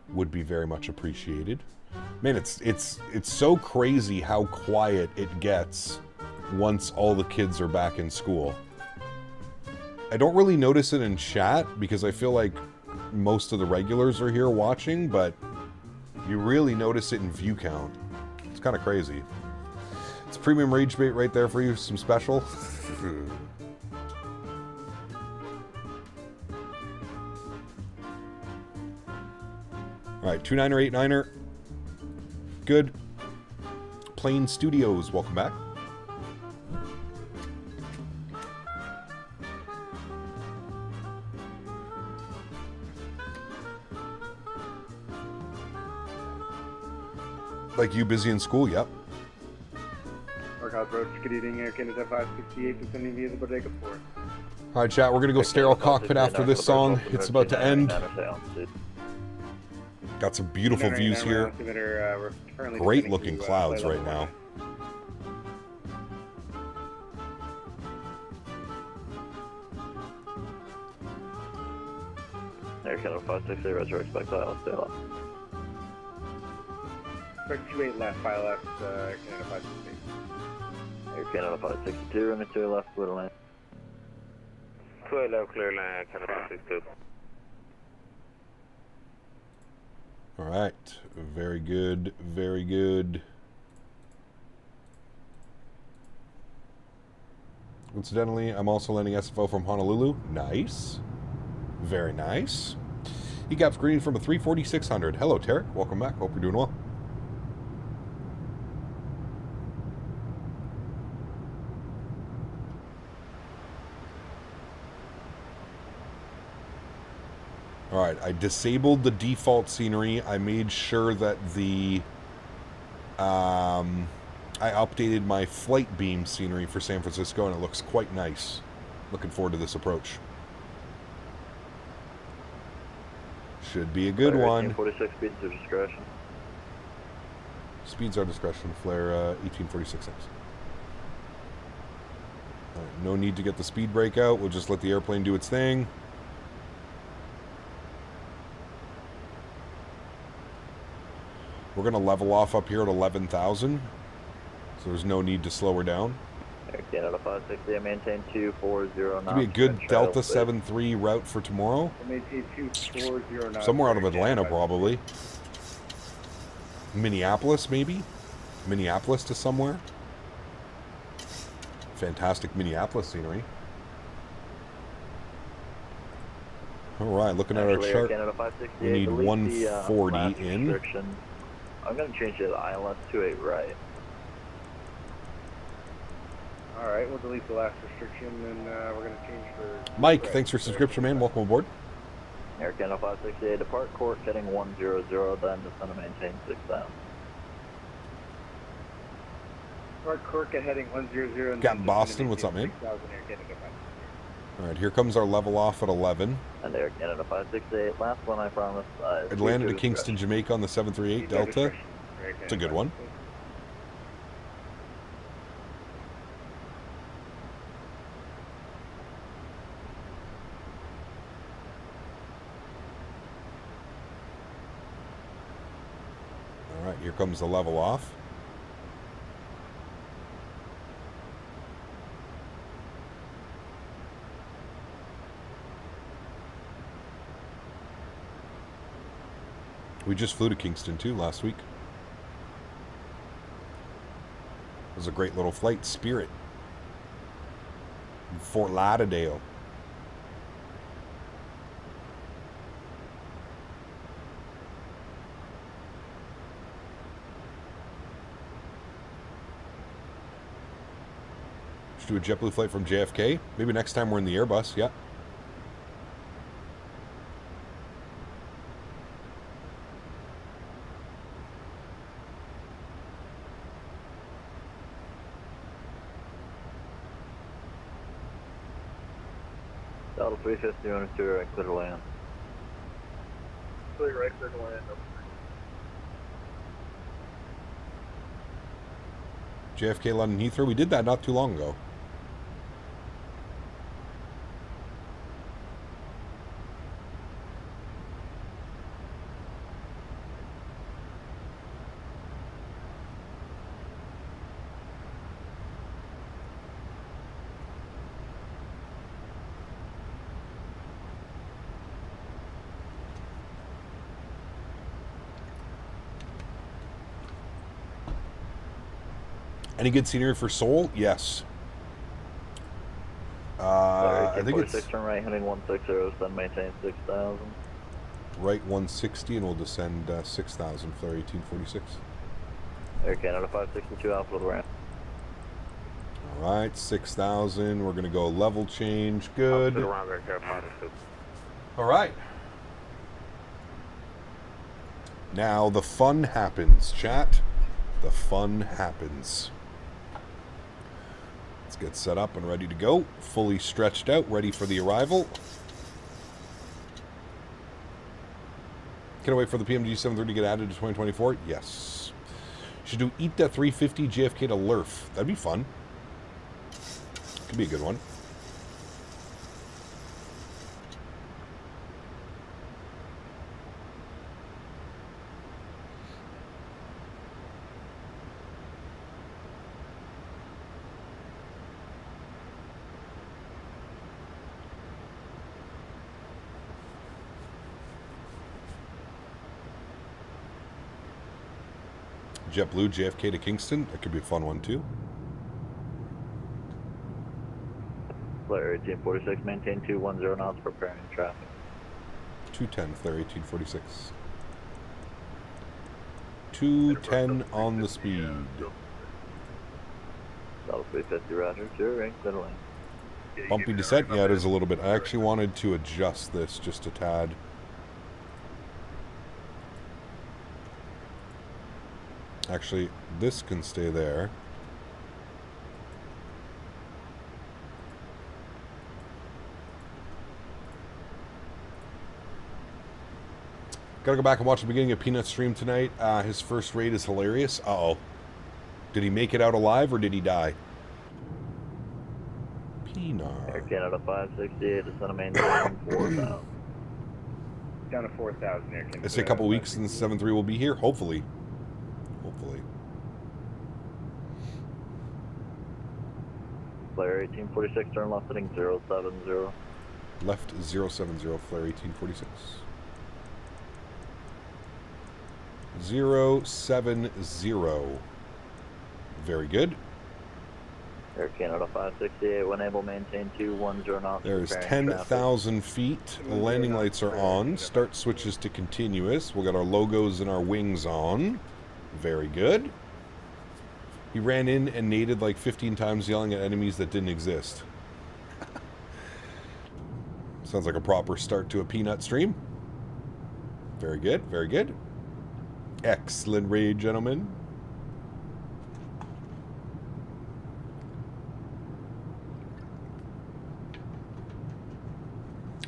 Would be very much appreciated. Man, it's so crazy how quiet it gets once all the kids are back in school. I don't really notice it in chat because I feel like most of the regulars are here watching, but you really notice it in view count. It's kind of crazy. It's premium rage bait right there for you, some special. Alright, 29er, 89er. Good. Plane Studios, welcome back. Like you busy in school? Yep. Courthouse Road. Good evening, Air Canada 568, descending via the Bodega 4. All right, chat, we're going to go sterile cockpit after this song. It's about to end. Got some beautiful views here. Great looking clouds right now. Air Canada 568, Roger, expect that. Stay left. Expect 28 left, file left, Air Canada 568. Air Canada 562, running 2 left, clear lane. 28 left, clear lane, Canada 562. All right, very good, very good. Incidentally, I'm also landing SFO from Honolulu. Nice. Very nice. ECAP's green from a 340-600. Hello, Tarek. Welcome back. Hope you're doing well. All right, I disabled the default scenery. I made sure that the I updated my flight beam scenery for San Francisco, and it looks quite nice. Looking forward to this approach. Should be a good one. 1846 speeds are discretion. Speeds are discretion. Flare 1846 X. All right, no need to get the speed brake out. We'll just let the airplane do its thing. We're going to level off up here at 11,000, so there's no need to slow her down. Canada 560, maintain 240 knots. Could be a good Delta 73 route for tomorrow. Maintain 240 knots. Somewhere out of Atlanta, probably. Minneapolis, maybe? Minneapolis to somewhere. Fantastic Minneapolis scenery. Alright, looking at our chart, we need 140 in. I'm going to change it to ILS 28 right. Alright, we'll delete the last restriction, and we're going to change for... Mike, thanks for subscription, man. Welcome aboard. Air Canada 568, depart court, heading 100, then descend to maintain 6,000. Depart court at heading 100. Got Boston, what's up, man? Alright, here comes our level off at 11. And Air Canada 568, last one I promised. Atlanta to Kingston, Jamaica on the 738 Delta. It's a good one. Alright, here comes the level off. We just flew to Kingston too last week. It was a great little flight. Spirit. Fort Lauderdale. Should do a JetBlue flight from JFK. Maybe next time we're in the Airbus. Yeah. Delta 350, running 2 right, clear to land. Clear right, clear to land. JFK London Heathrow. We did that not too long ago. Any good scenery for Seoul? Yes. I think it's... turn right, heading 160, then maintain 6,000. Right 160, and we'll descend 6,000, flare 1846. Air Canada 562, Alpha to the ramp. Alright, 6,000. We're going to go level change. Good. Alright. Now the fun happens, chat. The fun happens. Let's get set up and ready to go. Fully stretched out, ready for the arrival. Can I wait for the PMG 730 to get added to 2024? Yes. Should do ETA 350 JFK to Lurf. That'd be fun. Could be a good one. JetBlue, JFK to Kingston. That could be a fun one, too. Flare 1846, maintain 210 knots, preparing traffic. 210, Flare 1846. 210 on the speed. South 350, roger. 2 rank, middle lane. Bumpy descent? Yeah, it is a little bit. I actually wanted to adjust this just a tad. Actually, this can stay there. Gotta go back and watch the beginning of Peanut's stream tonight. His first raid is hilarious. Uh-oh. Did he make it out alive or did he die? Peanut. Air Canada 568, descend to maintain 4,000. Down to 4,000 Air Canada. It's a couple weeks and 7-3 will be here, hopefully. Hopefully. Flare 1846, turn left heading 070. Left 070, Flare 1846. 070. Very good. Air Canada 568, when able, maintain 210 knots. There's 10,000 feet. Landing lights are on. Start switches to continuous. We'll get our logos and our wings on. Very good. He ran in and naded like 15 times, yelling at enemies that didn't exist. Sounds like a proper start to a Peanut stream. Very good, very good. Excellent raid, gentlemen.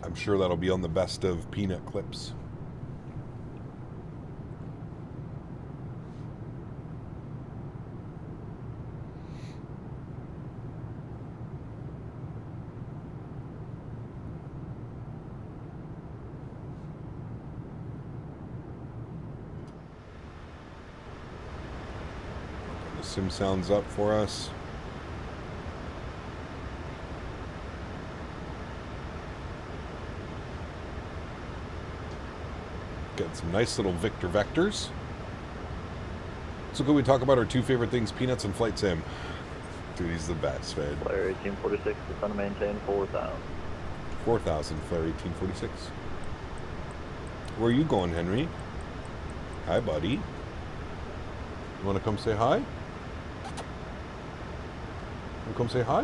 I'm sure that'll be on the best of Peanut clips. Sim sounds up for us. Get some nice little Victor vectors. So could we talk about our two favorite things, Peanuts and Flight Sim? Dude, he's the best, man. Flare 1846, descend to maintain 4,000. 4,000, Flare 1846. Where are you going, Henry? Hi, buddy. You want to come say hi? You come say hi?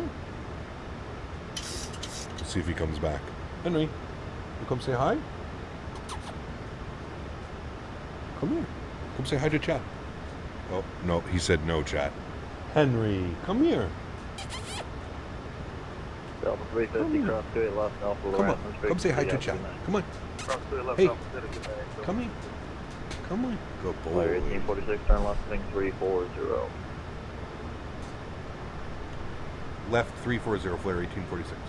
Let's see if he comes back. Henry, you come say hi? Come here. Come say hi to chat. Oh, no, he said no, chat. Henry, come here. Delta 350, cross 28 left, Alpha. Come on, come say hi to chat. Come on. Hey, come here. Come on. Good boy. Flare 1846, turn left, heading 340. Left 340, Flare 1846.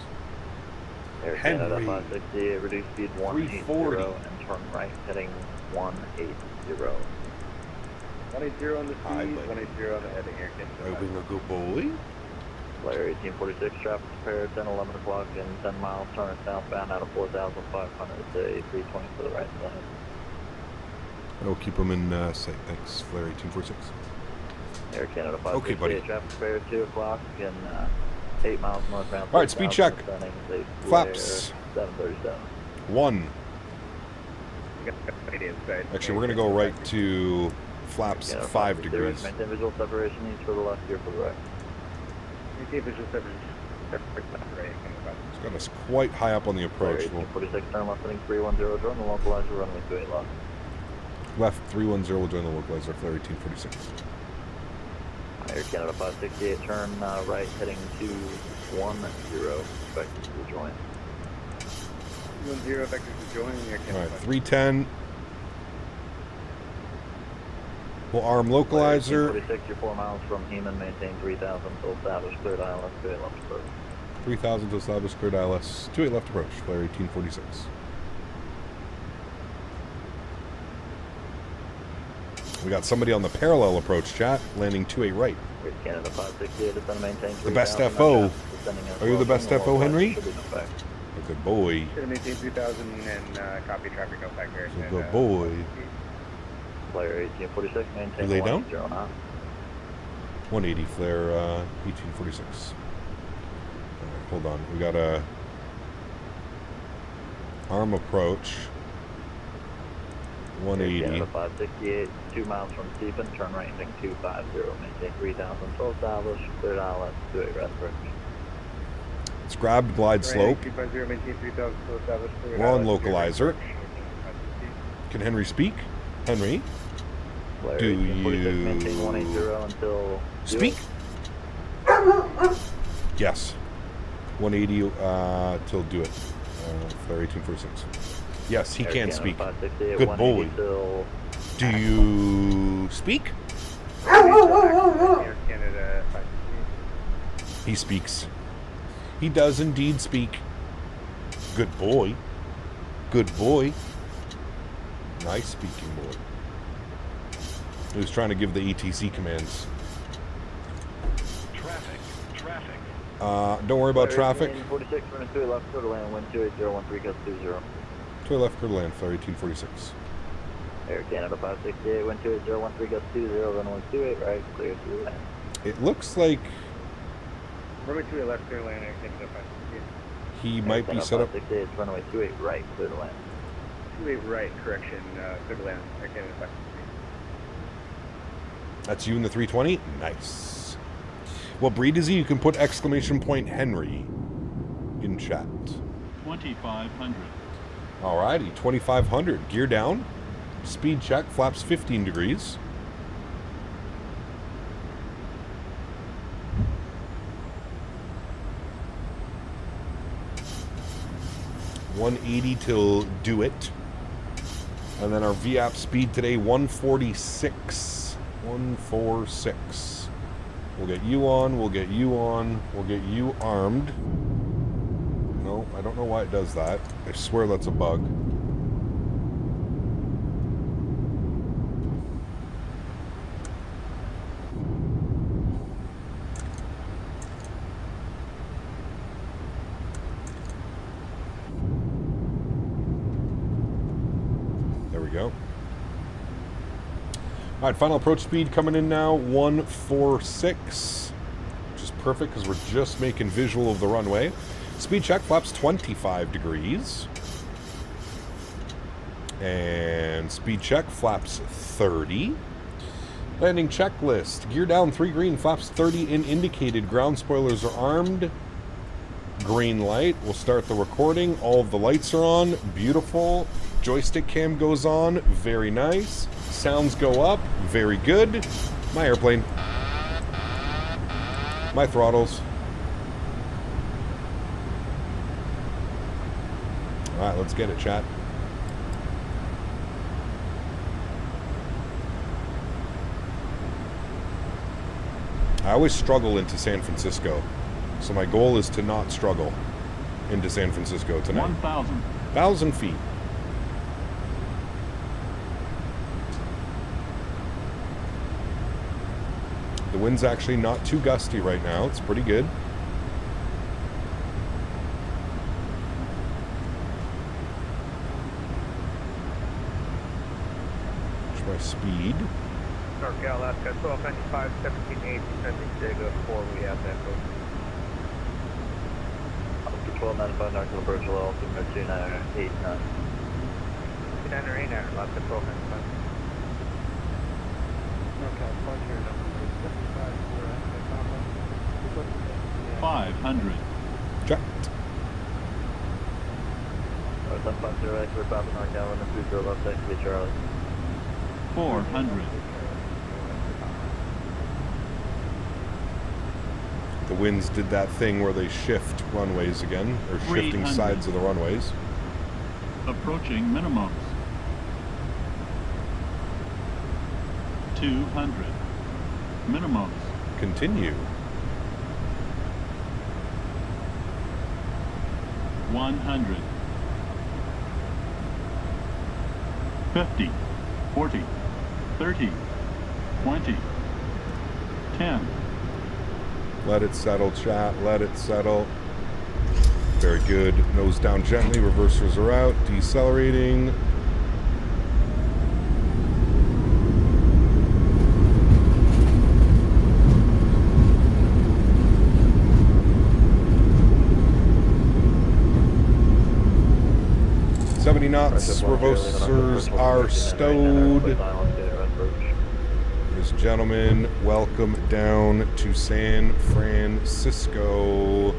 Air Canada 568, reduce speed 180 and turn right, heading 180. 180 on the speed, 180 on the heading, Air Canada. Being a good boy. Flare 1846, traffic prepared, 10, 11 o'clock, and 10 miles, turn southbound out of 4,500, say 320 to the right side. I'll keep them in sight. Thanks, Flare 1846. Air Canada 568, okay, buddy. traffic prepared, 2 o'clock, and 8 miles northbound. All right, speed check. Flaps. 737. 1. Actually, we're going to go right to flaps 5 degrees. Maintain visual separation, east for the left, here for the right. Maintain visual separation. It's got us quite high up on the approach. 1846, turn left, heading 310, join the localizer, runway 28 left. Left 310 will join the localizer, Flare 1846. Air Canada 568, turn right heading to 10, expected to join. 10, vectors to join. All right, 310. We'll arm localizer. 46, you're 4 miles from Heman, maintain 3000 till established cleared ILS, 28 left approach. 3000 to establish cleared ILS, 28 left approach, flare 1846. We got somebody on the parallel approach, chat, landing 28 right. Canada 568 is going to maintain 3000. The best FO. Are you the best FO, Henry? A good boy. Should have maintained 3000 and copy traffic no factor. A good boy. Flare 1846, maintain You lay down? 109. 180, flare 1846. Right, hold on, we got a arm approach. 180. Canada 568, 2 miles from Stephen, turn right heading 250, maintain 3000 till established, cleared ILS, 28 right approach. It's grabbed glide slope. 250, maintain 3000 till established, cleared We're on ILS, localizer. Can Henry speak? Henry? Flare Do 1846, you maintain 180 until speak? Yes. 180 till do it. Flare 1846. Yes, he can speak. Good boy. Do you speak? He speaks. He does indeed speak. Good boy. Good boy. Nice speaking boy. He was trying to give the ETC commands. Don't worry about traffic. 46, running 2 left, clear to land, wind 28013, gust 20. 2 left, clear to land, flare 1846. Air Canada 568, wind 28013, gust 20, runway 28 right, clear to land. It looks like runway 28 left, clear to land, Air Canada 568. he might be set up. 568, runway 28 right, clear to land. 28 right, correction, clear to land, Air Canada 568. That's you in the 320? Nice. What breed is he? You can put exclamation point Henry in chat. 2500. Alrighty, 2500. Gear down. Speed check. Flaps 15 degrees. $180 till do it. And then our VAP speed today, 146. 146. We'll get you on, we'll get you on, we'll get you armed. No, I don't know why it does that. I swear that's a bug. There we go. All right, final approach speed coming in now, 146, which is perfect because we're just making visual of the runway. Speed check, flaps 25 degrees. And speed check, flaps 30. Landing checklist, gear down 3 green, flaps 30 in indicated. Ground spoilers are armed. Green light, we'll start the recording. All of the lights are on, beautiful. Joystick cam goes on, very nice. Sounds go up, very good. My airplane. My throttles. Alright, let's get it, chat. I always struggle into San Francisco. So my goal is to not struggle into San Francisco tonight. 1,000. 1,000 feet. The wind's actually not too gusty right now. It's pretty good. Watch my speed. NorCal, Alaska, 1295, 17.8, descending Diego 4, we have that code. 1295, NorCal approach, altimeter 2989. 2989, Alaska, 1295. NorCal, departure number 500. Check. 750, we're Papa NorCal, and the 30 left, taxi Charlie. 400. The winds did that thing where they shift runways again, or shifting 300. sides of the runways. Approaching minimums. 200. Minimums. Continue. 100. 50. 40. 30. 20. 10. Let it settle, chat. Let it settle. Very good. Nose down gently. Reversers are out. Decelerating. Knots, reversers are stowed. Ladies and gentlemen, welcome down to San Francisco.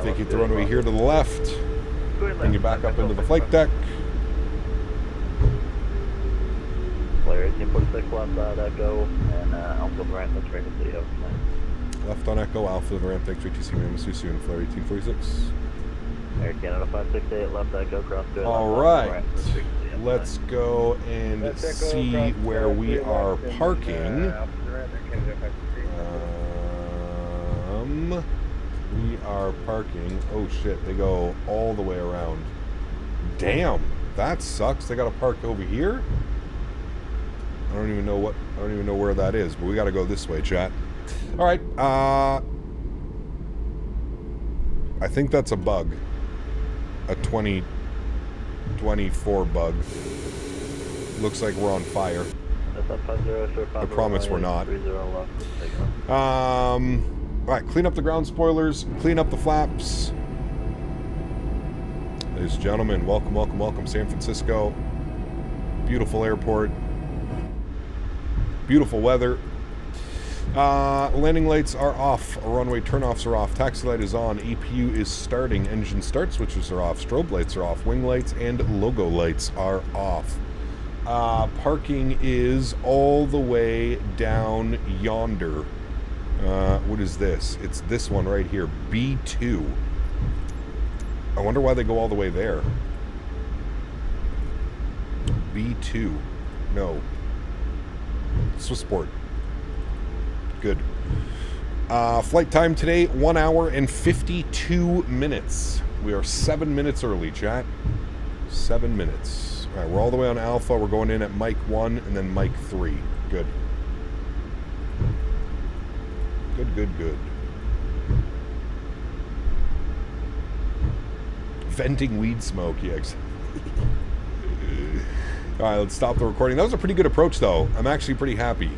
Take you to the runway here to the left. Bring you back up into the flight deck. Player 1846 left side Echo and Alpha Ramp, that's right to see you. Left on Echo, Alpha Ramp, thanks for TC Mamasusu and Flare 1846. Air Canada 568, left Echo, cross to All right, let's go and see where we are parking. We are parking. Oh shit, they go all the way around. Damn, that sucks. They got to park over here. I don't even know where that is, but we got to go this way, chat. All right. I think that's a bug. A 2024 bug. Looks like we're on fire. I promise we're not. Alright, clean up the ground spoilers, clean up the flaps. Ladies and gentlemen, welcome, welcome, welcome, San Francisco. Beautiful airport. Beautiful weather. Landing lights are off. Runway turnoffs are off. Taxi light is on. APU is starting. Engine start switches are off. Strobe lights are off. Wing lights and logo lights are off. Parking is all the way down yonder. What is this? It's this one right here. B2. I wonder why they go all the way there. B2. No. Swissport. Good. Flight time today, 1 hour and 52 minutes. We are 7 minutes early, chat. 7 minutes. All right, we're all the way on Alpha. We're going in at mic 1 and then mic 3. Good. Good, good, good. Venting weed smoke, yes. All right, let's stop the recording. That was a pretty good approach, though. I'm actually pretty happy.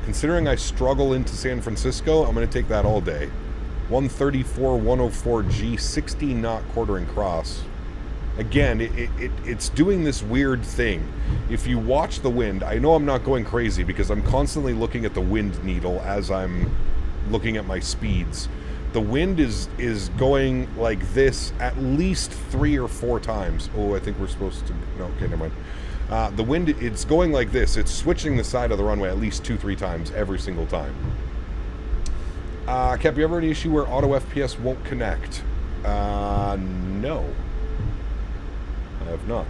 Considering I struggle into San Francisco, I'm going to take that all day. 134, 104G, 60 knot quartering cross. Again, it's doing this weird thing. If you watch the wind, I know I'm not going crazy because I'm constantly looking at the wind needle as I'm looking at my speeds. The wind is going like this at least 3 or 4 times. Oh, I think we're supposed to... No, okay, never mind. The wind, it's going like this. It's switching the side of the runway at least 2-3 times every single time. Cap, you ever had an issue where auto FPS won't connect? No. I have not.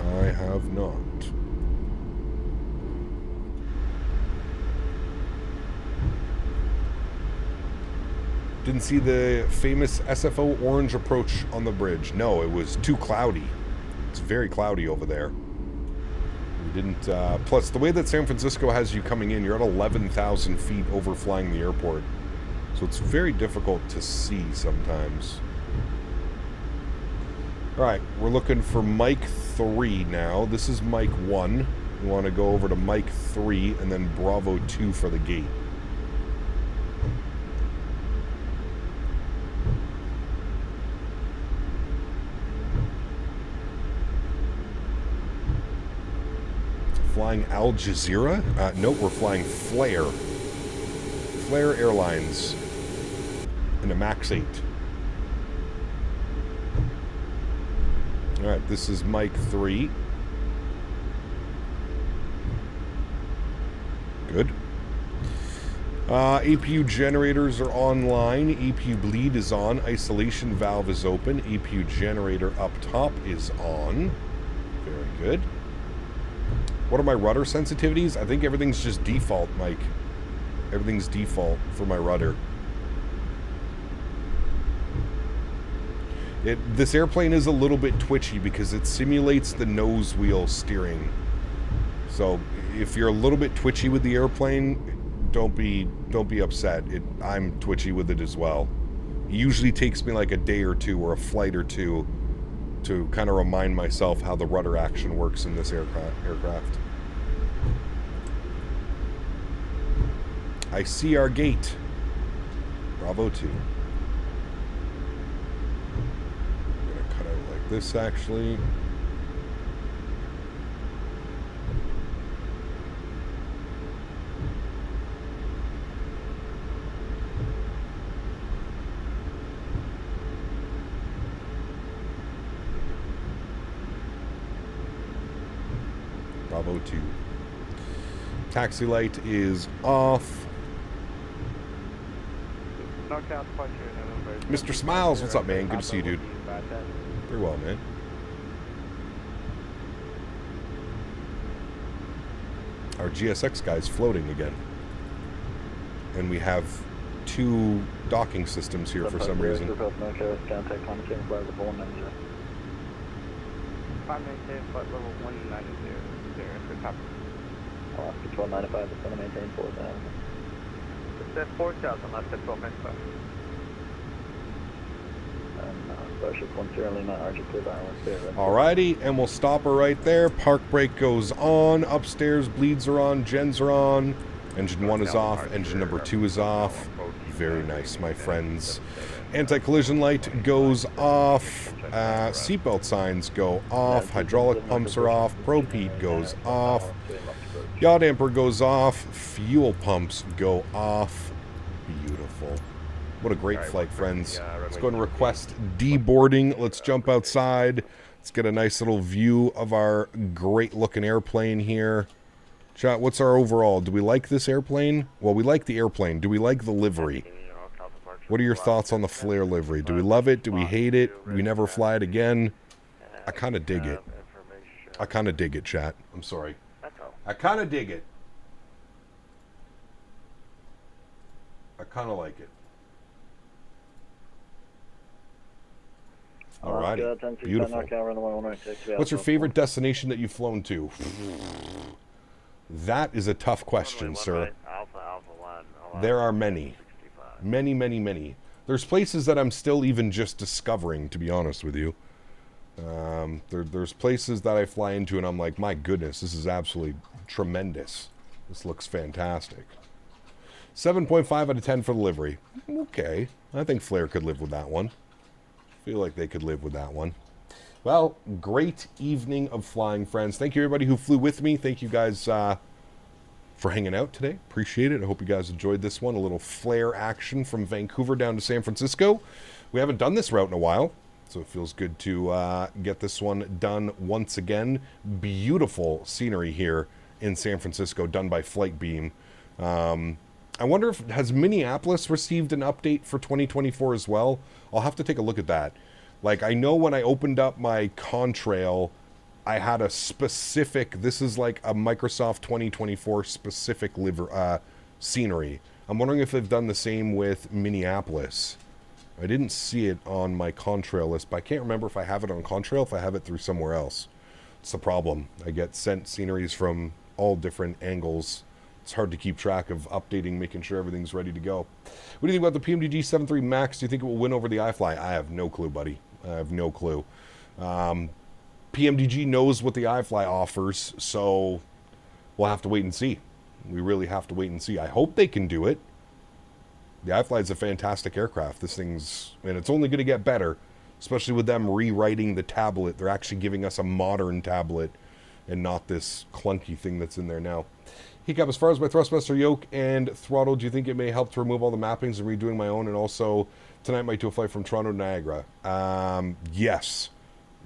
I have not. Didn't see the famous SFO orange approach on the bridge. No, it was too cloudy. It's very cloudy over there. We didn't, plus the way that San Francisco has you coming in, you're at 11,000 feet overflying the airport. So it's very difficult to see sometimes. All right, we're looking for mic 3 now. This is mic 1. We want to go over to mic 3 and then Bravo 2 for the gate. Flying Al Jazeera? Nope, we're flying Flare. Flare Airlines in a MAX8. Alright, this is mic 3. Good. APU generators are online. APU bleed is on. Isolation valve is open. APU generator up top is on. Very good. What are my rudder sensitivities? I think everything's just default, Mike. Everything's default for my rudder. This airplane is a little bit twitchy because it simulates the nose wheel steering. So if you're a little bit twitchy with the airplane, don't be upset. I'm twitchy with it as well. It usually takes me like a day or two or a flight or two to kind of remind myself how the rudder action works in this aircraft. I see our gate. Bravo 2. I'm gonna cut out like this actually. Bravo 2. Taxi light is off. Mr. Smiles, what's up, man? Good to see you, dude. Very well, man. Our GSX guy's floating again. And we have 2 docking systems here for some reason. Flight level 190 for top. Alaska 1295 is going to maintain 4,000. It's at 4,000 left at 1295. Starship 10 Lima, RG clear Island. Alrighty, and we'll stop her right there. Park brake goes on. Upstairs, bleeds are on. Gens are on. Engine 1 is off. Engine number 2 is off. Very nice, my friends. Anti-collision light goes off. Seatbelt signs go off. Hydraulic pumps are off. Probe heat goes off. Yaw damper goes off. Fuel pumps go off. Beautiful. What a great flight, friends. Let's go and request deboarding. Let's jump outside. Let's get a nice little view of our great-looking airplane here. Chat, what's our overall? Do we like this airplane? Well, we like the airplane. Do we like the livery? What are your thoughts on the flare livery? Do we love it? Do we hate it? Do we never fly it again? I kind of dig it. I kind of dig it, chat. I'm sorry. I kind of dig it. I kind of like it. Alrighty. Beautiful. What's your favorite destination that you've flown to? That is a tough question, sir. There are many. Many, many, many. There's places that I'm still even just discovering, to be honest with you. There's places that I fly into and I'm like, my goodness, this is absolutely tremendous. This looks fantastic. 7.5 out of 10 for the livery. Okay. I think Flair could live with that one. Feel like they could live with that one. Well, great evening of flying, friends. Thank you, everybody who flew with me. Thank you guys for hanging out today. Appreciate it. I hope you guys enjoyed this one. A little flare action from Vancouver down to San Francisco. We haven't done this route in a while, so it feels good to get this one done once again. Beautiful scenery here in San Francisco, done by Flight Beam. I wonder if, has Minneapolis received an update for 2024 as well? I'll have to take a look at that. Like, I know when I opened up my contrail, I had a specific, this is like a Microsoft 2024 specific scenery. I'm wondering if they've done the same with Minneapolis. I didn't see it on my contrail list, but I can't remember if I have it on contrail, if I have it through somewhere else. It's the problem. I get sent sceneries from all different angles. It's hard to keep track of updating, making sure everything's ready to go. What do you think about the PMDG 73 MAX? Do you think it will win over the iFly? I have no clue, buddy. I have no clue. PMDG knows what the iFly offers, so we'll have to wait and see. We really have to wait and see. I hope they can do it. The iFly is a fantastic aircraft. This thing's, and it's only going to get better, especially with them rewriting the tablet. They're actually giving us a modern tablet and not this clunky thing that's in there now. Hiccup, as far as my thrustmaster yoke and throttle, do you think it may help to remove all the mappings and redoing my own? And also, tonight might do a flight from Toronto to Niagara. Yes,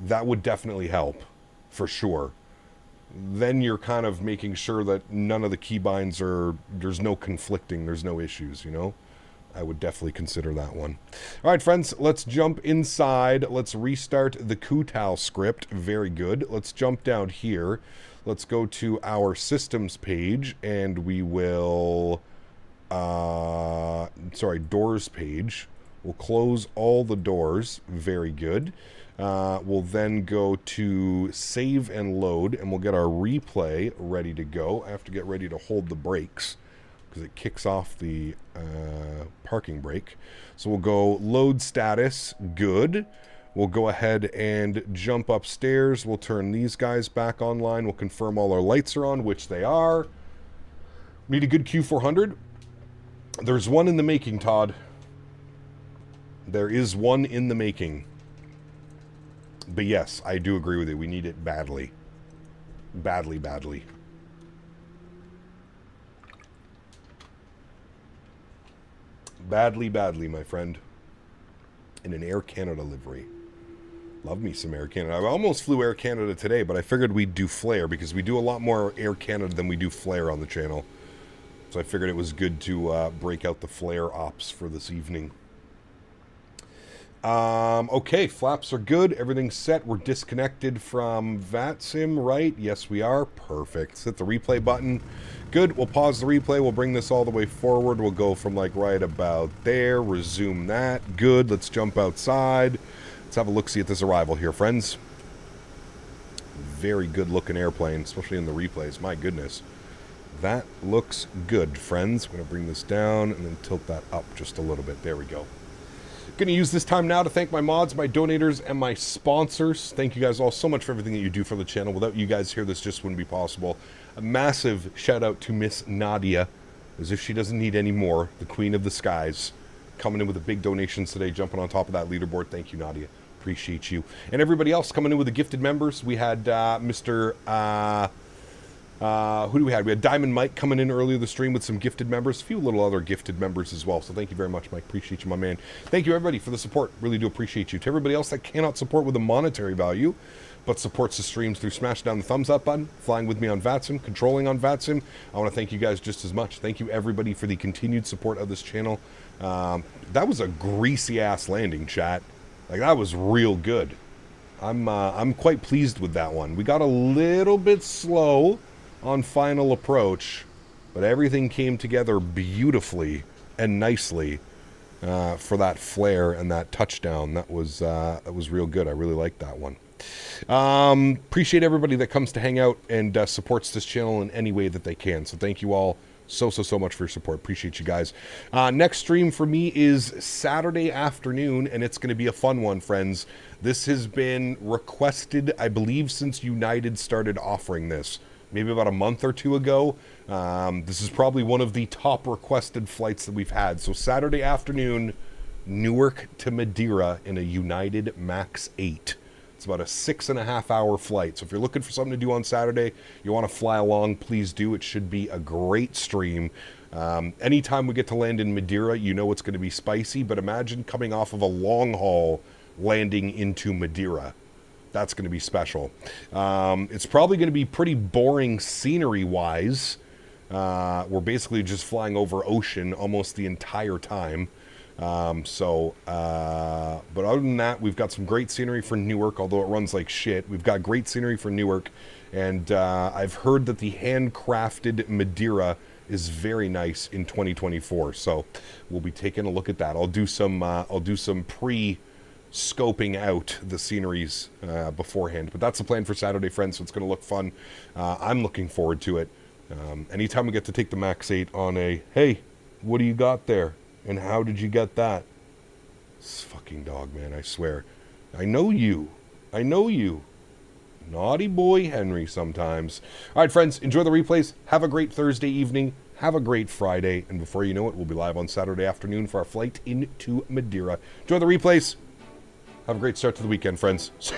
that would definitely help, for sure. then you're kind of making sure that none of the keybinds there's no conflicting, there's no issues, you know? I would definitely consider that one. All right, friends, let's jump inside. Let's restart the Kutal script. Very good. Let's jump down here. Let's go to our systems page, and we will, doors page. We'll close all the doors. Very good. We'll then go to save and load, and we'll get our replay ready to go. I have to get ready to hold the brakes because it kicks off the parking brake. So we'll go load status, good. We'll go ahead and jump upstairs. We'll turn these guys back online. We'll confirm all our lights are on, which they are. Need a good Q400. There's one in the making, Todd. There is one in the making. But yes, I do agree with you. We need it badly. Badly, badly. Badly, badly, my friend. In an Air Canada livery. Love me some Air Canada. I almost flew Air Canada today, but I figured we'd do Flare because we do a lot more Air Canada than we do Flare on the channel. So I figured it was good to break out the Flare ops for this evening. Okay, flaps are good. Everything's set. We're disconnected from VATSIM, right? Yes, we are. Perfect. Let's hit the replay button. Good. We'll pause the replay. We'll bring this all the way forward. We'll go from like right about there. Resume that. Good. Let's jump outside. Let's have a look-see at this arrival here, friends. Very good-looking airplane, especially in the replays. My goodness. That looks good, friends. I'm going to bring this down and then tilt that up just a little bit. There we go. Going to use this time now to thank my mods, my donators, and my sponsors. Thank you guys all so much for everything that you do for the channel. Without you guys here, this just wouldn't be possible. A massive shout out to Miss Nadya, as if she doesn't need any more, the queen of the skies, coming in with the big donations today, jumping on top of that leaderboard. Thank you, Nadya. Appreciate you. And everybody else coming in with the gifted members. We had Mr. Who do we have? We had Diamond Mike coming in earlier the stream with some gifted members. A few little other gifted members as well. So thank you very much, Mike. Appreciate you, my man. Thank you, everybody, for the support. Really do appreciate you. To everybody else that cannot support with a monetary value, but supports the streams through smashing down the thumbs up button, flying with me on VATSIM, controlling on VATSIM, I want to thank you guys just as much. Thank you, everybody, for the continued support of this channel. That was a greasy-ass landing, chat. Like, that was real good. I'm quite pleased with that one. We got a little bit slow on final approach, but everything came together beautifully and nicely for that flare and that touchdown. That was real good. I really liked that one. Appreciate everybody that comes to hang out and supports this channel in any way that they can. So thank you all so much for your support. Appreciate you guys. Next stream for me is Saturday afternoon, and it's going to be a fun one, friends. This has been requested, I believe, since United started offering this. Maybe about a month or two ago. This is probably one of the top requested flights that we've had. So Saturday afternoon, Newark to Madeira in a United MAX8. It's about a 6.5 hour flight. So if you're looking for something to do on Saturday, you want to fly along, please do. It should be a great stream. Anytime we get to land in Madeira, you know it's going to be spicy. But imagine coming off of a long haul, landing into Madeira. That's going to be special. It's probably going to be pretty boring scenery-wise. We're basically just flying over ocean almost the entire time. But other than that, we've got some great scenery for Newark, although it runs like shit. We've got great scenery for Newark, and I've heard that the handcrafted Madeira is very nice in 2024. So we'll be taking a look at that. I'll do some scoping out the sceneries beforehand, but that's the plan for Saturday, friends. So it's going to look fun. I'm looking forward to it. Anytime we get to take the MAX8 on a, hey, what do you got there? And how did you get that? This fucking dog, man, I swear. I know you. Naughty boy Henry sometimes. All right, friends, enjoy the replays. Have a great Thursday evening. Have a great Friday. And before you know it, we'll be live on Saturday afternoon for our flight into Madeira. Enjoy the replays. Have a great start to the weekend, friends. See